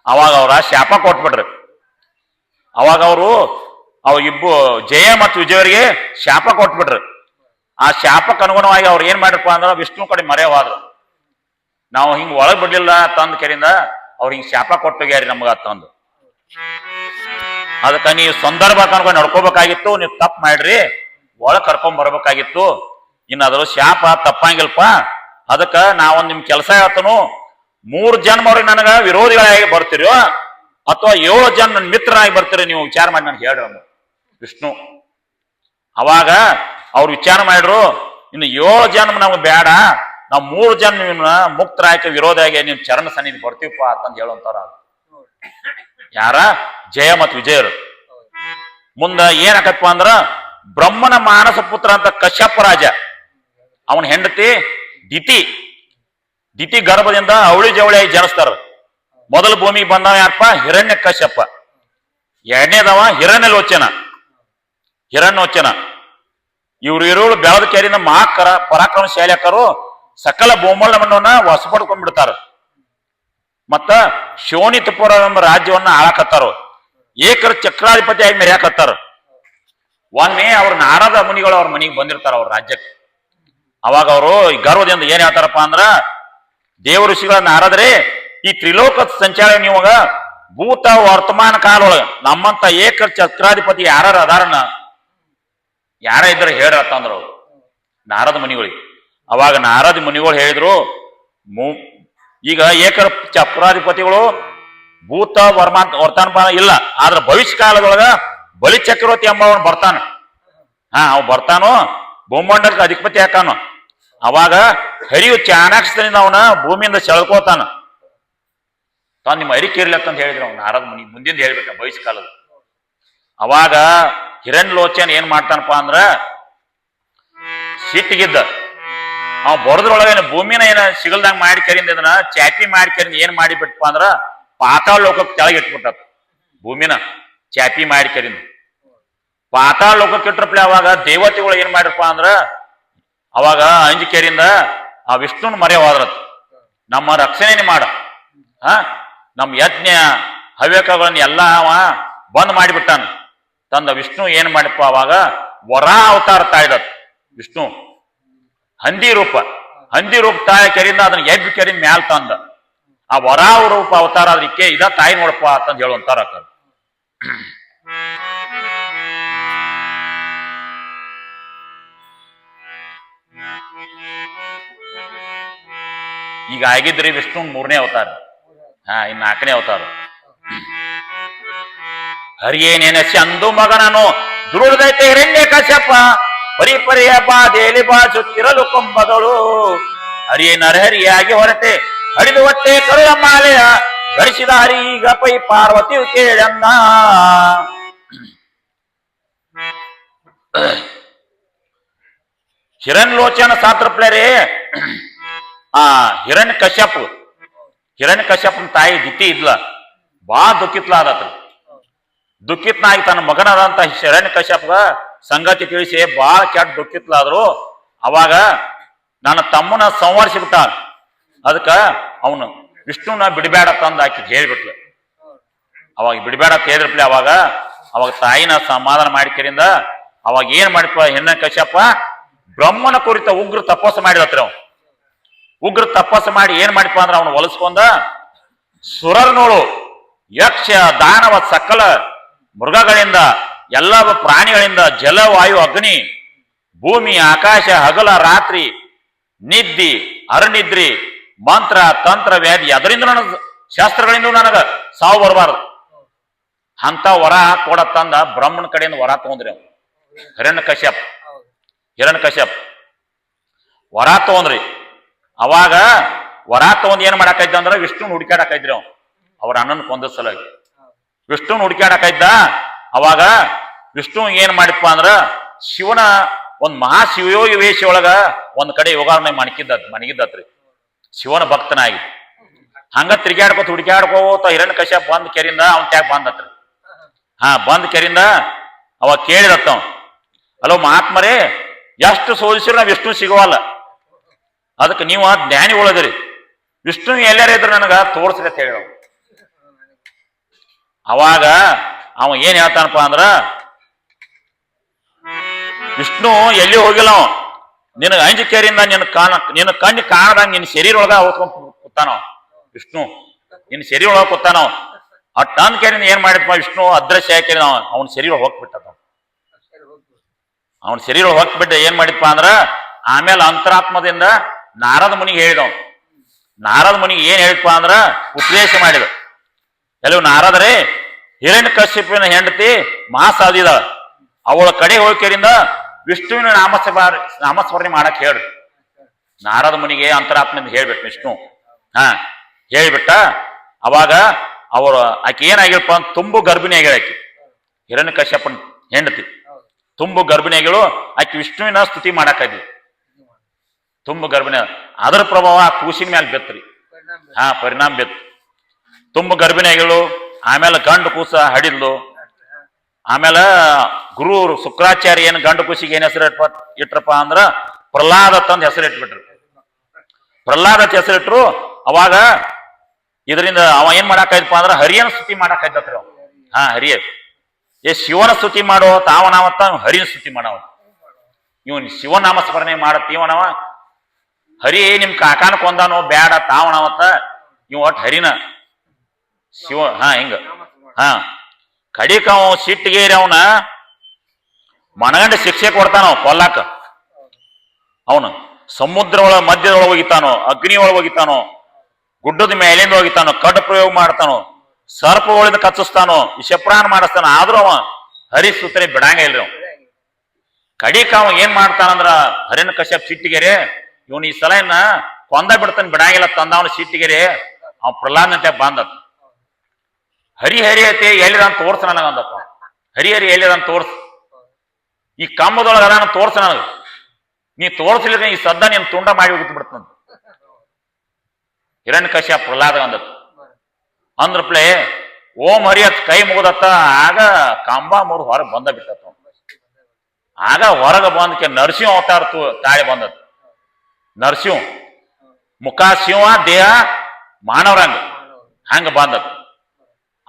ಅವಾಗ ಅವ್ರ ಶಾಪ ಕೊಟ್ಬಿಟ್ರಿ. ಅವಾಗ ಅವ್ ಜಯ ಮತ್ತು ವಿಜಯವರಿಗೆ ಶಾಪ ಕೊಟ್ಬಿಟ್ರು. ಆ ಶಾಪಕ್ಕೆ ಅನುಗುಣವಾಗಿ ಅವ್ರು ಏನ್ ಮಾಡ್ರಪ್ಪ ಅಂದ್ರ ವಿಷ್ಣು ಕಡೆ ಮರೆಯವಾದ್ರು. ನಾವು ಹಿಂಗ್ ಒಳಗ್ ಬಿಡ್ಲಿಲ್ಲ ತಂದ ಕೆರಿಂದ ಅವ್ರ ಹಿಂಗ್ ಶಾಪ ಕೊಟ್ಟೋಗ್ಯಾರಿ ನಮ್ಗ ತಂದು. ಅದಕ್ಕ ನೀವು ಸಂದರ್ಭ ಅನ್ಕೊಂಡು ನಡ್ಕೋಬೇಕಾಗಿತ್ತು. ನೀವು ತಪ್ಪು ಮಾಡ್ರಿ, ಒಳಗ್ ಕರ್ಕೊಂಡ್ ಬರ್ಬೇಕಾಗಿತ್ತು. ಇನ್ನು ಅದ್ರ ಶಾಪ ತಪ್ಪಂಗಿಲ್ಪ. ಅದಕ್ಕ ನಾವೊಂದ್ ನಿಮ್ ಕೆಲಸ ಹೇಳ್ತನು, 3 ಜನ್ಮ ಅವ್ರಿಗೆ ನನಗ ವಿರೋಧಿಗಳಾಗಿ ಬರ್ತೀರೋ ಅಥವಾ 7 ಜನ ನನ್ನ ಮಿತ್ರನಾಗಿ ಬರ್ತೀರಿ, ನೀವು ವಿಚಾರ ಮಾಡಿ ನನ್ಗೆ ಹೇಳ್ರಿ ವಿಷ್ಣು. ಅವಾಗ ಅವ್ರು ವಿಚಾರ ಮಾಡ್ರು, ಇನ್ನು 7 ಜನ್ಮ ನಮ್ಗೆ ಬೇಡ, ನಾವ್ 3 ಜನ್ಮ ನಿಮ್ನ ಮುಕ್ತರಾಯ್ಕೆ ವಿರೋಧಿಯಾಗಿ ನಿಮ್ ಚರಣ ಸನ್ನಿಧಿ ಬರ್ತೀವಪ್ಪ ಅಂತಂದು ಹೇಳುವಂತವ್ರ ಯಾರ ಜಯ ಮತ್ತು ವಿಜಯರು. ಮುಂದ ಏನಾಕತ್ಪ ಅಂದ್ರ ಬ್ರಹ್ಮನ ಮಾನಸ ಪುತ್ರ ಅಂತ ಕಶ್ಯಪ ರಾಜ, ಅವನ ಹೆಂಡತಿ ದಿತಿ ಗರ್ಭದಿಂದ ಅವಳಿ ಜವಳಿಯಾಗಿ ಜನಿಸ್ತಾರ. ಮೊದಲ ಭೂಮಿಗೆ ಬಂದವ ಯಾರಪ್ಪ, ಹಿರಣ್ಯ ಕಶ್ಯಪ. ಎರಡನೇದವ ಹಿರಣ್ಯಲೋಚನ. ಇವ್ರು ಇರೋಳು ಬೆಳದ ಕೇರಿನ ಪರಾಕ್ರಮಶಾಲಿಯಕರು ಸಕಲ ಭೂಮಂಡಲವನ್ನ ವಶಪಡ್ಕೊಂಡ್ಬಿಡ್ತಾರ. ಮತ್ತ ಶೋಣಿತಪುರ ಎಂಬ ರಾಜ್ಯವನ್ನ ಆಳಕತ್ತಾರ. ಏಕರ ಚಕ್ರಾಧಿಪತಿ ಆಗಿ ಮೆರ್ಯಾಕತ್ತಾರ. ಒಮ್ಮೆ ಅವ್ರ ನಾರದ ಮುನಿಗಳು ಅವ್ರ ಮನೆಗೆ ಬಂದಿರ್ತಾರ ಅವ್ರ ರಾಜ್ಯಕ್ಕೆ. ಅವಾಗ ಅವರು ಗರ್ವದಿಂದ ಏನ್ ಹೇಳ್ತಾರಪ್ಪ ಅಂದ್ರ, ದೇವ ಋಷಿಗಳ ನಾರದ್ರೆ ಈ ತ್ರಿಲೋಕ ಸಂಚಾರ ನೀವಾಗ ಭೂತ ವರ್ತಮಾನ ಕಾಲೊಳಗ ನಮ್ಮಂತ ಏಕರ ಚಕ್ರಾಧಿಪತಿ ಯಾರ ಅದಾರನ ಯಾರ ಇದ್ರ ಹೇಳ್ರತ್ತಂದ್ರ ಅವ್ರು ನಾರದ ಮುನಿಗಳಿಗೆ. ಅವಾಗ ನಾರದ ಮುನಿಗಳು ಹೇಳಿದ್ರು, ಈಗ ಏಕರ ಚಕ್ರಾಧಿಪತಿಗಳು ಭೂತ ವರ್ತಮಾನ ಇಲ್ಲ, ಆದ್ರ ಭವಿಷ್ಯ ಕಾಲದೊಳಗ ಬಲಿ ಚಕ್ರವರ್ತಿ ಎಂಬವನು ಬರ್ತಾನ. ಅವ್ ಬರ್ತಾನೋ ಭೂಮಂಡಲಕ್ಕೆ ಅಧಿಪತಿ ಹಾಕಾನು. ಅವಾಗ ಹರಿಯು ಚಾಣಾಕ್ಷದಿಂದ ಅವನ ಭೂಮಿಯಿಂದ ಸೆಳ್ಕೋತಾನ. ತಾನು ನಿಮ್ಮ ಅರಿಕೆ ಇರ್ಲತ್ತಂತ ಹೇಳಿದ್ರು ಅವ್ನು ನಾರದ ಮುನಿ ಮುಂದಿಂದ ಹೇಳ್ಬೇಕ ಭವಿಷ್ಯ ಕಾಲದ. ಅವಾಗ ಹಿರಣ್ಯಲೋಚನ್ ಏನ್ ಮಾಡ್ತಾನಪ್ಪ ಅಂದ್ರ ಸಿಟ್ಟಿಗಿದ್ದ ಅವ್ ಬಡದ್ರೊಳಗ ಭೂಮಿನ ಏನ ಸಿಗಲ್ದಂಗ ಮಾಡಿ ಕರಿಂದ ಇದನ್ನ ಚಾಪಿ ಮಾಡಿ ಕರಿಂದ ಏನ್ ಮಾಡಿಬಿಟ್ಟಪ್ಪ ಅಂದ್ರ ಪಾತಾಳ ಲೋಕಕ್ಕೆ ಕೆಳಗೆ ಇಟ್ಬಿಟ್ಟ. ಭೂಮಿನ ಚಾಪಿ ಮಾಡಿ ಕರಿಂದ ಪಾತಾಳ ಲೋಕಕ್ಕೆ ಇಟ್ರಪ್ಲೆ ಅವಾಗ ದೇವತೆಗಳು ಏನ್ ಮಾಡಿರಪ್ಪ ಅಂದ್ರ ಅವಾಗ ಅಂಜಿಕೆರಿಂದ ಆ ವಿಷ್ಣುನ ಮರೆ ಹೋದ್ರತ್. ನಮ್ಮ ರಕ್ಷಣೆ ಮಾಡ ನಮ್ಮ ಯಜ್ಞ ಹವ್ಯಕಗಳನ್ನ ಎಲ್ಲ ಅವ ಬಂದ್ ಮಾಡಿಬಿಟ್ಟಾನ. ತಂದ ವಿಷ್ಣು ಏನ್ ಮಾಡಿಪ್ಪ ಅವಾಗ ವರ ಅವತಾರ ತಾಯ್ದತ್. ವಿಷ್ಣು ಹಂದಿ ರೂಪ ತಾಯಿ ಕೆರಿಂದ ಅದನ್ನ ಎಬ್ಬಿ ಕೆರಿಂದ ಮ್ಯಾಲ್ ತಂದ. ಆ ವರ ರೂಪ ಅವತಾರ ಅದಕ್ಕೆ ಇದ ತಾಯಿ ನೋಡಪ್ಪ ಅಂತಂದು ಹೇಳುವಂತಾರ. ಈಗ ಆಗಿದ್ರಿ ವಿಷ್ಣು 3ನೇ ಅವತಾರ. ಇನ್ನು 4ನೇ ಅವತಾರ. ಹರಿಯೇ ನೆನೆಸಿ ಅಂದು ಮಗನನು ದುರುಳದೈತೆ ಹಿರಣ್ಯ ಕಶ್ಯಪ ಪರಿಪರಿಯ ಬಾದೇಲಿ ಬಾಚುತ್ತಿರಲು ಕೊಂಬಗಳು. ಹರಿಯೇ ನರಹರಿಯಾಗಿ ಹೊರಟೆ ಹರಿದು ಹೊಟ್ಟೆ ಕರುಳ ಮಾಲೆಯ ಗಳಿಸಿದ ಹರಿಗ ಪೈ ಪಾರ್ವತಿಯು ಕೇಳನ್ನ. ಹಿರಣ್ಯಲೋಚನ ಸಾತ್ರಪ್ಲರೇ ಹಿರಣ್ಯ ಕಶ್ಯಪನ ತಾಯಿ ದಿತಿ ಇದ್ಲ, ಬಾ ದುಃಖಿತ್ಲ ಆದತ್ರ. ದುಃಖಿತ್ನಾಗಿ ತನ್ನ ಮಗನಾದಂತ ಹಿರಣ್ಯ ಕಶ್ಯಪ್ಗ ಸಂಗತಿ ತಿಳಿಸಿ ಬಾಳ ಕೆಟ್ಟ ದುಃಖಿತ್ಲಾದ್ರು. ಅವಾಗ ನನ್ನ ತಮ್ಮನ ಸಂವರಿಸಿಬಿಟ್ಟ. ಅದಕ್ಕ ಅವನು ವಿಷ್ಣುನ ಬಿಡಬೇಡ ತಂದ ಆಕಿ ಹೇಳ್ಬಿಟ್ಲು. ಅವಾಗ ಬಿಡಬೇಡ ಅಂತ ಹೇಳಿದ್ರಪ್ಲೆ ಅವಾಗ ತಾಯಿನ ಸಮಾಧಾನ ಮಾಡಿಕರಿಂದ ಅವಾಗ ಏನ್ ಮಾಡಿಪ್ಪ ಹಿರಣ್ಯ ಕಶ್ಯಪ ಬ್ರಹ್ಮನ ಕುರಿತ ಉಗ್ರ ತಪಸ್ಸು ಮಾಡಿದತ್ರ. ಉಗ್ರ ತಪಸ್ಸು ಮಾಡಿ ಏನ್ ಮಾಡಿಪ್ಪ ಅಂದ್ರ ಅವನು ಹೊಲಸ್ಕೊಂಡ ಸುರರ್ನೋಳು ಯಕ್ಷ ದಾನವ ಸಕಲ ಮೃಗಗಳಿಂದ ಎಲ್ಲ ಪ್ರಾಣಿಗಳಿಂದ ಜಲ ವಾಯು ಅಗ್ನಿ ಭೂಮಿ ಆಕಾಶ ಹಗಲ ರಾತ್ರಿ ನಿದ್ದಿ ಅರನಿದ್ರಿ ಮಂತ್ರ ತಂತ್ರ ವ್ಯಾಧಿ ಅದರಿಂದ ನನಗ ಶಾಸ್ತ್ರಗಳಿಂದ ನನಗ ಸಾವು ಬರಬಾರದು ಅಂತ ವರ ಕೊಡತ್ತಂದ ಬ್ರಹ್ಮನ ಕಡೆಯಿಂದ ವರ ತಗೊಂಡ್ರಿ ಅವ್ನು ಹಿರಣ್ಯ ಕಶ್ಯಪ್ ವರ ತಗೊಂಡ್ರಿ. ಅವಾಗ ವರ ತಗೊಂಡ್ ಏನ್ ಮಾಡಾಕೈದ್ದ ಅಂದ್ರ ವಿಷ್ಣುನ್ ಹುಡುಕ್ಯಾಡಕೈದ್ರಿ ಅವ್ನು ಅವ್ರ ಅಣ್ಣನ ಕೊಂದ ಸಲಾಗಿ ವಿಷ್ಣುನ್ ಹುಡುಕ್ಯಾಡಕೈದ್ದ. ಅವಾಗ ವಿಷ್ಣು ಏನ್ ಮಾಡಿಪ್ಪ ಅಂದ್ರ ಶಿವನ ಒಂದ್ ಮಹಾಶಿವಯೋಗಿ ವೇಷ ಒಳಗ ಒಂದ್ ಕಡೆ ಯೋಗಾರಣೆ ಮಣಗಿದ್ದತ್ರಿ ಶಿವನ ಭಕ್ತನಾಗಿ. ಹಂಗ ತಿರ್ಗಾಡ್ಕೋತ ಹುಡುಕ್ಯಾಡ್ಕೋತ ಹಿರಣ್ಯ ಕಶ್ಯಪ್ ಬಂದ್ ಕೆರಿಂದ ಅವನ್ ಟ್ಯಾಗ ಬಂದತ್ರಿ. ಬಂದ್ ಕೆರಿಂದ ಅವಾಗ ಕೇಳಿದತ್ತ ಅಲೋ ಮಹಾತ್ಮರೇ, ಎಷ್ಟು ಸೋದಿಸಿದ್ರು ನಾವ್ ವಿಷ್ಣು ಸಿಗುವಲ್ಲ, ಅದಕ್ಕೆ ನೀವು ಜ್ಞಾನಿ ಉಳದ್ರಿ, ವಿಷ್ಣು ಎಲ್ಲಾರ ಇದ್ರು ನನಗ ತೋರ್ಸ್ರಿ ಅಂತ ಹೇಳಿ. ಅವಾಗ ಅವ ಏನ್ ಹೇಳ್ತಾನಪ್ಪ ಅಂದ್ರ ವಿಷ್ಣು ಎಲ್ಲಿ ಹೋಗಿಲ್ಲ, ನಿನಗ ಅಂಜಿಕೆರಿಂದ ನಿನ್ನ ಕಣ್ಣಿ ಕಾಣದಂಗ ನಿನ್ನ ಶರೀರ ಒಳಗ ಹೊತ್ಕೊಂಡ್ ಕೂತಾನವ ವಿಷ್ಣು, ನಿನ್ನ ಶರೀರ ಒಳಗ ಕೂತಾನವ. ಆ ಟನ್ ಕೇರಿಂದ ಏನ್ ಮಾಡಿದ್ಪ ವಿಷ್ಣು ಅದೃಶ್ಯ ಹಾಕಿ ಅವನ ಶರೀರ ಹೋಗ್ಬಿಟ್ಟ. ಅವನ ಶರೀರ ಹೋಗ್ಬಿಟ್ಟ ಏನ್ ಮಾಡಿದ್ಪ ಅಂದ್ರ ಆಮೇಲೆ ಅಂತರಾತ್ಮದಿಂದ ನಾರದ ಮುನಿಗೆ ಹೇಳಿದವ್. ನಾರದ ಮುನಿಗೆ ಏನ್ ಹೇಳಿದ್ಪ ಅಂದ್ರ ಉಪದೇಶ ಮಾಡಿದ. ಎಲ್ಲೂ ನಾರದರೇ, ಹಿರಣ್ಯ ಕಶ್ಯಪಿನ ಹೆಂಡತಿ ಮಹಾಸಾಧಿದಾಳ, ಅವಳ ಕಡೆ ಹೋಗ್ಕರಿಂದ ವಿಷ್ಣುವಿನ ನಾಮಸ್ಮರಣೆ ಮಾಡಕ್ ಹೇಳ್ರಿ. ನಾರದ ಮುನಿಗೆ ಅಂತರಾತ್ಮದಿಂದ ಹೇಳ್ಬಿಟ್ಟು ವಿಷ್ಣು ಹೇಳ್ಬಿಟ್ಟ. ಅವಾಗ ಆಕೆ ಏನಾಗಿಲ್ಪ ಅಂತ ತುಂಬು ಗರ್ಭಿಣಿ ಆಗ್ಯಾಳ. ಆಕಿ ಹಿರಣ್ಯ ಕಶ್ಯಪನ್ ಹೆಂಡತಿ ತುಂಬು ಗರ್ಭಿಣಿ ಆಗ್ಯಾಳು. ಆಕಿ ವಿಷ್ಣುವಿನ ಸ್ತುತಿ ಮಾಡಾಕಿದ್ವಿ, ತುಂಬು ಗರ್ಭಿಣಿ. ಅದರ ಪ್ರಭಾವ ಕೂಸಿನ ಮೇಲೆ ಬೆತ್ರಿ, ಪರಿಣಾಮ ಬೆತ್ತು. ತುಂಬು ಗರ್ಭಿಣಿ ಆಗ್ಯಾಳು. ಆಮೇಲೆ ಗಂಡು ಕೂಸ ಹಡಿದ್ಲು. ಆಮೇಲೆ ಗುರು ಶುಕ್ರಾಚಾರ್ಯ ಏನ್ ಗಂಡು ಕೂಸಿಗೆ ಏನ್ ಹೆಸರು ಇಟ್ರಪ್ಪ ಅಂದ್ರ ಪ್ರಹ್ಲಾದ ತಂದ್ ಹೆಸರು ಇಟ್ಬಿಟ್ರು. ಪ್ರಹ್ಲಾದ ಅಂತ ಹೆಸರಿಟ್ರು. ಅವಾಗ ಇದರಿಂದ ಅವ ಏನ್ ಮಾಡಾಕೈತಪ್ಪ ಅಂದ್ರ ಹರಿಯನ ಸ್ತುತಿ ಮಾಡಾಕೈತತ್ರಿ ಅವ. ಹರಿಯ ಶಿವನ ಸ್ತುತಿ ಮಾಡೋ ತಾವನಾವತ್ತ ಹರಿಯನ ಸ್ತುತಿ ಮಾಡವ. ಇವನ್ ಶಿವನಾಮ ಸ್ಮರಣೆ ಮಾಡತ್ತೀವನವ ಹರಿ ನಿಮ್ ಕಾಕಾನ ಕೊಂದಾನೋ ಬ್ಯಾಡ ತಾವನಾವತ್ತ ಇವ್ ಒಟ್ಟು ಹರಿನ ಶಿವ ಹಿಂಗ ಕಡಿಕ ಅವ ಸಿಟ್ಟಿಗೇರಿ ಅವನ ಮನಗಂಡ ಶಿಕ್ಷೆ ಕೊಡ್ತಾನವ ಕೊಲ್ಲಾಕ. ಅವನು ಸಮುದ್ರ ಒಳಗ ಮಧ್ಯದೊಳಗೆ ಹೋಗಿತಾನೋ, ಅಗ್ನಿ ಒಳಗೆ ಹೋಗಿತಾನೋ, ಗುಡ್ಡದ ಮೇಲಿಂದ ಹೋಗಿತಾನೋ, ಕಡ್ ಪ್ರಯೋಗ ಮಾಡ್ತಾನೋ, ಸರ್ಪಗಳಿಂದ ಕಚ್ಚಿಸ್ತಾನೋ, ವಿಷಪ್ರಾಣ ಮಾಡಿಸ್ತಾನ. ಆದ್ರೂ ಅವ ಹರಿ ಸುತ್ತನೆ ಬಿಡಂಗ ಇಲ್ರಿ ಅವ. ಕಡಿಕ ಅವ ಏನ್ ಮಾಡ್ತಾನಂದ್ರ ಹರಿನ ಕಶ್ಯಪ್ ಸಿಟ್ಟಿಗೆರೆ ಇವನ್ ಈ ಸಲ ಇನ್ನ ಕೊಂದ ಬಿಡ್ತಾನೆ ಬಿಡಂಗಿಲ್ಲ ತಂದವನ ಸಿಟ್ಟಿಗೆರೆ ಅವ ಪ್ರಹ್ಲಾದನಂತೆ ಬಂದತ್. ಹರಿ ಹರಿ ಐತಿ ಎಲ್ಲಿದಂತ ತೋರ್ಸ ನನಗಂದಪ್ಪ. ಹರಿ ಹರಿ ಎಲ್ಲಿದಂತ ತೋರ್ಸ, ಈ ಕಮ್ಮದೊಳಗ ಅದಾನ ತೋರ್ಸ ನನಗ. ನೀ ತೋರ್ಸಲಿಕ್ಕೆ ಈ ಸದ್ದ ನೀನ್ ತುಂಡ ಮಾಡಿ ಹೋಗ್ತು ಬಿಡ್ತಂತ ಹಿರಣ್ಯ ಕಶ್ಯಪ ಪ್ರಹ್ಲಾದ ಅಂದತ್. ಅಂದ್ರಪ್ಲೆ ಓಂ ಹರಿ ಹತ್ ಕೈ ಮುಗದತ್ತ. ಆಗ ಕಂಬ ಮೂರು ಹೊರಗೆ ಬಂದ ಬಿಟ್ಟತ್ತ. ಆಗ ಹೊರಗೆ ಬಂದಕ್ಕೆ ನರಸಿಂಹ ಅವತಾರ ತಾಳಿ ಬಂದತ್. ನರಸಿಂಹ ಮುಖ ಶಿವ, ದೇಹ ಮಾನವರಂಗ ಹಂಗ ಬಂದತ್.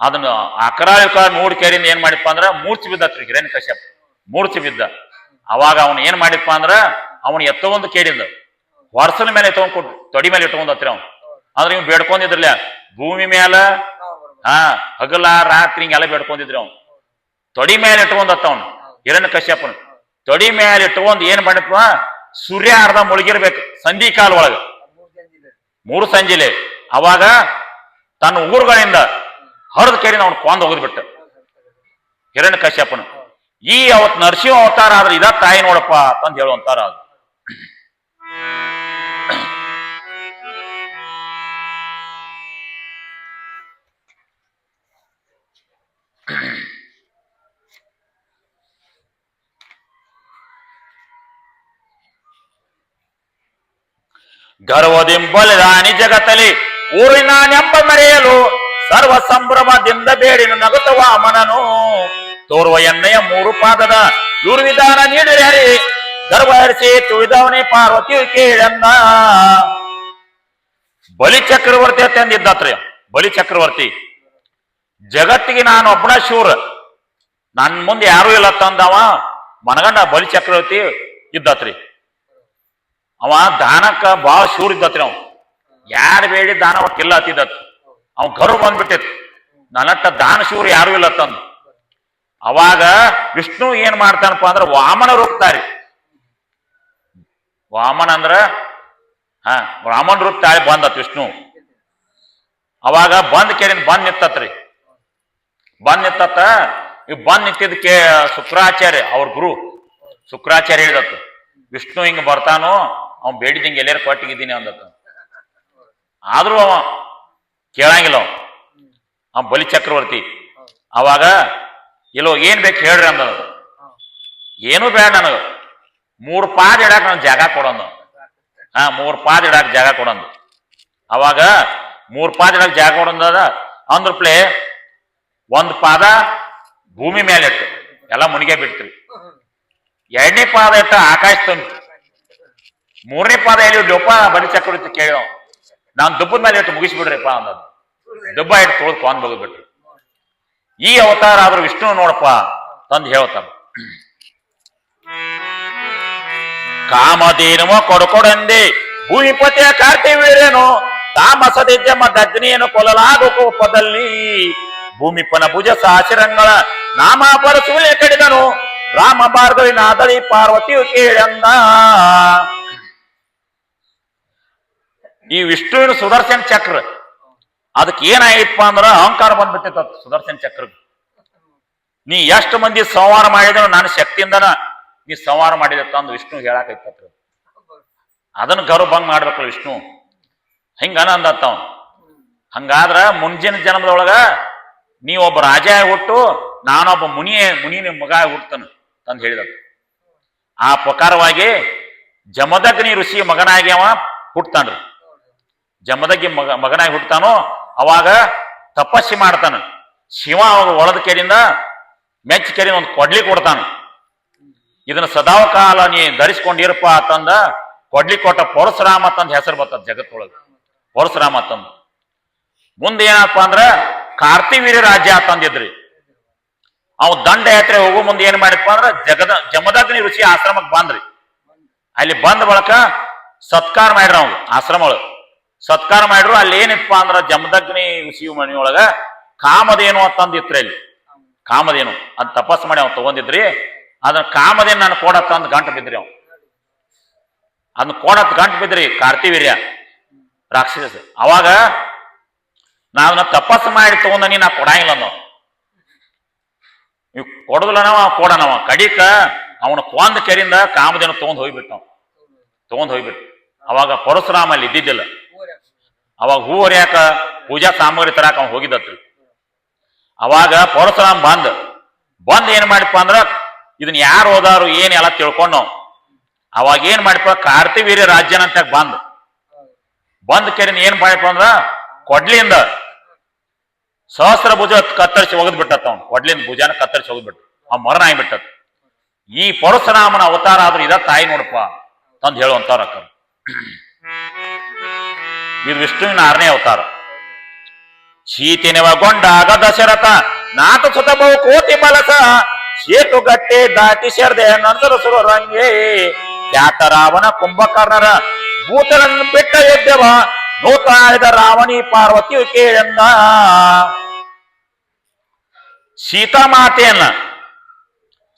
ಅದನ್ನ ಅಕರಾಯುಕ ನೋಡಿ ಕೇರಿಂದ ಏನ್ ಮಾಡಿಪ್ಪ ಅಂದ್ರ ಮೂರ್ಛೆ ಬಿದ್ದತ್ರಿ ಹಿರಣ್ಯ ಕಶ್ಯಪ. ಮೂರ್ಛೆ ಬಿದ್ದ. ಅವಾಗ ಅವನು ಏನ್ ಮಾಡಿಪ್ಪ ಅಂದ್ರ ಅವನು ಎತ್ತೊಂದು ಕೇಳಿದ್ದ ವರ್ಷನ ಮೇಲೆ ಎತ್ಕೊಂಡ್ ಕೊಟ್ಟು ತೊಡಿ ಮೇಲೆ ಇಟ್ಕೊಂಡತ್ರಿ ಅವ್ನು. ಅಂದ್ರೆ ಇವ್ ಬೇಡ್ಕೊಂಡಿದ್ರಲ್ಲ ಭೂಮಿ ಮೇಲ ಹಗಲ ರಾತ್ರಿ ಹಿಂಗೆಲ್ಲ ಬೇಡ್ಕೊಂಡಿದ್ರಿ ಅವ್ನು. ತೊಡಿ ಮೇಲೆ ಇಟ್ಕೊಂಡತ್ತ ಅವನು ಹಿರಣ್ಯ ಕಶ್ಯಪನ. ತೊಡಿ ಮೇಲೆ ಇಟ್ಕೊಂಡ್ ಏನ್ ಮಾಡಿಪ್ಪ, ಸೂರ್ಯ ಅರ್ಧ ಮುಳುಗಿರ್ಬೇಕು ಸಂಧಿ ಕಾಲ ಒಳಗ 3 ಸಂಜಿಲೆ. ಅವಾಗ ತನ್ನ ಉಗುರುಗಳಿಂದ ಹರಿದ ಕೇರಿನ ಅವ್ನು ಕೊಂದ್ ಹೋಗದ್ಬಿಟ್ಟ ಹಿರಣ್ಯ ಕಶ್ಯಪನ. ಈ ಅವತ್ ನರಸಿಂಹ ಅವತಾರ ಆದ್ರೆ ಇದ ತಾಯಿ ನೋಡಪ್ಪ ಅಂತಂದು ಹೇಳುವಂತಾರ ಅದು. ಗರ್ವದಿಂಬಲಿದಾನಿ ಜಗತ್ತಲಿ ಊರಿನ ನೆಂಬ ಮರೆಯಲು ಸರ್ವ ಸಂಭ್ರಮದಿಂದ ಬೇಡಿನು ನಗುತ್ತ ವಾಮನನು. ತೋರುವ ಎಣ್ಣೆಯ 3 ಪಾದದ ದುರ್ವಿಧಾನ ನೀಡಿರಿ ಹರಿ ಗರ್ವ ಹರಿಸಿ ತುಳಿದವನೇ ಪಾರ್ವತಿ ಕೇಳನ್ನ. ಬಲಿ ಚಕ್ರವರ್ತಿ ಅಂತಂದಿದ್ದತ್ರಿ. ಬಲಿ ಚಕ್ರವರ್ತಿ ಜಗತ್ತಿಗೆ ನಾನು ಒಬ್ಬನ ಶೂರ, ನನ್ ಮುಂದೆ ಯಾರು ಇಲ್ಲ ತಂದವ ಮನಗಂಡ ಬಲಿ ಚಕ್ರವರ್ತಿ ಇದ್ದತ್ರಿ. ಅವ ದಾನಕ್ಕ ಬಾಳ ಶೂರ್ ಇದ್ದತ್ರಿ. ಅವ ಯಾರು ಬೇಡಿ ದಾನ ಕಿಲ್ಲ ಹತ್ತಿದ್ದತ್. ಅವ ಗರ್ವ ಬಂದ್ಬಿಟ್ಟಿತ್ ನನ್ನಟ್ಟ ದಾನ ಶೂರ್ ಯಾರು ಇಲ್ಲ ತಂದು. ಅವಾಗ ವಿಷ್ಣು ಏನ್ ಮಾಡ್ತಾನಪ್ಪ ಅಂದ್ರ ವಾಮನ ರೂಪ್ತಾರಿ. ವಾಮನ ಅಂದ್ರ ವಾಮನ ರೂಪ ತಾಳಿ ಬಂದತ್ ವಿಷ್ಣು. ಅವಾಗ ಬಂದ್ ಕೇಳಿನ ಬಂದ್ ನಿತ್ತತ್ರಿ. ಬಂದ್ ನಿತ್ತತ್ತ. ಇವ್ ಬಂದ್ ನಿಂತಿದ್ದಕ್ಕೆ ಶುಕ್ರಾಚಾರ್ಯ ಅವ್ರ ಗುರು ಶುಕ್ರಾಚಾರ್ಯ ಹೇಳಿದತ್ತು, ವಿಷ್ಣು ಹಿಂಗ ಬರ್ತಾನೋ ಅವ್ನ್ ಬೇಡಿದಂಗೆ ಎಲ್ಲಾರು ಕೊಟ್ಟಿಗಿದ್ದೀನಿ ಅಂದತ್ತ. ಆದ್ರೂ ಅವ ಕೇಳಂಗಿಲ್ಲ. ಅವ ಬಲಿ ಚಕ್ರವರ್ತಿ. ಅವಾಗ ಇಲ್ಲೋ ಏನ್ ಬೇಕು ಹೇಳ್ರಿ ಅಂದ. ಏನು ಬೇಡ ನನಗ 3 ಪಾದ ಇಡಾಕ ನನ್ ಜಾಗ ಕೊಡಂದು. 3 ಪಾದ ಇಡಾಕ ಜಾಗ ಕೊಡಂದು. ಅವಾಗ 3 ಪಾದ ಇಡಾಕ ಜಾಗ ಕೊಡಂದ ಅಂದ್ರಪ್ಲೆ 1 ಪಾದ ಭೂಮಿ ಮೇಲೆ ಇಟ್ಟು ಎಲ್ಲ ಮುನಿಗೆ ಬಿಡ್ತೀವಿ. 2ನೇ ಪಾದ ಇಟ್ಟ ಆಕಾಶ ತಂದು. 3ನೇ ಪಾದ ಎಲ್ಲಿ ಡೊಪ್ಪ ಬಲಿ ಚಕ್ರವರ್ತಿ ಕೇಳ ನಾನ್ ದುಬ್ಬದ ಮೇಲೆ ಇಟ್ಟು ಮುಗಿಸ್ಬಿಡ್ರಿಪ್ಪ ಅಂದ. ದುಬ್ಬ ಇಟ್ಟು ತೊಳೆದು ಕೊಂದ್ ಬಗ್ಬಿಟ್ರಿ. ಈ ಅವತಾರ ಆದ್ರೂ ವಿಷ್ಣು ನೋಡಪ್ಪ ತಂದು ಹೇಳ್ತಾನ. ಕಾಮಧೇನುವ ಕೊಡಕೊಡಂದೆ ಭೂಮಿಪತಿಯ ಕಾರ್ತಿವೀರ್ಯನು ತಾಮಸದಿದ್ಯ ಮದ್ದಗ್ನಿಯನ್ನು ಕೊಲ್ಲಲಾಗೋ ಕೋಪದಲ್ಲಿ ಭೂಮಿಪನ ಭುಜ ಸಾಚಿರಂಗಳ ನಾಮ ಪರಸೂಲೆ ಕಡಿದನು ರಾಮ ಭಾರ್ಗವಿನಾದಳಿ ಪಾರ್ವತಿಯು ಕೇಳಂದ. ಈ ವಿಷ್ಣುವಿನ ಸುದರ್ಶನ್ ಚಕ್ರ ಅದಕ್ಕೆ ಏನಾಯ್ತಪ್ಪ ಅಂದ್ರ ಅಹಂಕಾರ ಬಂದ್ಬಿಟ್ಟಿತ್ತ ಸುದರ್ಶನ್ ಚಕ್ರ. ನೀ ಎಷ್ಟು ಮಂದಿ ಸಂಹಾರ ಮಾಡಿದ್ರು ನಾನು ಶಕ್ತಿಯಿಂದನ ನೀ ಸಂಹಾರ ಮಾಡಿದ ತಂದು ವಿಷ್ಣು ಹೇಳಾಕೈತತ್ರಿ. ಅದನ್ನ ಗರ್ವ ಭಂಗ ಮಾಡ್ಬೇಕಲ್ಲ ವಿಷ್ಣು. ಹಿಂಗನ ಅಂದತ್ತವ. ಹಂಗಾದ್ರ ಮುಂಜಿನ ಜನ್ಮದೊಳಗ ನೀವೊಬ್ಬ ರಾಜ ಹುಟ್ಟು ನಾನೊಬ್ಬ ಮುನಿನ ಮಗ ಹುಟ್ಟತಾನ ತಂದು ಹೇಳಿದ. ಆ ಪ್ರಕಾರವಾಗಿ ಜಮದಗ್ನಿ ಋಷಿ ಮಗನಾಗಿ ಅವ ಹುಟ್ಟತಾನ್ರಿ. ಜಮದಗ್ನಿ ಮಗನಾಗಿ ಹುಟ್ಟತಾನೋ ಅವಾಗ ತಪಸ್ಸಿ ಮಾಡ್ತಾನ. ಶಿವ ಅವಾಗ ಒಳದ ಕೆರಿಂದ ಮೆಚ್ಚ ಕೆರಿಂದ ಒಂದು ಕೊಡ್ಲಿ ಕೊಡ್ತಾನ. ಇದನ್ನ ಸದಾವ ಕಾಲ ನೀ ಧರಿಸ್ಕೊಂಡಿರಪ್ಪ ಅಂತಂದ ಕೊಡ್ಲಿ ಕೊಟ್ಟ ಪರಶುರಾಮ ಅಂತಂದ್ ಹೆಸರು ಬರ್ತದ ಜಗತ್ತೊಳಗ, ಪರಶುರಾಮ ಅಂತಂದು. ಮುಂದೆ ಏನಪ್ಪ ಅಂದ್ರ ಕಾರ್ತಿವೀರ್ಯ ರಾಜ್ಯ ಅಂತಂದಿದ್ರಿ. ಅವ್ ದಂಡ ಯಾತ್ರೆ ಹೋಗೋ ಮುಂದೆ ಏನ್ ಮಾಡಿಪ್ಪ ಅಂದ್ರ ಜಮದಗ್ನಿ ಋಷಿ ಆಶ್ರಮಕ್ಕೆ ಬಂದ್ರಿ. ಅಲ್ಲಿ ಬಂದ ಬಳಕ ಸತ್ಕಾರ ಮಾಡ್ರ ಅವ್ನು ಆಶ್ರಮ ಒಳಗ ಸತ್ಕಾರ ಮಾಡ್ರು. ಅಲ್ಲಿ ಏನಿಪ್ಪ ಅಂದ್ರ ಜಮದಗ್ನಿ ಋಷಿ ಮನೆಯೊಳಗ ಕಾಮಧೇನು ಅಂತಂದಿತ್ರಿ. ಅಲ್ಲಿ ಕಾಮಧೇನು ಅದ್ ತಪಸ್ ಮಾಡಿ ಅವ್ನು ತಗೊಂಡಿದ್ರಿ. ಅದನ್ನ ಕಾಮಧೇನು ನಾನು ಕೊಡತ್ತ ಅಂದ್ ಗಂಟು ಬಿದ್ರಿ. ಅವ್ ಅದನ್ನ ಕೊಡತ್ ಗಂಟು ಬಿದ್ರಿ ಕಾರ್ತಿವೀರ್ಯ ರಾಕ್ಷಸ. ಅವಾಗ ನಾವನ್ನ ತಪಸ್ ಮಾಡಿ ತಗೊಂಡನಿ ನಾ ಕೊಡಂಗಿಲ್ಲ ನಾವು, ನೀವು ಕೊಡದಿಲ್ಲ ನಾವ ಕೊಡನವ. ಕಡಿಕ ಅವನ ಕೊಂದ ಕೆರಿಂದ ಕಾಮಧೇನು ತಗೊಂಡ್ ಹೋಗ್ಬಿಟ್ಟು. ಅವಾಗ ಪರಶುರಾಮ ಅಲ್ಲಿ ಇದ್ದಿದ್ದಿಲ್ಲ. ಅವಾಗ ಹೂ ಹೊರ್ಯಾಕ ಪೂಜಾ ಸಾಮಗ್ರಿ ತರಾಕ ಅವ್ ಹೋಗಿದ್ದತ್ರಿ. ಅವಾಗ ಪರಶುರಾಮ ಬಂದ್ ಏನ್ ಮಾಡಿಪ್ಪ ಅಂದ್ರ ಇದನ್ನ ಯಾರು ಹೋದಾರು ಏನ್ ಎಲ್ಲ ತಿಳ್ಕೊಂಡ್ ನಾವು. ಅವಾಗ ಏನ್ ಮಾಡಿಪ್ಪ ಕಾರ್ತಿವೀರ್ಯ ರಾಜ್ಯನ ಅಂತ ಬಂದ್ ಕೆರಿನ ಏನ್ ಮಾಡಿಪ್ಪ ಅಂದ್ರ ಕೊಡ್ಲಿಯಿಂದ ಸಹಸ್ರ ಭುಜ ಕತ್ತರಿಸಿ ಒಗದ್ಬಿಟ್ಟತ್. ಅವ್ನು ಕೊಡ್ಲಿಂದ ಭುಜಾನ ಕತ್ತರಿಸಿ ಒಗದ್ಬಿಟ್ಟು ಅವ್ ಮರಣ ಆಗಿಬಿಟ್ಟತ್. ಈ ಪರಶುರಾಮನ ಅವತಾರ ಆದ್ರೂ ಇದ ತಾಯಿ ನೋಡಪ್ಪ ತಂದ್ ಹೇಳುವಂತವ್ರ ಅಕ್ಕ. ಇದು ವಿಷ್ಣುವಿನ 6ನೇ ಅವತಾರ. ಶೀತಿನವಗೊಂಡಾಗ ದಶರಥ ನಾಟ ಸುತ ಬಹು ಕೋಟಿ ಬಲಸ ಸೇತುಗಟ್ಟೆ ದಾಟಿ ಸೇರ್ದೆ ನಂತರ ಸುರರಂಗೆ ಖ್ಯಾತ ರಾವಣ ಕುಂಭಕರ್ಣರ ಭೂತರನ್ನು ಬೆಟ್ಟ ಎದ್ದವ ನೂತಾಳಿದ ರಾವಣಿ ಪಾರ್ವತಿಯು ಕೇಳೆಂದ.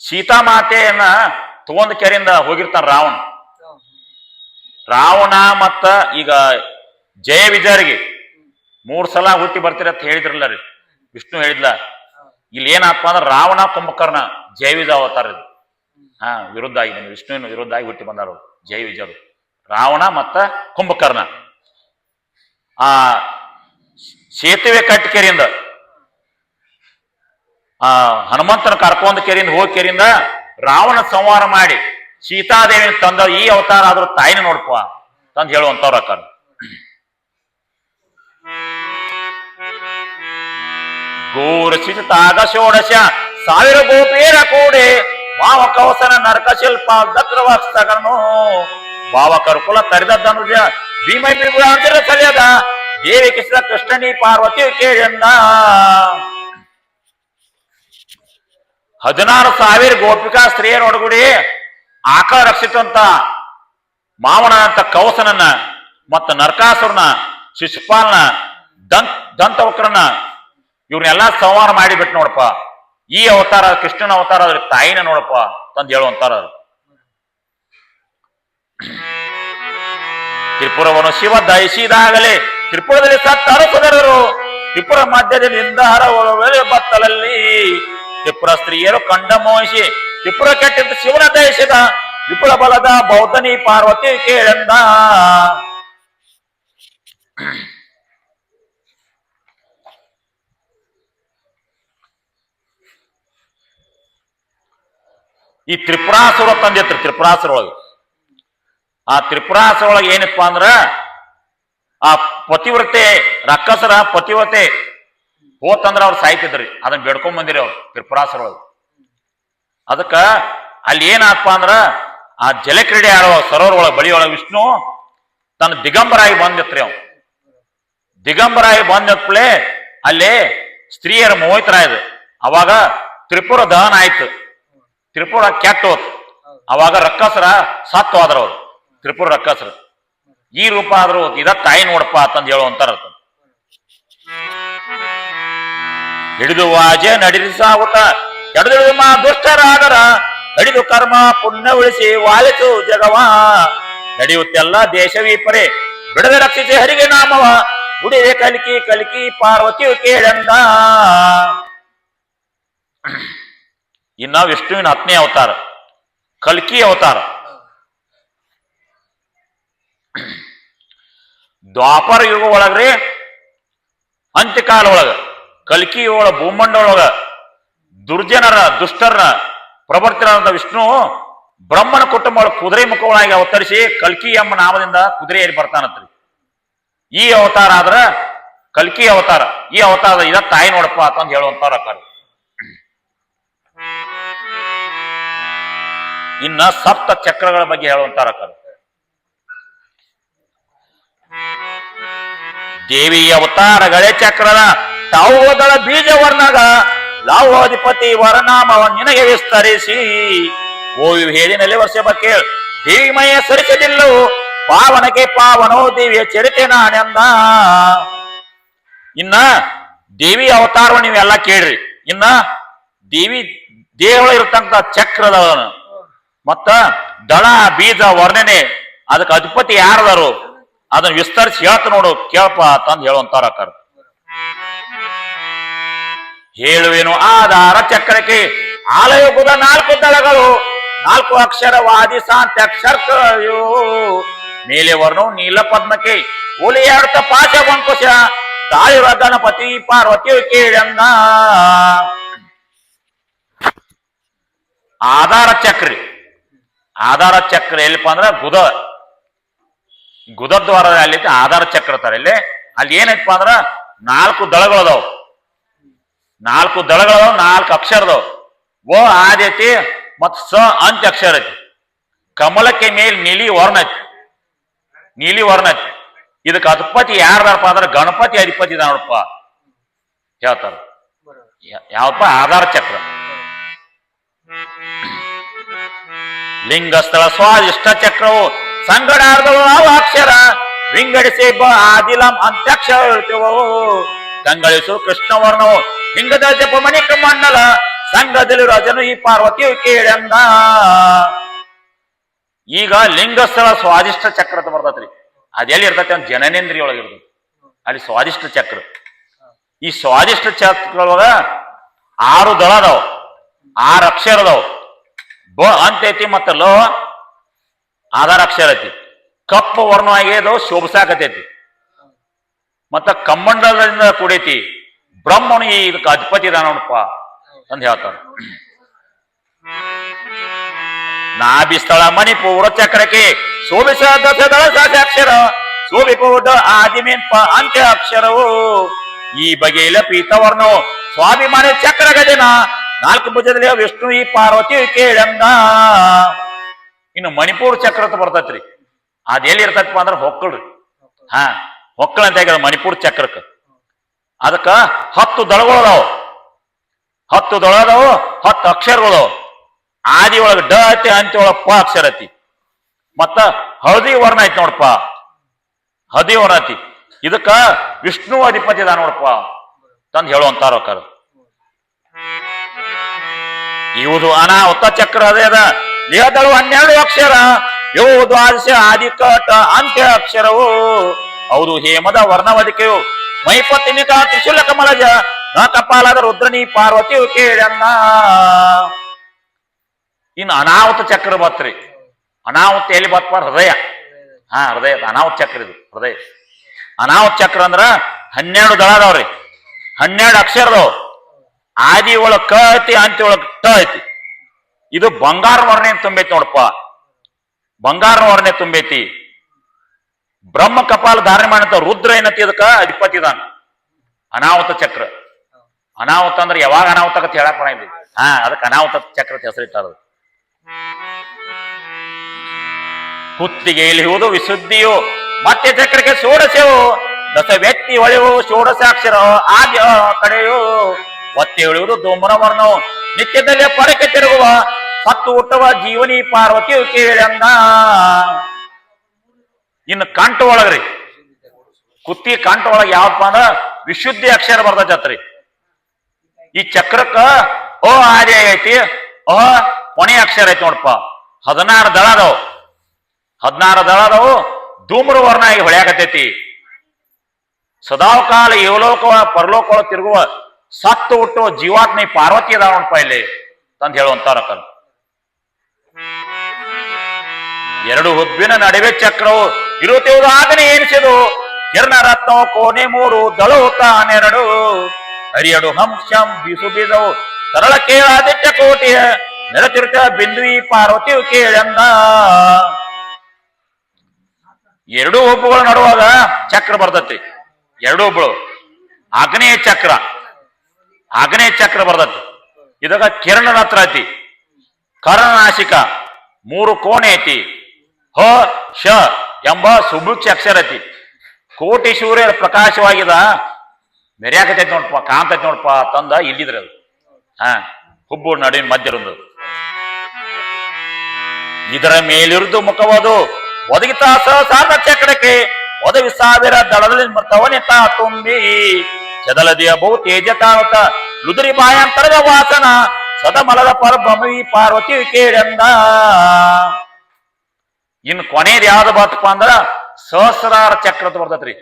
ಸೀತಾಮಾತೆಯನ್ನ ತಗೊಂಡ್ ಕೆರೆಯಿಂದ ಹೋಗಿರ್ತಾನ ರಾವಣ ಮತ್ತ ಈಗ ಜಯ ವಿಜಯರಿಗೆ 3 ಸಲ ಹುಟ್ಟಿ ಬರ್ತೀರ ಅಂತ ಹೇಳಿದ್ರಲ್ಲ ರೀ, ವಿಷ್ಣು ಹೇಳಿದ್ಲ. ಇಲ್ಲಿ ಏನಪ್ಪ ಅಂದ್ರ ರಾವಣ ಕುಂಭಕರ್ಣ ಜಯ ವಿಜಯ ಅವತಾರ ಇದು. ವಿರುದ್ಧ ಆಗಿ ವಿಷ್ಣುವಿನ ವಿರುದ್ಧ ಆಗಿ ಹುಟ್ಟಿ ಬಂದಾರ ಜಯ ವಿಜಯರು, ರಾವಣ ಮತ್ತ ಕುಂಭಕರ್ಣ. ಆ ಸೇತುವೆ ಕಟ್ಟ ಕೆರೆಯಿಂದ ಹನುಮಂತನ ಕರ್ಕೊಂಡ್ ಕೆರೆಯಿಂದ ಹೋಗಿ ಕೆರೆಯಿಂದ ರಾವಣ ಸಂಹಾರ ಮಾಡಿ ಸೀತಾದೇವಿನ ತಂದ ಈ ಅವತಾರ ಆದ್ರೂ ತಾಯಿನ ನೋಡ್ಪ ತಂದ್ ಹೇಳುವಂತವ್ರ ಅಕ್ಕ. ಘೋರಸಿತಾಗ ಷೋಡಶ 1000 ಗೋಪಿಯರ ಕೂಡೆ ಭಾವ ಕವಸನ ನರಕ ಶಿಲ್ಪ ದಕ್ರವಾಸ್ತಗನು ಭಾವ ಕರುಕುಲ ತರಿದ ಧನುಜ ಭೀಮೈ ಬಿಗುಳಾಂತರ ಸಲಿಯದ ದೇವಿ ಕಿಸಿದ ಕೃಷ್ಣನಿ ಪಾರ್ವತಿ ಕೇಳಂದ. 16,000 ಗೋಪಿಕಾ ಸ್ತ್ರೀಯರೊಡಗೂಡಿ ಆಕಳ ರಕ್ಷಿತಂತ ಮಾವನ ಅಂತ ಕವಸನನ್ನ ಮತ್ತ ನರಕಾಸುರನ ಶಿಶುಪಾಲನ ದಂತವಕ್ರನ ಇವ್ರನ್ನೆಲ್ಲಾ ಸಂಹಾರ ಮಾಡಿಬಿಟ್ಟು ನೋಡಪ್ಪ. ಈ ಅವತಾರ ಕೃಷ್ಣನ ಅವತಾರ ಅದ್ರ ತಾಯಿನ ನೋಡಪ್ಪ ತಂದ್ ಹೇಳುವಂತಾರ. ತ್ರಿಪುರವನ್ನು ಶಿವ ದಯಿಸಿದಾಗಲೇ ತ್ರಿಪುರದಲ್ಲಿ ಸತ್ತರು ಸದರರು ತ್ರಿಪುರ ಮಧ್ಯದಿಂದ ಬತ್ತಲಲ್ಲಿ ತ್ರಿಪುರ ಸ್ತ್ರೀಯರು ಕಂಡ ಮೋಹಿಸಿ ತ್ರಿಪುರ ಕೆಟ್ಟಿದ್ದ ಶಿವನ ದಯಿಸಿದ ವಿಪುಲ ಬಲದ ಬೌದ್ಧನಿ ಪಾರ್ವತಿ ಕೇಳಂದ. ಈ ತ್ರಿಪುರಾಸುರ ತಂದಿತ್ತು ತ್ರಿಪುರಾಸುರ ಒಳಗೆ. ಆ ತ್ರಿಪುರಾಸುರ ಒಳಗೆ ಏನಪ್ಪ ಅಂದ್ರ ಆ ಪತಿವ್ರತೆ ರಕ್ಕಸರ ಪತಿವ್ರತೆ ಹೋತಂದ್ರ ಅವ್ರು ಸಾಯ್ತಿದ್ರಿ. ಅದನ್ನ ಬೇಡ್ಕೊಂಡ್ ಬಂದಿರಿ ಅವ್ರು ತ್ರಿಪುರಾಸುರ ಒಳಗೆ. ಅದಕ್ಕ ಅಲ್ಲಿ ಏನಪ್ಪ ಅಂದ್ರ ಆ ಜಲಕ್ರೀಡೆ ಆಡುವ ಸರೋವರ ಒಳಗೆ ಬಳಿ ಒಳಗೆ ವಿಷ್ಣು ತನ್ನ ದಿಗಂಬರಾಗಿ ಬಂದಿತ್ರಿ. ಅವ್ ದಿಗಂಬರಾಗಿ ಬಂದಪ್ಲೆ ಅಲ್ಲಿ ಸ್ತ್ರೀಯರ ಮೋಹಿತರಾಯ್ದು. ಅವಾಗ ತ್ರಿಪುರ ದಹನ ಆಯ್ತು, ತ್ರಿಪುರ ಕೆಟ್ಟ ಹೋತ್. ಅವಾಗ ರಕ್ಕಸರ ಸತ್ತು ಹೋದ್ರ ಅವ್ರು ತ್ರಿಪುರ ರಕ್ಕಸರ. ಈ ರೂಪ ಆದ್ರೂ ಇದ ತಾಯಿ ನೋಡಪ್ಪ ಅಂತಂದ್ ಹೇಳುವಂತಾರ. ಹಿಡಿದು ವಾಜೆ ನಡಿಸಾವುತ ಎಡದಿಳಿದು ಮಾ ದುಷ್ಟರಾಗರ ನಡೆದು ಕರ್ಮ ಪುಣ್ಯ ಉಳಿಸಿ ವಾಲಿಸು ಜಗವ ನಡೆಯುತ್ತೆಲ್ಲ ದೇಶವೀಪರೆ ಬಿಡದೆ ರಕ್ಷಿಸಿ ಹರಿಗೆ ನಾಮವ ಗುಡಿದೆ ಕಲಿಕಿ ಪಾರ್ವತಿಯು ಕೇಳಂದ. ಇನ್ನ ವಿಷ್ಣುವಿನ 10ನೇ ಅವತಾರ ಕಲ್ಕಿ ಅವತಾರ. ದ್ವಾಪರ ಯುಗ ಒಳಗ್ರಿ ಅಂತ್ಯಕಾಲ ಒಳಗ ಕಲ್ಕಿ ಒಳ ಭೂಮಂಡ ಒಳಗ ದುರ್ಜನರ ದುಷ್ಟರ ಪ್ರವರ್ತನಾದ ವಿಷ್ಣು ಬ್ರಹ್ಮನ ಕುಟುಂಬ ಕುದುರೆ ಮುಖವಾಗಿ ಅವತರಿಸಿ ಕಲ್ಕಿ ಎಂಬ ನಾಮದಿಂದ ಕುದುರೆ ಏರಿ ಬರ್ತಾನತ್ರಿ. ಈ ಅವತಾರ ಆದ್ರ ಕಲ್ಕಿ ಅವತಾರ. ಈ ಅವತಾರ ಇದ ತಾಯಿ ನೋಡಪ್ಪ ಅಂತಂದ್ ಹೇಳುವಂತಾರ ಅಕ್ಕ. ಇನ್ನ ಸಪ್ತ ಚಕ್ರಗಳ ಬಗ್ಗೆ ಹೇಳುವಂತಾರ ಅಕ್ಕ. ದೇವಿ ಅವತಾರಗಳೇ ಚಕ್ರದ ತಾವುದಳ ಬೀಜ ವರ್ಣಗ ಲಾವಾಧಿಪತಿ ವರನಾಮವ ನಿನಗೆ ವಿಸ್ತರಿಸಿ ಓ ಹೇಳಿನಲ್ಲಿ ವರ್ಷ ಬಗ್ಗೆ ದೇವಿಮಯ ಸರಿಸದಿಲ್ಲವು ಪಾವನಕ್ಕೆ ಪಾವನೋ ದೇವಿಯ ಚರಿತೆ ನಾನೆಂದ. ಇನ್ನ ದೇವಿ ಅವತಾರವ ನೀವೆಲ್ಲ ಕೇಳ್ರಿ. ಇನ್ನ ದೇವಿ ದೇವಳ ಇರತಕ್ಕಂಥ ಚಕ್ರದ ಮತ್ತ ದಳ ಬೀಜ ವರ್ಣನೆ ಅದಕ್ಕೆ ಅಧಿಪತಿ ಯಾರದಾರು ಅದನ್ನ ವಿಸ್ತರಿಸಿ ಹೇಳ್ತ ನೋಡು ಕೇಳಪ್ಪ ಅಂತಂದು ಹೇಳುವಂತಾರ ಅಕ್ಕಾರ. ಹೇಳುವೇನು ಆಧಾರ ಚಕ್ರಕ್ಕೆ ಆಲಯೋಗದ 4 ದಳಗಳು 4 ಅಕ್ಷರವಾದಿ ಸಾಂತ್ಯಕ್ಷರಯೋ ಮೇಲೆ ವರ್ಣವು ನೀಲ ಪದ್ಮಕ್ಕೆ ಒಲಿಯಾಡ್ತ ಪಾಶ ವಂಕುಶ ತಾಳಿವ ಗಣಪತಿ ಪಾರ್ವತಿ ಕೇಳಂದ. ಆಧಾರ ಚಕ್ರಿ ಆಧಾರ ಚಕ್ರ ಎಲ್ಲಿಪ್ಪ ಅಂದ್ರ ಗುದದ್ವಾರ ಅಲ್ಲಿ ಆಧಾರ ಚಕ್ರ ತರ ಇಲ್ಲಿ ಅಲ್ಲಿ ಏನೈತಪ್ಪ ಅಂದ್ರ 4 ದಳಗಳದಾವ್ 4 ದಳಗಳದಾವ್ 4 ಅಕ್ಷರದವ್ ಓ ಆದೈತಿ ಮತ್ ಸ ಅಂತ್ಯ ಅಕ್ಷರ ಐತಿ. ಕಮಲಕ್ಕೆ ಮೇಲ್ ನೀಲಿ ವರ್ಣ ಐತಿ ನೀಲಿ ವರ್ಣ ಐತಿ. ಇದಕ್ಕೆ ಅಧಿಪತಿ ಯಾರದಾರಪ್ಪ ಅಂದ್ರ ಗಣಪತಿ ಅಧಿಪತಿ ಇದ ನೋಡಪ್ಪ ಹೇಳ್ತಾರ. ಯಾವಪ್ಪ ಆಧಾರ ಚಕ್ರ. ಲಿಂಗಸ್ಥಳ ಸ್ವಾದಿಷ್ಟ ಚಕ್ರವು ಸಂಗಡಾರ್ಧವು ಅಕ್ಷರ ವಿಂಗಡಿಸಿ ಆದಿಲಂ ಅಂತ್ಯಕ್ಷರ ಹೇಳ್ತೇವೋ ಕಂಗಳಿಸು ಕೃಷ್ಣವರ್ಣವು ಲಿಂಗದ ಜಪ ಮಣಿಕ ಮಂಡಲ ಸಂಘದಲ್ಲಿ ರಾಜನು ಈ ಪಾರ್ವತಿ ಕೇಳಂದ. ಈಗ ಲಿಂಗಸ್ಥಳ ಸ್ವಾದಿಷ್ಟ ಚಕ್ರ ಅಂತ ಬರ್ತೈತ್ರಿ. ಅದೆಲ್ಲಿ ಇರ್ತೈತಿ ಒಂದು ಜನನೇಂದ್ರಿಯ ಒಳಗಿರ್ತೈತಿ ಅಲ್ಲಿ ಸ್ವಾದಿಷ್ಟ ಚಕ್ರ. ಈ ಸ್ವಾದಿಷ್ಟ ಚಕ್ರೊಳಗ 6 ದಳ ಅದಾವ 6 ಅಕ್ಷರ ಅದಾವ. ಬ ಅಂತೈತಿ ಮತ್ತ ಲೋ ಆಧಾರ ಅಕ್ಷರ ಐತಿ. ಕಪ್ಪು ವರ್ಣವಾಗಿ ಅದು ಶೋಭಸಾಕತೈತಿ ಮತ್ತ ಕಮ್ಮಂಡಲದಿಂದ ಕೂಡೈತಿ. ಬ್ರಹ್ಮನು ಇದಕ್ಕೆ ಅಧಿಪತಿ ಇದ ನೋಡಪ್ಪ ಅಂತ ಹೇಳ್ತಾರ. ನಾಭಿ ಸ್ಥಳ ಮಣಿಪೂರ ಚಕ್ರಕ್ಕೆ ಶೋಭಿಸ ದಶದಳ ಸಾಕ್ಷರ ಶೋಭಿಪೂರ್ಣ ಆದಿಮೇನ್ಪ ಅಂತ್ಯ ಅಕ್ಷರವು ಈ ಬಗೆಯ ಪೀತವರ್ಣವು ಸ್ವಾಭಿಮಾನಿ ಚಕ್ರ ಗಜನ 4 ಭುಜದಲ್ಲಿ ವಿಷ್ಣು ಈ ಪಾರ್ವತಿ ಕೇಳಂದ. ಇನ್ನು ಮಣಿಪೂರ್ ಚಕ್ರ ಅಂತ ಬರ್ತೈತ್ರಿ. ಅದ ಎಲ್ಲಿ ಇರ್ತೈತಪ್ಪ ಅಂದ್ರ ಹೊಕ್ಕಳ್ರಿ. ಹೊಕ್ಕಳ ಅಂತ ಹೇಳ ಮಣಿಪೂರ್ ಚಕ್ರಕ್ಕ. ಅದಕ್ಕ 10 ದಳಗಳದಾವ್ 10 ದಳದಾವು 10 ಅಕ್ಷರಗಳು. ಆದಿ ಒಳಗ ಡ ಐತಿ ಅಂತ್ಯ ಒಳಗ ಪ ಅಕ್ಷರ ಐತಿ. ಮತ್ತ ಹಳದಿ ವರ್ಣ ಐತಿ ನೋಡಪ್ಪ ಹಳದಿ ವರ್ಣ ಐತಿ. ಇದಕ್ಕ ವಿಷ್ಣು ಅಧಿಪತಿ ಅದ ನೋಡಪ್ಪ ತಂದು ಹೇಳುವಂತಾರ. ಇವುದು ಅನಾಹುತ ಚಕ್ರ ಅದೇ ಅದ. ದೇಹದಳು 12 ಅಕ್ಷರ ಇವು ದ್ವಾದಶ ಆದಿಕಟ ಅಂತ್ಯ ಅಕ್ಷರವು ಹೌದು ಹೇಮದ ವರ್ಣವದಿಕೆಯು ಮೈಪತ್ತಿನಿಕ ತ್ರಿಶೂಲ ಕಮಲಜ ನ ಕಪಾಲದ ರುದ್ರನಿ ಪಾರ್ವತಿಯು ಕೇಳನ್ನ. ಇನ್ನು ಅನಾಹುತ ಚಕ್ರ ಬತ್ರಿ. ಅನಾಹುತ ಎಲ್ಲಿ ಬತ್ಪ ಹೃದಯ. ಹೃದಯ ಅನಾಹುತ ಚಕ್ರ ಇದು ಹೃದಯ. ಅನಾಹುತ ಚಕ್ರ ಅಂದ್ರ 12 ದಳ ಅದಾವ್ರಿ 12 ಅಕ್ಷರದವ್. ಆದಿ ಒಳಗ್ ಕ ಐತಿ ಅಂತ್ಯ ಒಳಗ್ ಟ ಐತಿ. ಇದು ಬಂಗಾರ ವರ್ಣೆ ತುಂಬೈತಿ ನೋಡಪ್ಪ ಬಂಗಾರ ವರ್ಣೆ ತುಂಬೈತಿ. ಬ್ರಹ್ಮ ಕಪಾಲ ಧಾರಣೆ ಮಾಡಂತ ರುದ್ರ ಏನತಿ ಅದಕ್ಕ ಅಧಿಪತಿ ಇದಾನ. ಅನಾಹುತ ಚಕ್ರ. ಅನಾಹುತ ಅಂದ್ರೆ ಯಾವಾಗ ಅನಾಹುತ ಅಂತ ಹೇಳಕ್ ಬರಂಗಿಲ್ಲ. ಅದಕ್ಕೆ ಅನಾಹುತ ಚಕ್ರ ಹೆಸರಿಟ್ಟಾರ. ಕುತ್ತಿಗೆ ಇಳಿಯುವುದು ವಿಶುದ್ಧಿಯು ಮತ್ತೆ ಚಕ್ರಕ್ಕೆ ಷೋಡಶವು ದಶ ವ್ಯಕ್ತಿ ಹೊಳೆಯು ಷೋಡಶಾಕ್ಷರ ಆದ್ಯ ಕಡೆಯು ಒತ್ತೆ ಇಳಿಯುವುದು ಧೂಮ್ರ ವರ್ಣವು ನಿತ್ಯದಲ್ಲಿ ಪರಕ್ಕೆ ತಿರುಗುವ ಸತ್ತು ಹುಟ್ಟುವ ಜೀವನಿ ಪಾರ್ವತಿಯು ಕೇಳಂದ. ಇನ್ನು ಕಂಠ ಒಳಗ್ರಿ ಕುತ್ತಿ ಕಂಠ ಒಳಗ ಯಾವಪ್ಪ ಅಂದ್ರ ವಿಶುದ್ಧಿ ಅಕ್ಷರ ಬರ್ತೈತ್ರಿ. ಈ ಚಕ್ರಕ್ಕ ಓ ಆದಿ ಐತಿ ಕೊನೆ ಅಕ್ಷರ ಐತಿ ನೋಡಪ್ಪ. 16 ದಳ ಅದಾವ್ 16 ದಳ ಅದಾವು. ಧೂಮ್ರ ವರ್ಣ ಆಗಿ ಹೊಳ್ಯಾಕತೈತಿ. ಸದಾಕಾಲ ಏವಲೋಕ ಪರಲೋಕ ತಿರುಗುವ ಸತ್ತು ಹುಟ್ಟುವ ಜೀವಾತ್ಮ ಪಾರ್ವತಿ ಅದಾವ ನೋಡಪ್ಪ ಇಲ್ಲಿ ತಂದು ಹೇಳುವಂತಾರ. 2 ಹುಬ್ಬಿನ ನಡುವೆ ಚಕ್ರವು ಇರುತ್ತಿರುವುದು ಆಗನೆ ಎನಿಸಿದು ಕಿರಣ ರತ್ನವು ಕೋಣೆ 3 ದಳವು ತಾನೆರಡು ಹರಿಯಡು ಹಂಶಂ ಬಿಸು ಬೀಸವು ಸರಳ ಕೇಳಾದಿತ್ಯ ಕೋಟಿಯ ನೆಲತಿರುತ್ತ ಬಿಂದುವಿ ಪಾರ್ವತಿಯು ಕೇಳಂದ. 2 ಹುಬ್ಬುಗಳ ನಡುವಾಗ ಚಕ್ರ ಬರ್ತತಿ. 2 ಹುಬ್ಬುಗಳು ಆಗ್ನೇಯ ಚಕ್ರ ಬರ್ತತಿ. ಇದಾಗ ಕಿರಣ ರತ್ನ ಐತಿ. ಕರ್ಣನಾಶಿಕ 3 ಕೋಣೆ ಐತಿ. ಹ ಶ ಎಂಬ ಸುಭುಕ್ಷ ಅಕ್ಷರ ಐತಿ. ಕೋಟಿ ಸೂರ್ಯ ಪ್ರಕಾಶವಾಗಿದ ಮೆರ್ಯಾಕತೈತಿ ನೋಡಪ್ಪ, ಕಾಂತೈತಿ ನೋಡಪ್ಪ ತಂದ ಇಲ್ಲಿದ್ರೆ ಅದು ಹುಬ್ಬು ನಡುವಿನ ಮಧ್ಯರಂದು ಇದರ ಮೇಲಿರುದು ಮುಖವದು ಒದಗಿತ ಸಹಸಾರ ಚಕ್ರಕ್ಕೆ ಒದವಿ ಸಾವಿರ ದಳದಲ್ಲಿ ಮೃತವನಿತ ತುಂಬಿ ಚದಲದಿಯ ಬಹು ತೇಜ ಕಾಣುತ್ತ ಲುದುರಿ ಬಾಯಾಂತರದ ವಾಸನ ಸದಮಲದ ಪರಬ್ರಹ್ಮವಿ ಪಾರ್ವತಿ ಕೇಳಂದ. ಇನ್ನು ಕೊನೆಯದು ಯಾವ್ದು ಬರ್ತಪ್ಪ ಅಂದ್ರ ಸಹಸ್ರಾರ ಚಕ್ರ ಅಂತ ಬರ್ತೈತ್ರಿ.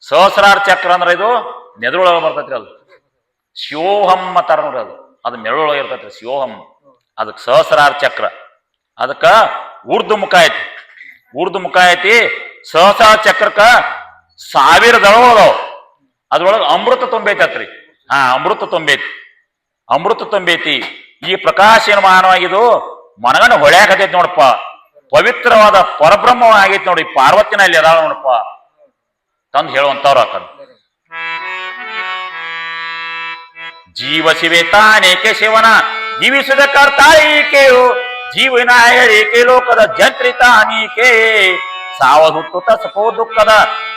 ಸಹಸ್ರಾರ ಚಕ್ರ ಅಂದ್ರೆ ಇದು ನೆದರೊಳಗೆ ಬರ್ತೈತ್ರಿ. ಅದು ಶಿವೋಹಂ ತರ ನೋಡ್ರಿ, ಅದು ನೆರಳೊಳಗೆ ಇರ್ತೈತ್ರಿ ಶಿವೋಹಂ. ಅದಕ್ಕೆ ಸಹಸ್ರಾರ ಚಕ್ರ. ಅದಕ್ಕ ಊರ್ಧ್ವ ಮುಖ ಐತಿ, ಊರ್ಧ್ವ ಮುಖ ಐತಿ. ಸಹಸ್ರಾರ ಚಕ್ರಕ್ಕ 1000 ದಳಗಳು ಅದ್ರೊಳಗೆ ಅಮೃತ ತುಂಬೈತತ್ರಿ. ಅಮೃತ ತುಂಬೈತಿ, ಅಮೃತ ತುಂಬೈತಿ. ಈ ಪ್ರಕಾಶಮಾನವಾಗಿದು ಮನಗನ ಹೊಳ್ಯಾಕತೈತಿ ನೋಡಪ್ಪ. ಪವಿತ್ರವಾದ ಪರಬ್ರಹ್ಮ ಆಗೈತಿ ನೋಡಿ, ಪಾರ್ವತಿನಲ್ಲಿ ಅದಾಳ ನೋಡಪ್ಪ ತಂದು ಹೇಳುವಂತವ್ರು ಆಕರು. ಜೀವ ಶಿವೆ ತಾನೇಕೆ ಶಿವನ ಜೀವಿಸಿದ ಕರ್ತ ಈಕೆಯು ಜೀವನಾಯಕೆ ಲೋಕದ ಜಂತ್ರಿತ ನೀಕೆ ಸಾವ ಹುಟ್ಟುತ್ತ ಸಪೋ ದುಃಖದ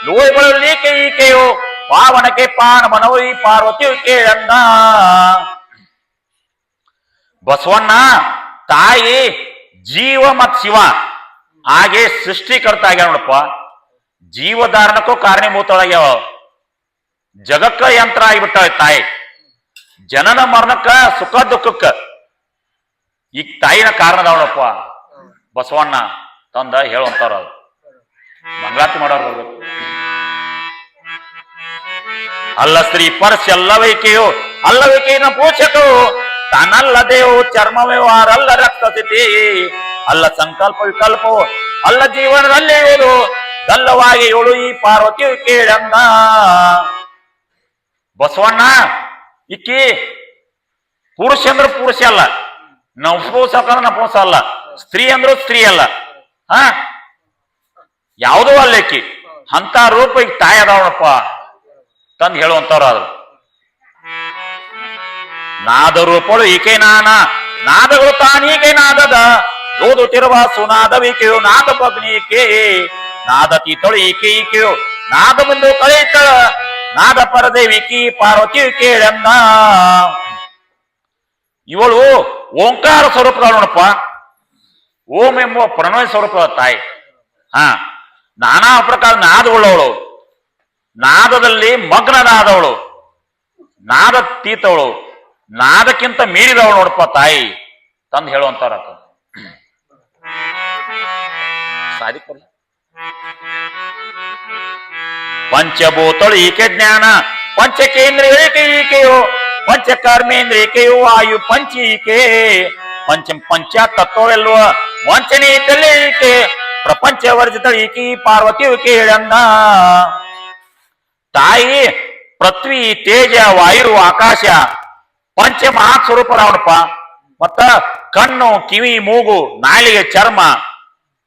ಲೋಯಗಳೀಕೆ ಈಕೆಯು ಪಾವನಕ್ಕೆ ಪಾನ ಮನವಿ ಪಾರ್ವತಿ ಕೇಳಂದ. ಬಸವಣ್ಣ ತಾಯಿ ಜೀವ ಮತ್ ಶಿವ ಹಾಗೆ ಸೃಷ್ಟಿಕರ್ತ ಆಗ್ಯಾವ ನೋಡಪ್ಪ. ಜೀವಧಾರಣಕ್ಕೂ ಕಾರಣೀಭೂತಳಾಗ್ಯಾವ. ಜಗಕ್ಕ ಯಂತ್ರ ಆಗಿಬಿಟ್ಟಾಳ ತಾಯಿ. ಜನನ ಮರಣಕ್ಕ ಸುಖ ದುಃಖಕ್ಕ ಈಗ ತಾಯಿನ ಕಾರಣದ ನೋಡಪ್ಪ. ಬಸವಣ್ಣ ತಂದ ಹೇಳುವಂತವ್ರ ಅದು ಮಂಗಳಾರತಿ ಮಾಡೋರು ಬರ್ಬೇಕು. ಅಲ್ಲ ಸ್ತ್ರೀ ಪರಸ್ ಎಲ್ಲವೈಕೆಯು ಅಲ್ಲವೈಕೆಯ ಪೋಷಕವು ತಾನಲ್ಲದೇವು ಚರ್ಮ ವ್ಯವಹಾರ ಅಲ್ಲ ರಕ್ತಸ್ಥಿತಿ ಅಲ್ಲ ಸಂಕಲ್ಪ ವಿಕಲ್ಪವು ಅಲ್ಲ ಜೀವನದಲ್ಲಿ ಇರುವುದು ಗಲ್ಲವಾಗಿ ಇವಳು ಈ ಪಾರ್ವತಿ ಕೇಳಂದ. ಬಸವಣ್ಣ ಇಕ್ಕಿ ಪುರುಷ ಅಂದ್ರ ಪುರುಷ ಅಲ್ಲ, ನಪುಂಸಕ ನಪುಂಸ ಅಲ್ಲ, ಸ್ತ್ರೀ ಅಂದ್ರು ಸ್ತ್ರೀ ಅಲ್ಲ, ಯಾವುದೂ ಅಲ್ಲ ಇಕ್ಕಿ. ಅಂತ ರೂಪ ಈಗ ತಾಯಿ ಅದಾವಣಪ್ಪ ತಂದು ಹೇಳುವಂತವ್ರು. ಆದ್ರು ನಾದ ರೂಪಗಳು ಈಕೆ ನಾನ ನಾದಗಳು ತಾನೀಕೆ ನಾದದ ಓದುತ್ತಿರುವ ಸುನಾದವಿಕೆಯು ನಾದ ಪಗ್ನಿಕೆ ನಾದ ತೀತಳು ಈಕೆ ಈಕೆಯು ನಾದ ಬಂದು ಕಳೆಯುತ್ತಳ ನಾದ ಪರದೇವಿಕಿ ಪಾರ್ವತಿ ಕೇಳನ್ನ. ಇವಳು ಓಂಕಾರ ಸ್ವರೂಪದ ನೋಡಪ್ಪ. ಓಂ ಎಂಬುವ ಪ್ರಣವ ಸ್ವರೂಪದ ತಾಯಿ. ನಾನಾ ಪ್ರಕಾರ ನಾದವುಳ್ಳವಳು, ನಾದದಲ್ಲಿ ಮಗ್ನನಾದವಳು, ನಾದ ತೀತವಳು, ನಾದಕ್ಕಿಂತ ಮೀರಿದವಳು ನೋಡಪ್ಪ ತಾಯಿ ತಂದು ಹೇಳುವಂತವ್ರ. ಪಂಚಭೂತಳು ಈಕೆ ಜ್ಞಾನ ಪಂಚಕೇಂದ್ರಿಯಕ್ಕೆ ಈಕೆಯು ಪಂಚಕರ್ಮೇಂದ್ರಿಯಕೆಯು ವಾಯು ಪಂಚೀಕೆ ಪಂಚ ತತ್ವವೆಲ್ಲುವ ವಂಚನೆ ಇದ್ದಲ್ಲಿ ಈಕೆ ಪ್ರಪಂಚ ವರ್ಜಿತ ಈಕೆ ಪಾರ್ವತಿ ಕೇಳಂದ. ತಾಯಿ ಪೃಥ್ವಿ ತೇಜ ವಾಯು ಆಕಾಶ ಪಂಚ ಮಹಾ ಸ್ವರೂಪರಾವಣಪ್ಪ. ಮತ್ತ ಕಣ್ಣು ಕಿವಿ ಮೂಗು ನಾಲಿಗೆ ಚರ್ಮ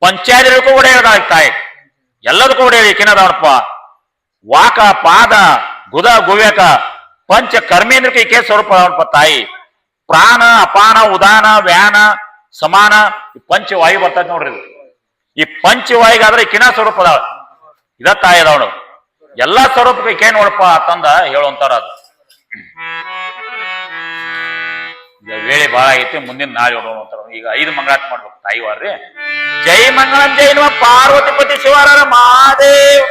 ಪಂಚಾದಿಗಳಿಗೂ ಒಡೆಯದಾಳ ತಾಯಿ. ಎಲ್ಲದಕ್ಕೂ ಒಡೆಯ ಈಕೆನದಾವಣಪ್ಪ. ವಾಕ ಪಾದ ಗುದ ಗುವ್ಯಕ ಪಂಚ ಕರ್ಮೇಂದ್ರಕ್ಕೆ ಈಕೆ ಸ್ವರೂಪ ಅದಾವಣಪ್ಪ ತಾಯಿ. ಪ್ರಾಣ ಅಪಾನ ಉದಾನ ವ್ಯಾನ ಸಮಾನ ಪಂಚವಾಯು ಬರ್ತದೆ ನೋಡ್ರಿ. ಈ ಪಂಚವಾಯುಗಾದ್ರೆ ಈಕಿನ ಸ್ವರೂಪ ಅದಾವ. ಇದ ತಾಯಿ ಅದಾವಳು. ಎಲ್ಲಾ ಸ್ವರೂಪಕ್ಕೆ ಈಕೆ ನೋಡಪ್ಪ ತಂದ ಹೇಳುವಂತಾರ. ಅದು ವೇಳೆ ಬಹಳ ಐತಿ, ಮುಂದಿನ ನಾಳೆ ನೋಡುವಂತಾರ. ಈಗ 5 ಮಂಗಳಾರತಿ ಮಾಡ್ಬೇಕು ತಾಯಿವಾರ್ರಿ. ಜೈ ಮಂಗಳಂ ಜೈ ನಮ ಪಾರ್ವತಿಪತಿ ಶಿವರ ಮಹಾದೇವ್.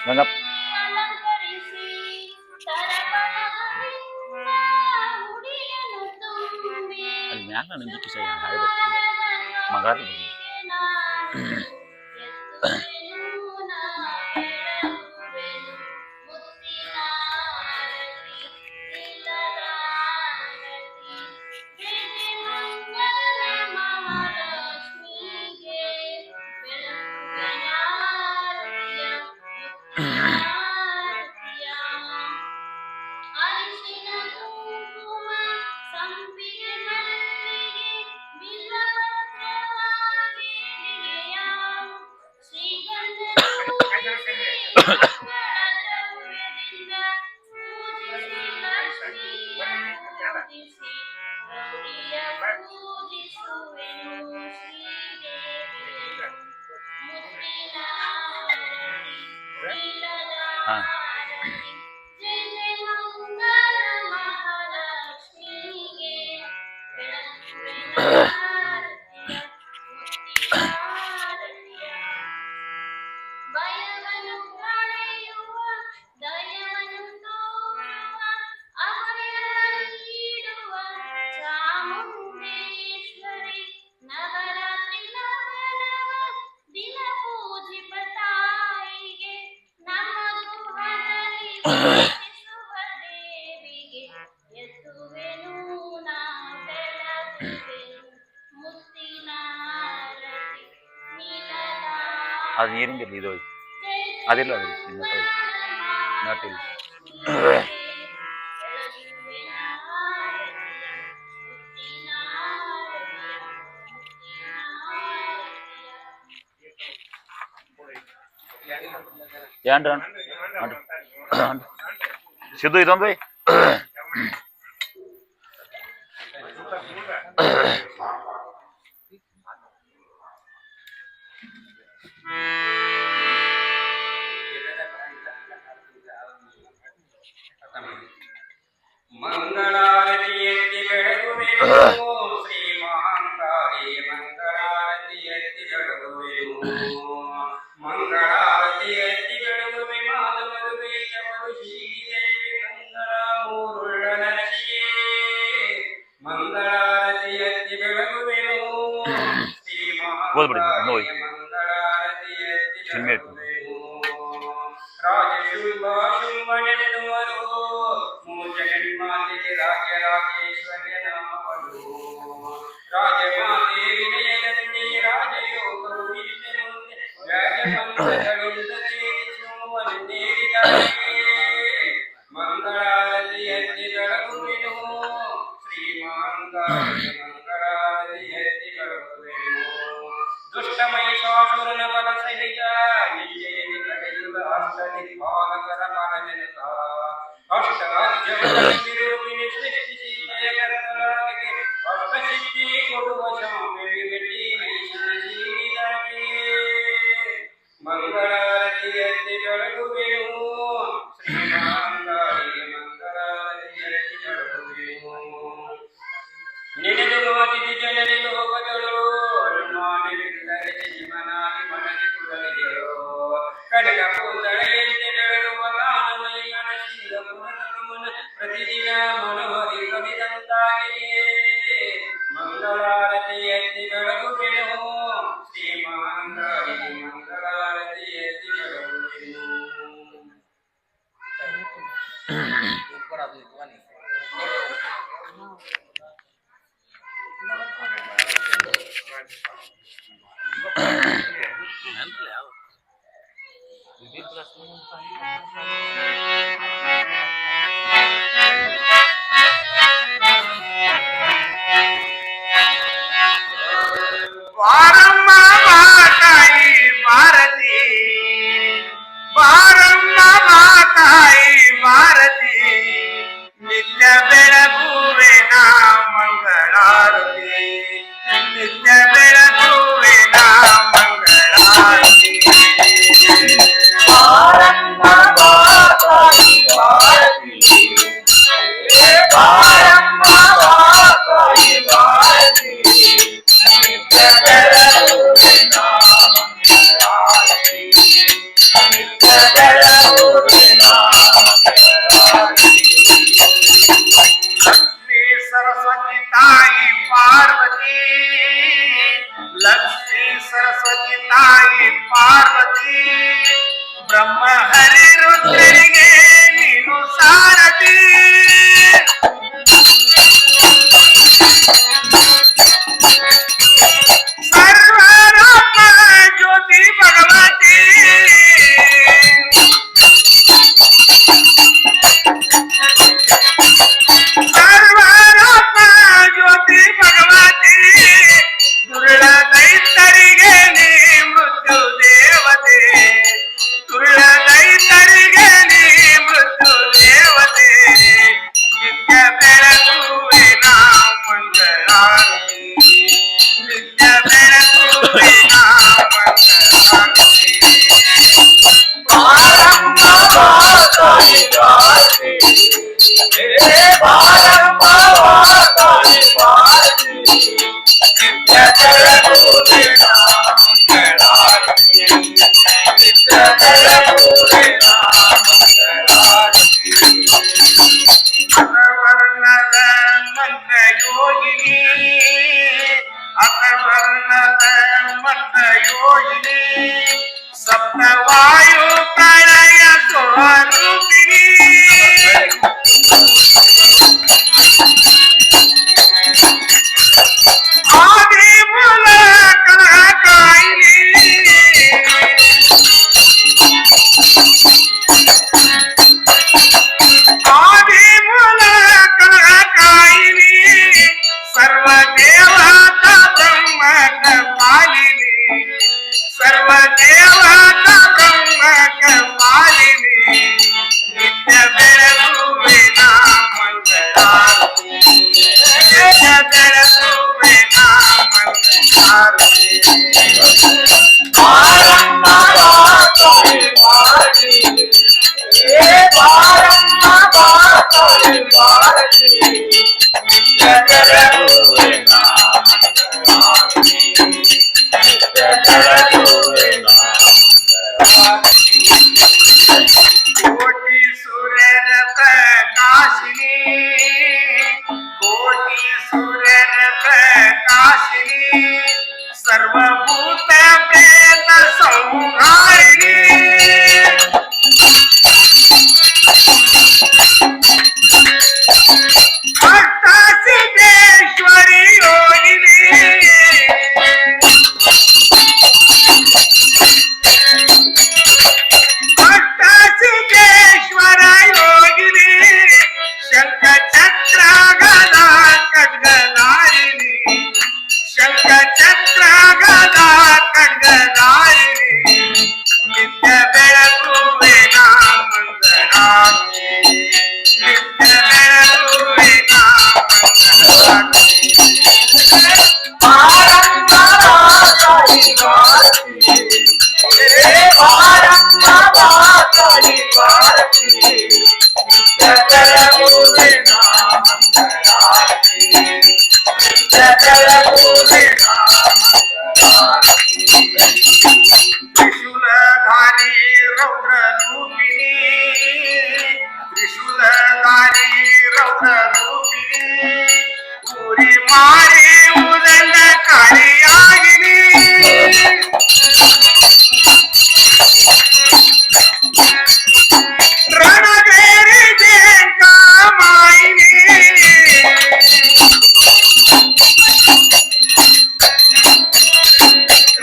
ಗಂಗಪ್ಪ ಅಲ್ಲಿ ಮ್ಯಾಲ ನಂಗೆ ಕಿಸ ಮಗ ಅದು ನೀರಿಂಗಿರಲಿ ಇದು ಅದಿಲ್ಲ ಅದು ನಟಿಲ್ಲ ಏನ್ರ ಸಿದ್ದು ಇದೊಂದು ಮಂಗಳಾರತಿ ಎತ್ತಿ ಬೆಳಗುವೆನು ಶ್ರೀ ಮಹಾಂಕಾಳಿ ಮಂಗಳಾರತಿ ಎತ್ತಿ ಬೆಳಗುವೆನು ಮಂಗಳಾರತಿ ಎತ್ತಿ ಬೆಳಗುವೆ ಮಾಧವರುವೆ ಚವರು ಶ್ರೀದೇವಿ ಕಂದರ ಮೂರುಳ್ಳ ನರಸಿಗೆ ಮಂಗಳಾರತಿ ಎತ್ತಿ ಬೆಳಗುವೆನು ಶ್ರೀ ಮಹಾಂಕಾಳಿ ಮಂಗಳಾರತಿ ಎತ್ತಿ ಬೆಳಗುವೆನು ರಾಜಶುಂಭ ಶುಂಭನೆನ್ನುವರು ಜಗನ್ಮಾತೆಗೆ ರಾಜರಾಜೇಶ್ವರ್ಯ ನಾಮಗಳು ರಾಜಮಾತೆ ವಿನಯದಲ್ಲಿ ರಾಜಯೋಗವು ರಾಜಪಂಥಗಳಿಂದ ಮಂಗಳಾರತಿ ಎತ್ತಿ ಬೆಳಗುವೆನು ಶ್ರೀ ಮಹಾಂಕಾಳಿ ಮಂಗಳಾರತಿ ಎತ್ತಿ ಬೆಳಗುವೆನು ದುಷ್ಟ ಮಹಿಷಾಸುರನ ಬಲ ಸಹಿತ ನಿಜೇವಿ ಕಡೆಯುವ ಅಷ್ಟದಿಕ್ಪಾಲಕರ ಬಲಜನಕ ಅಷ್ಟ ರಾಜ್ಯವಿರುವಿನ ಸೃಷ್ಟಿಸಿ ಜಯಕರ್ತರಾಗಿ ಅಷ್ಟಸಿದ್ಧಿ ಕೊಡುವ ಶಾಂತಿ ಮಹಿಷನ ಸೀರಿದಾಗಿ ಮಂಗಳಾರತಿ ಎತ್ತಿ ಬೆಳಗುವೆನು ಶ್ರೀ ಮಹಾಂಕಾಳಿ ಮಂಗಳಾರತಿ ಎತ್ತಿ ಬೆಳಗುವೆನು ನೆನೆದು ಮಾತಿದಿ ಜನನಿ ಲೋಕದಳು ಅನುಮಾನವಿಲ್ಲದೆ ಜೀವನಾಗಿ ಮನದಿ ಕುಡಲಿಯೋ ಕಡಗ ಪೂತಳೆಯಂತೆ ಬೆಳಗುವ ಗಾನಮೈ ಮನಸ್ಸಿಂದ ಪುನರ್ಮನ ಪ್ರತಿದಿನ ಮನೋಹರಿ ಕವಿದಂತಾಗಿಯೇ ಮಂಗಳಾರತಿ ಎತ್ತಿ ಬೆಳಗುವೆನು ಶ್ರೀ ಮಹಾಂಕಾಳಿ ಮಂಗಳಾರತಿ ಎತ್ತಿ ಬೆಳಗುವೆನು ಲಕ್ಷ್ಮೀ ಸರಸ್ವತಿ ತಾಯಿ ಪಾರ್ವತಿ ಬ್ರಹ್ಮ ಹರಿ ರುದ್ರರಿಗೆ ನೀನು ಸಾರಥಿ ಸರ್ವರಾತ್ಮ ಜ್ಯೋತಿ ಭಗವತಿ ಸರ್ವರಾತ್ಮ ಜ್ಯೋತಿ ಭಗವತಿ ದುರುಳ ದೈತರಿಗೆ ನೀ ಮೃತ್ಯು ದೇವತೆ ದುರುಳ ದೈತರಿಗೆ ನೀ ಮೃತ್ಯು ದೇವತೆ ನಿತ್ಯ ಬೆಳಗುವೆ ನಾ ಮಂಗಳಾರತಿ ನಿತ್ಯ ಬೆಳಗುವೆ ನಾ ಮಂಗಳಾರತಿ ಬಾರಮ್ಮ ಬಾತಾಯಿ ಬಾರತಿ ಬಾರಮ್ಮ ಬಾತಾಯಿ ಬಾರತಿ ನಿತ್ಯ ಬೆಳಗುವೆ ನಾ ಮಂಗಳಾರತಿ ನಿತ್ಯ ಬೆಳಗುವೆ ನಾ ಮಂಗಳಾರತಿ ಅಕರ್ವರ್ಣದ ಮಂತ್ರ ಯೋಗಿನಿ ಅಕರ್ವರ್ಣದ ಮಂತ್ರ ಯೋಗಿನಿ ಸಪ್ತವಾಯು ಪ್ರಳಯ ಸ್ವರೂಪಿಣಿ ಆದಿ ಮೂಲ ಕಲಕಾಯಿನಿ ಆದಿ ಮೂಲ ಕಲಕಾಯಿನಿ ಸರ್ವ ದೇವತಾ ಬ್ರಹ್ಮಕ ಪಾಲಿನಿ ಸರ್ವ ದೇವತಾ ಬ್ರಹ್ಮಕ ಪಾಲಿನಿ ನಿತ್ಯ ಬೆಳಗುವೆ ನಾ ಮಂಗಳಾರತಿ ನಿತ್ಯ ಬೆಳಗುವೆ ನಾ ಮಂಗಳಾರತಿ ಬಾರಮ್ಮ ಬಾತಾಯಿ ಬಾರತಿ ಬಾರಮ್ಮ ಬಾತಾಯಿ ಬಾರತಿ ನಿತ್ಯ ಬೆಳಗುವೆ ನಾ ಮಂಗಳಾರತಿ ನಿತ್ಯ ಬೆಳಗುವೆ ನಾ ಮಂಗಳಾರತಿ ಕೋಟಿ ಸೂರ್ಯನ ಪ್ರಕಾಶಿನಿ ಕೋಟಿ ಸೂರ್ಯನ ಪ್ರಕಾಶಿನಿ ಸರ್ವಭೂತ ಪ್ರೇತ ಸಂಹಾರಿಣಿ ಭಕ್ತ ಸಿದ್ದೇಶ್ವರಿ ಯೋಗಿನಿ ಭಕ್ತ ಸಿದ್ದೇಶ್ವರ ಯೋಗಿನಿ ಶಂಖ ಚಕ್ರ ಗದಾ ಖಡ್ಗಧಾರಿಣಿ ಶಂಖ ಚಕ್ರ ಗದಾ ಖಡ್ಗಧಾರಿಣಿ ನಿತ್ಯ ಬೆಳಗುವೆ ನಾ ಮಂಗಳಾರತಿ ನಿತ್ಯ ಬೆಳಗುವೆ ನಾ ಮಂಗಳಾರತಿ ಬಾರಮ್ಮ ಬಾತಾಯಿ ಬಾರತಿ ಬಾರಮ್ಮ ಬಾತಾಯಿ ಬಾರತಿ ನಿತ್ಯ ಬೆಳಗುವೆ ನಾ ಮಂಗಳಾರತಿ ನಿತ್ಯ ಬೆಳಗುವೆ ನಾ ಮಂಗಳಾರತಿ ತ್ರಿಶೂಲಧಾರಿ ರೌದ್ರ ರೂಪಿಣಿ ತ್ರಿಶೂಲಧಾರಿ ರೌದ್ರ ರೂಪಿಣಿ ಊರಿ ಮಾರಿ ಉದಂಡ ಕಾಳಿಯಾಗಿನಿ ರಣಬೇರಿ ಜಯಂಕಾಮಾಯಿನಿ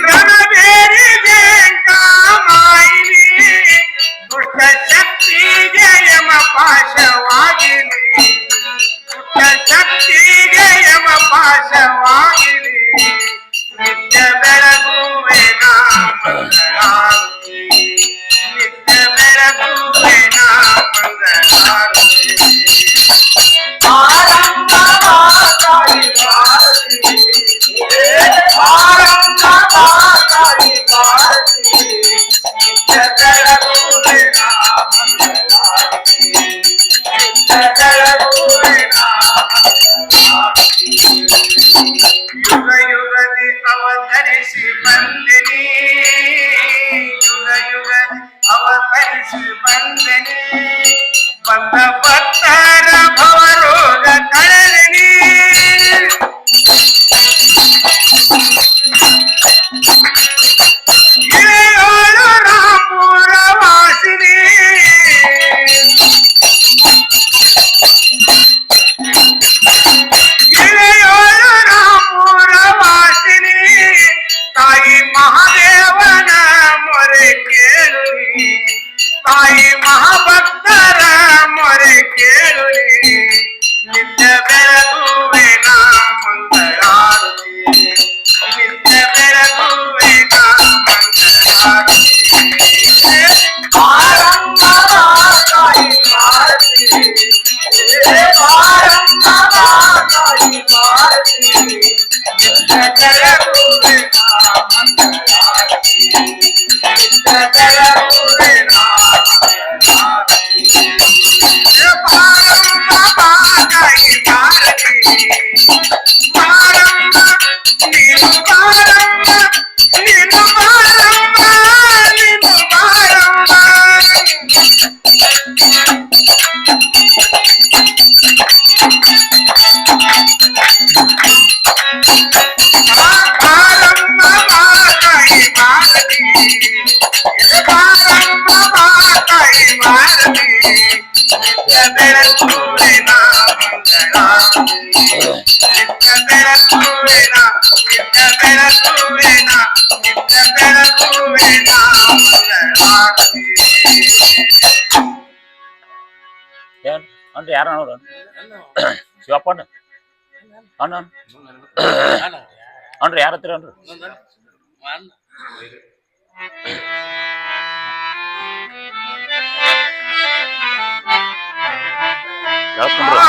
ರಣಬೇರಿ ಜಯಂಕಾಮಾಯಿನಿ ದುಷ್ಟ ಶಕ್ತಿ ಜಯಮ ಪಾಶವಾಗಿನಿ ದುಷ್ಟ ಶಕ್ತಿ ಜಯಮ ಪಾಶವಾಗಿನಿ ನಿತ್ಯ ಬೆಳಗುವೆ ನಾ ಮಂಗಳಾರತಿ ನಿತ್ಯ ಬೆಳಗುವೆ ನಾ ಮಂಗಳಾರತಿ ಬಾರಮ್ಮ ಬಾತಾಯಿ ಬಾರತಿ ಬಾರಮ್ಮ ಬಾತಾಯಿ ಬಾರತಿ ನಿತ್ಯ ಬೆಳಗುವೆ ನಾ ಮಂಗಳಾರತಿ ನಿತ್ಯ ಬೆಳಗುವೆ ನಾ ಮಂಗಳಾರತಿ ಬಾರಮ್ಮ ತಾಯಿ ಭಾರತಿ ಬಾರಮ್ಮ ತಾಯಿ ಭಾರತಿ ನಿತ್ಯ ಬೆಳಗುವಿನ ಮಂಗಳಾರತಿ ನಿತ್ಯ ಬೆಳಗುವಿನ ನಿತ್ಯ ಬೆಳಗುವಿನ ನಿತ್ಯ ಬೆಳಗುವಿನ ಮಂಗಳಾರತಿ ಏನ್ ಅಂದ್ರೆ ಯಾರ ನೋಡು ಶಿವಪ್ಪ ಅಣ್ಣ ಅನ್ರಿ ಯಾರ ಹತ್ರ ಅನ್ರಿ ಕೇಳ್ಕೊಂಡ್ರು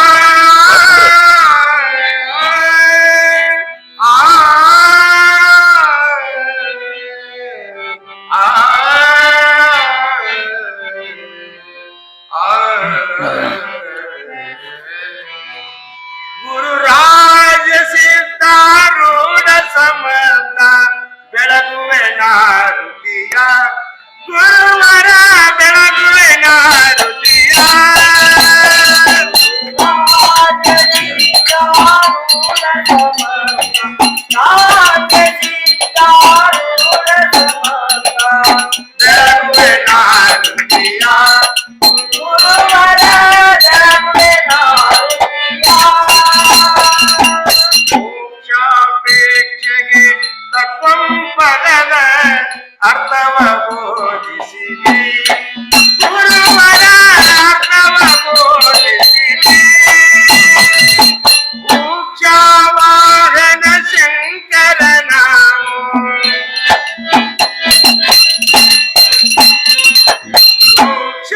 ಗುರುರಾಜ ಸಿದ್ಧಾರೂಢ ಸಮರ್ಥ ಬೆಳಗುವೆ ನಾರುತಿಯ ಗುರುವರ ಬೆಳಗುವೆ ನಾರುತಿಯ ಬೆಳಗುವೆ ನಾರುತಿಯ ಗುರುವರ ಬೆಳಗುವೆ ಮೋಕ್ಷಾಪೇಕ್ಷೆಗೆ ತತ್ವಂ ಪದದ ಅರ್ಥವ ಬೋಧಿಸಿದೆ ಗುರುವರ ಅರ್ಥವ ಬೋಧಿಸಿದೆ ಮೋಕ್ಷವಾಹನ ಶಂಕರ ನಾಮೋ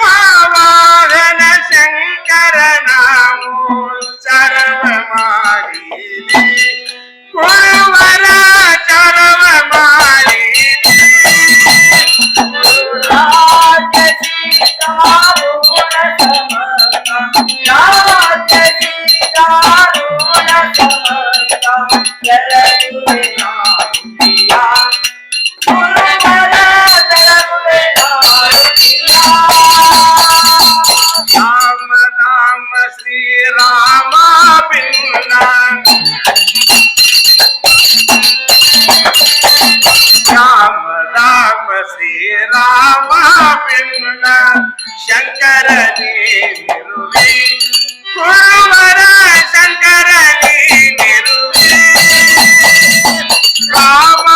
ಮೋಕ್ಷವಾಹನ ಶಂಕರ ನಾಮೋ ಸರ್ವ ಮಾಡಿದೆ ಗುರುವರ ಚರವ ಮಾಡಿದೆ ರಾಮ ನಾಮ ಶ್ರೀರಾಮ ಭಿನ್ನ ರಾಮ ರಾಮ ಶ್ರೀರಾಮ ಭಿನ್ನ ಶಂಕರ ನೀರುವೆ ಗುರುವರ ಶಂಕರ ನೀರುವೆ ರಾಮ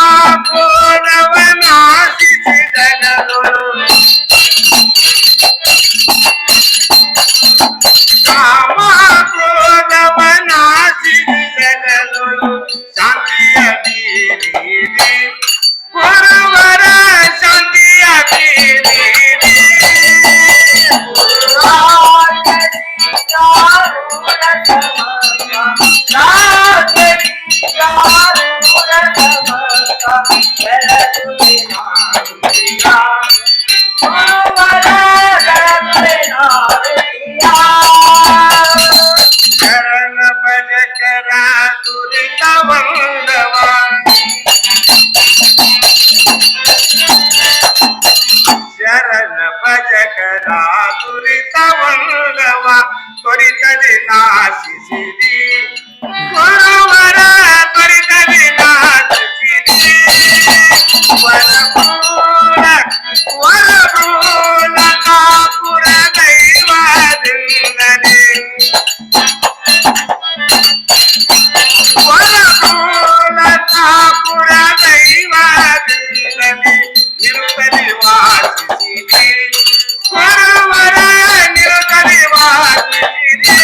ಕ್ರೋಧವನಾಶಿಸಿದನು ರಾಮ ಕ್ರೋಧವನಾಶಿಸಿದನು ಶಾಂತಿಯ ಬೀರಿದೆ ಗುರುವರ ಶಾಂತಿಯ ಬೀರಿದೆ ಶರಣ ಭಜಕರ ದುರಿತವಂದವ ಶರಣ ಭಜಕರ ದುರಿತವಂದವ ತ್ವರಿತದಿ ನಾಶಿಸಿದಿ ಗುರುವರ ತ್ವರಿತದಿ ನಾಶಿಸಿದಿ ವರಪೂರ್ಣ ವರಪೂರ್ಣ ಕಾಪುರ ದೈವದಿಂದಲೇ ವರಪೂರ್ಣ ಕಾಪುರ ದೈವದಿಂದಲೇ ನಿರುತಲಿ ವಾಸಿಸಿದೆ ಗುರುವರ ನಿರುತಲಿ ವಾಸಿಸಿದೆ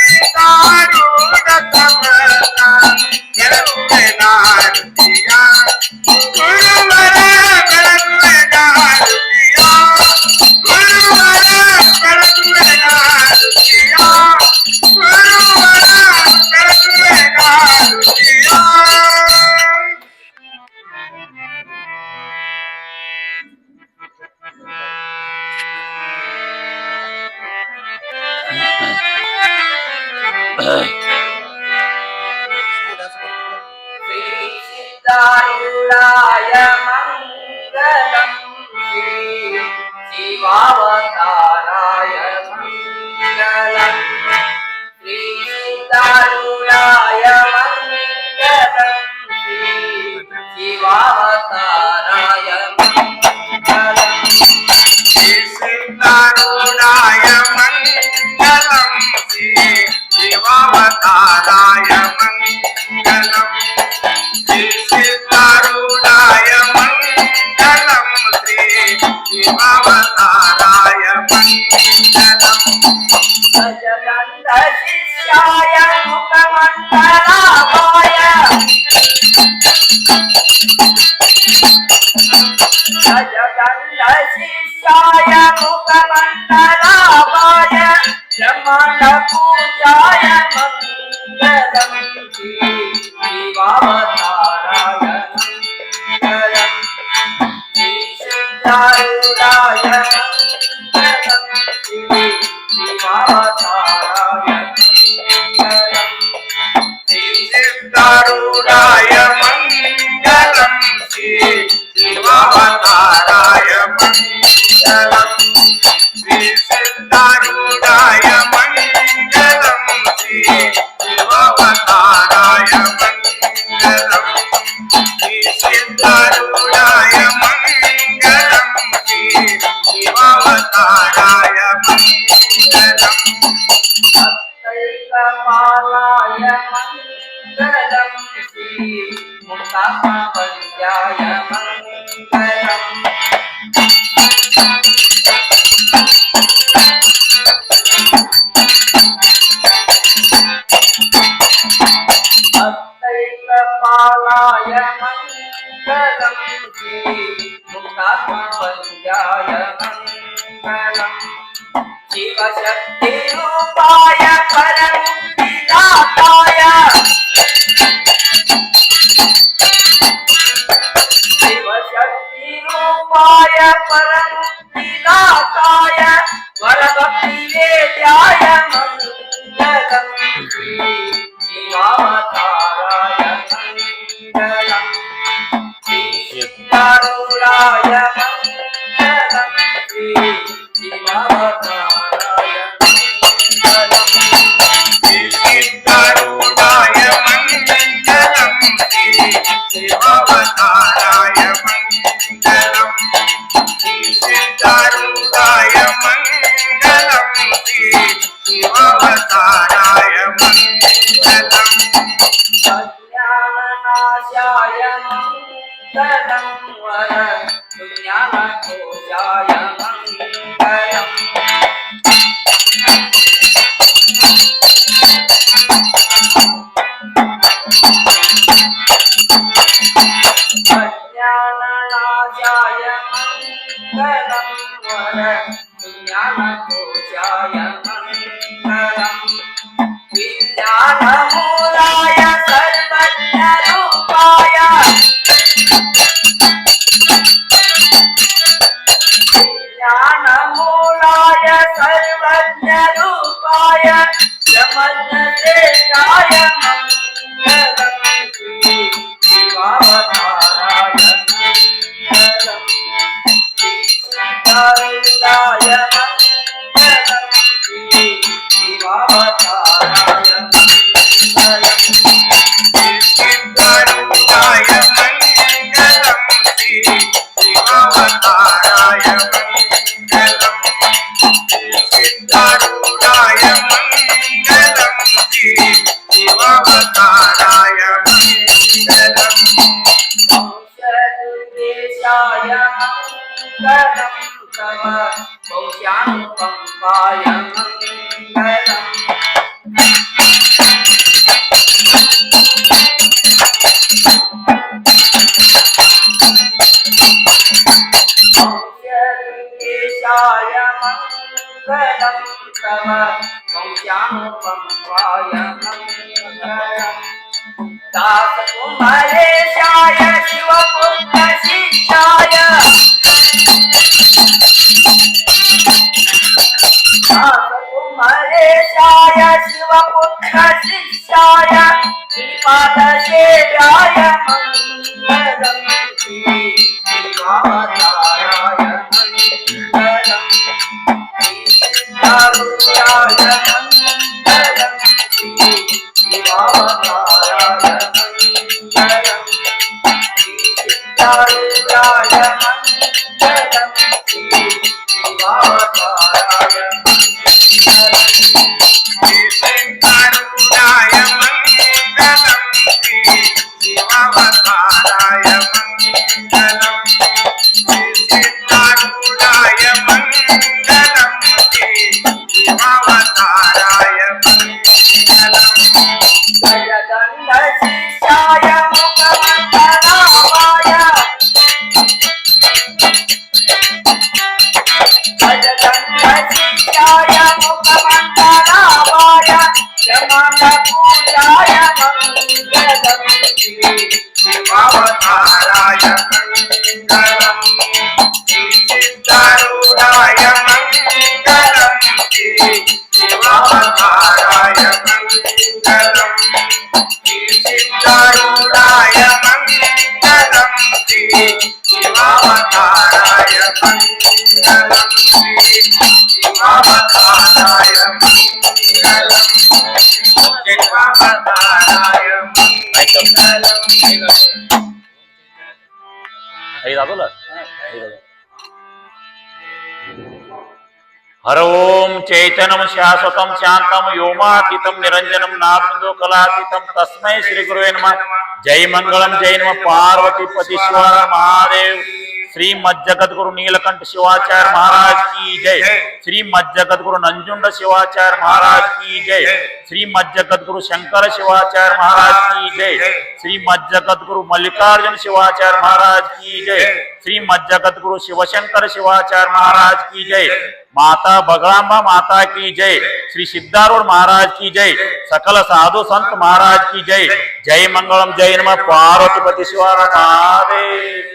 ರಾಜಸೀತಾರೂಢ ಸಮರ್ಥ ಬೆಳಗುವೆ ನಾರುತಿಯ ಗುರುವರ ಬೆಳಗುವೆ ನಾರುತಿಯ ಗುರುವರ ಬೆಳಗುವೆ ನಾರುತಿಯ ಗುರುವರ ಬೆಳಗುವೆ ನಾರುತಿಯ सिद्धारूढाय मङ्गलम् शिवावताराय मङ्गलम् ಮಂಗಲಾಭಾಯ ಗಜಗಂಧ ಶಿಷ್ಯಾಯ ಮುಖಮಂಡಲಾಭಾಯ ಬ್ರಹ್ಮಾಂಡ ಪೂಜಾಯ ಮಂಗಲಂ ಶಿವಾವತಾರಾಯ ಮಂಗಲಂ ಶ್ರೀಶಂಕರಾಯ ಮಂಗಲಂ ಶಿವಾವತಾರಾಯ ಮಂಗಲಂ శ్రీసిద్ధారూఢాయ మంగళం శ్రీ శివావతారాయ మంగళం శ్రీసిద్ధారూఢాయ మంగళం శ్రీ శివావతారాయ మంగళం శ్రీసిద్ధారూఢాయ మంగళం శ్రీ శివావతారాయ మంగళం సత్తైకపాలాయ మంగళం శ్రీ ముక్తాపవంద్యాయ మంగళం సత్తైకపాలాయ మంగళం శ్రీ ముక్తాపవంద్యాయ మంగళం శివశక్తి రూపాయ పరముక్తిదాతాయ శివశక్తి రూపాయ పరముక్తిదాతాయ వరభక్తి వేద్యాయ మంగళం శ్రీ శివావతారాయ మంగళం శ్రీ సిద్ధారూఢాయ మంగళం శ్రీ శివావతారాయ మంగళం శ్రీసిద్ధారూఢాయ మంగళం శ్రీ శివావతారాయ మంగళం శ్రీసిద్ధారూఢాయ మంగళం శ్రీ శివావతారాయ మంగళం అజ్ఞాననాశాయ మంగళం వర జ్ఞానకోశాయ మంగళం అజ్ఞాననాశాయ మంగళం వర జ్ఞానకోశాయ మంగళం విజ్ఞానమూలాయ సర్వజ్ఞరూపాయ విజ్ఞానమూలాయ సర్వజ్ఞరూపాయ బ్రహ్మజ్ఞేశాయ మంగళం శ్రీ శివావతారాయ మంగళం శ్రీ సిద్ధారూఢాయ మంగళం శ్రీ శివావతారాయ మంగళం శ్రీసిద్ధారూఢాయ మంగళం శ్రీ శివావతారాయ మంగళం శ్రీసిద్ధారూఢాయ మంగళం శ్రీ శివావతారాయ మంగళం వంశదుర్గేశాయ మంగళం తవ వంశానుకంపాయ మంగళం వంశదుర్గేశాయ మంగళం తవ వంశానుకంపాయ మంగళం దాసకుమరేశాయ శివపుత్ర శిష్యాయ దాసకుమరేశాయ శివపుత్ర శిష్యాయ శ్రీపాదశేషాయ మంగళం శ్రీ శివావతారాయ మంగళం శ్రీ సిద్ధారూఢాయ మంగళం శ్రీ శివావతారాయ మంగళం శ్రీ సిద్ధారూఢాయ మంగళం శ్రీ శివావతారాయ మంగళం శ్రీసిద్ధారూఢాయ మంగళం శ్రీ శివావతారాయ మంగళం శ్రీసిద్ధారూఢాయ మంగళం శ్రీ శివావతారాయ మంగళం జయ सिद्धारूढ़ाय मंगलम श्री शिवावताराय मंगलम श्री शिवावताराय मंगलम शिवावताराय मंगलम ಐದಾಗಲ್ಲ हर ओम चैतन्यम शाश्वतम शांतम व्योमातीतम निरंजनम नादो कलातीतम तस्मै श्री गुरुवे नमः। जय मंगलम जय नमः पार्वती पति शिवार महादेव। श्री मज्जगद्गुरु नीलकंठ शिवाचार्य महाराज की जय। श्री मज्जगद्गुरु नंजुंड शिवाचार्य महाराज की जय। श्री मज्जगद्गुरु शंकर शिवाचार्य महाराज की जय। श्री मज्जगद्गुरु मल्लिकार्जुन शिवाचार्य महाराज की जय। श्री मज्जगद्गुरु शिवशंकर शिवाचार्य महाराज की जय। माता बगलांबा माता की जय। श्री सिद्धारूढ़ महाराज की जय। सकल साधु संत महाराज की जय। जय मंगलम जय नमः पार्वती पति शिवार महादेव।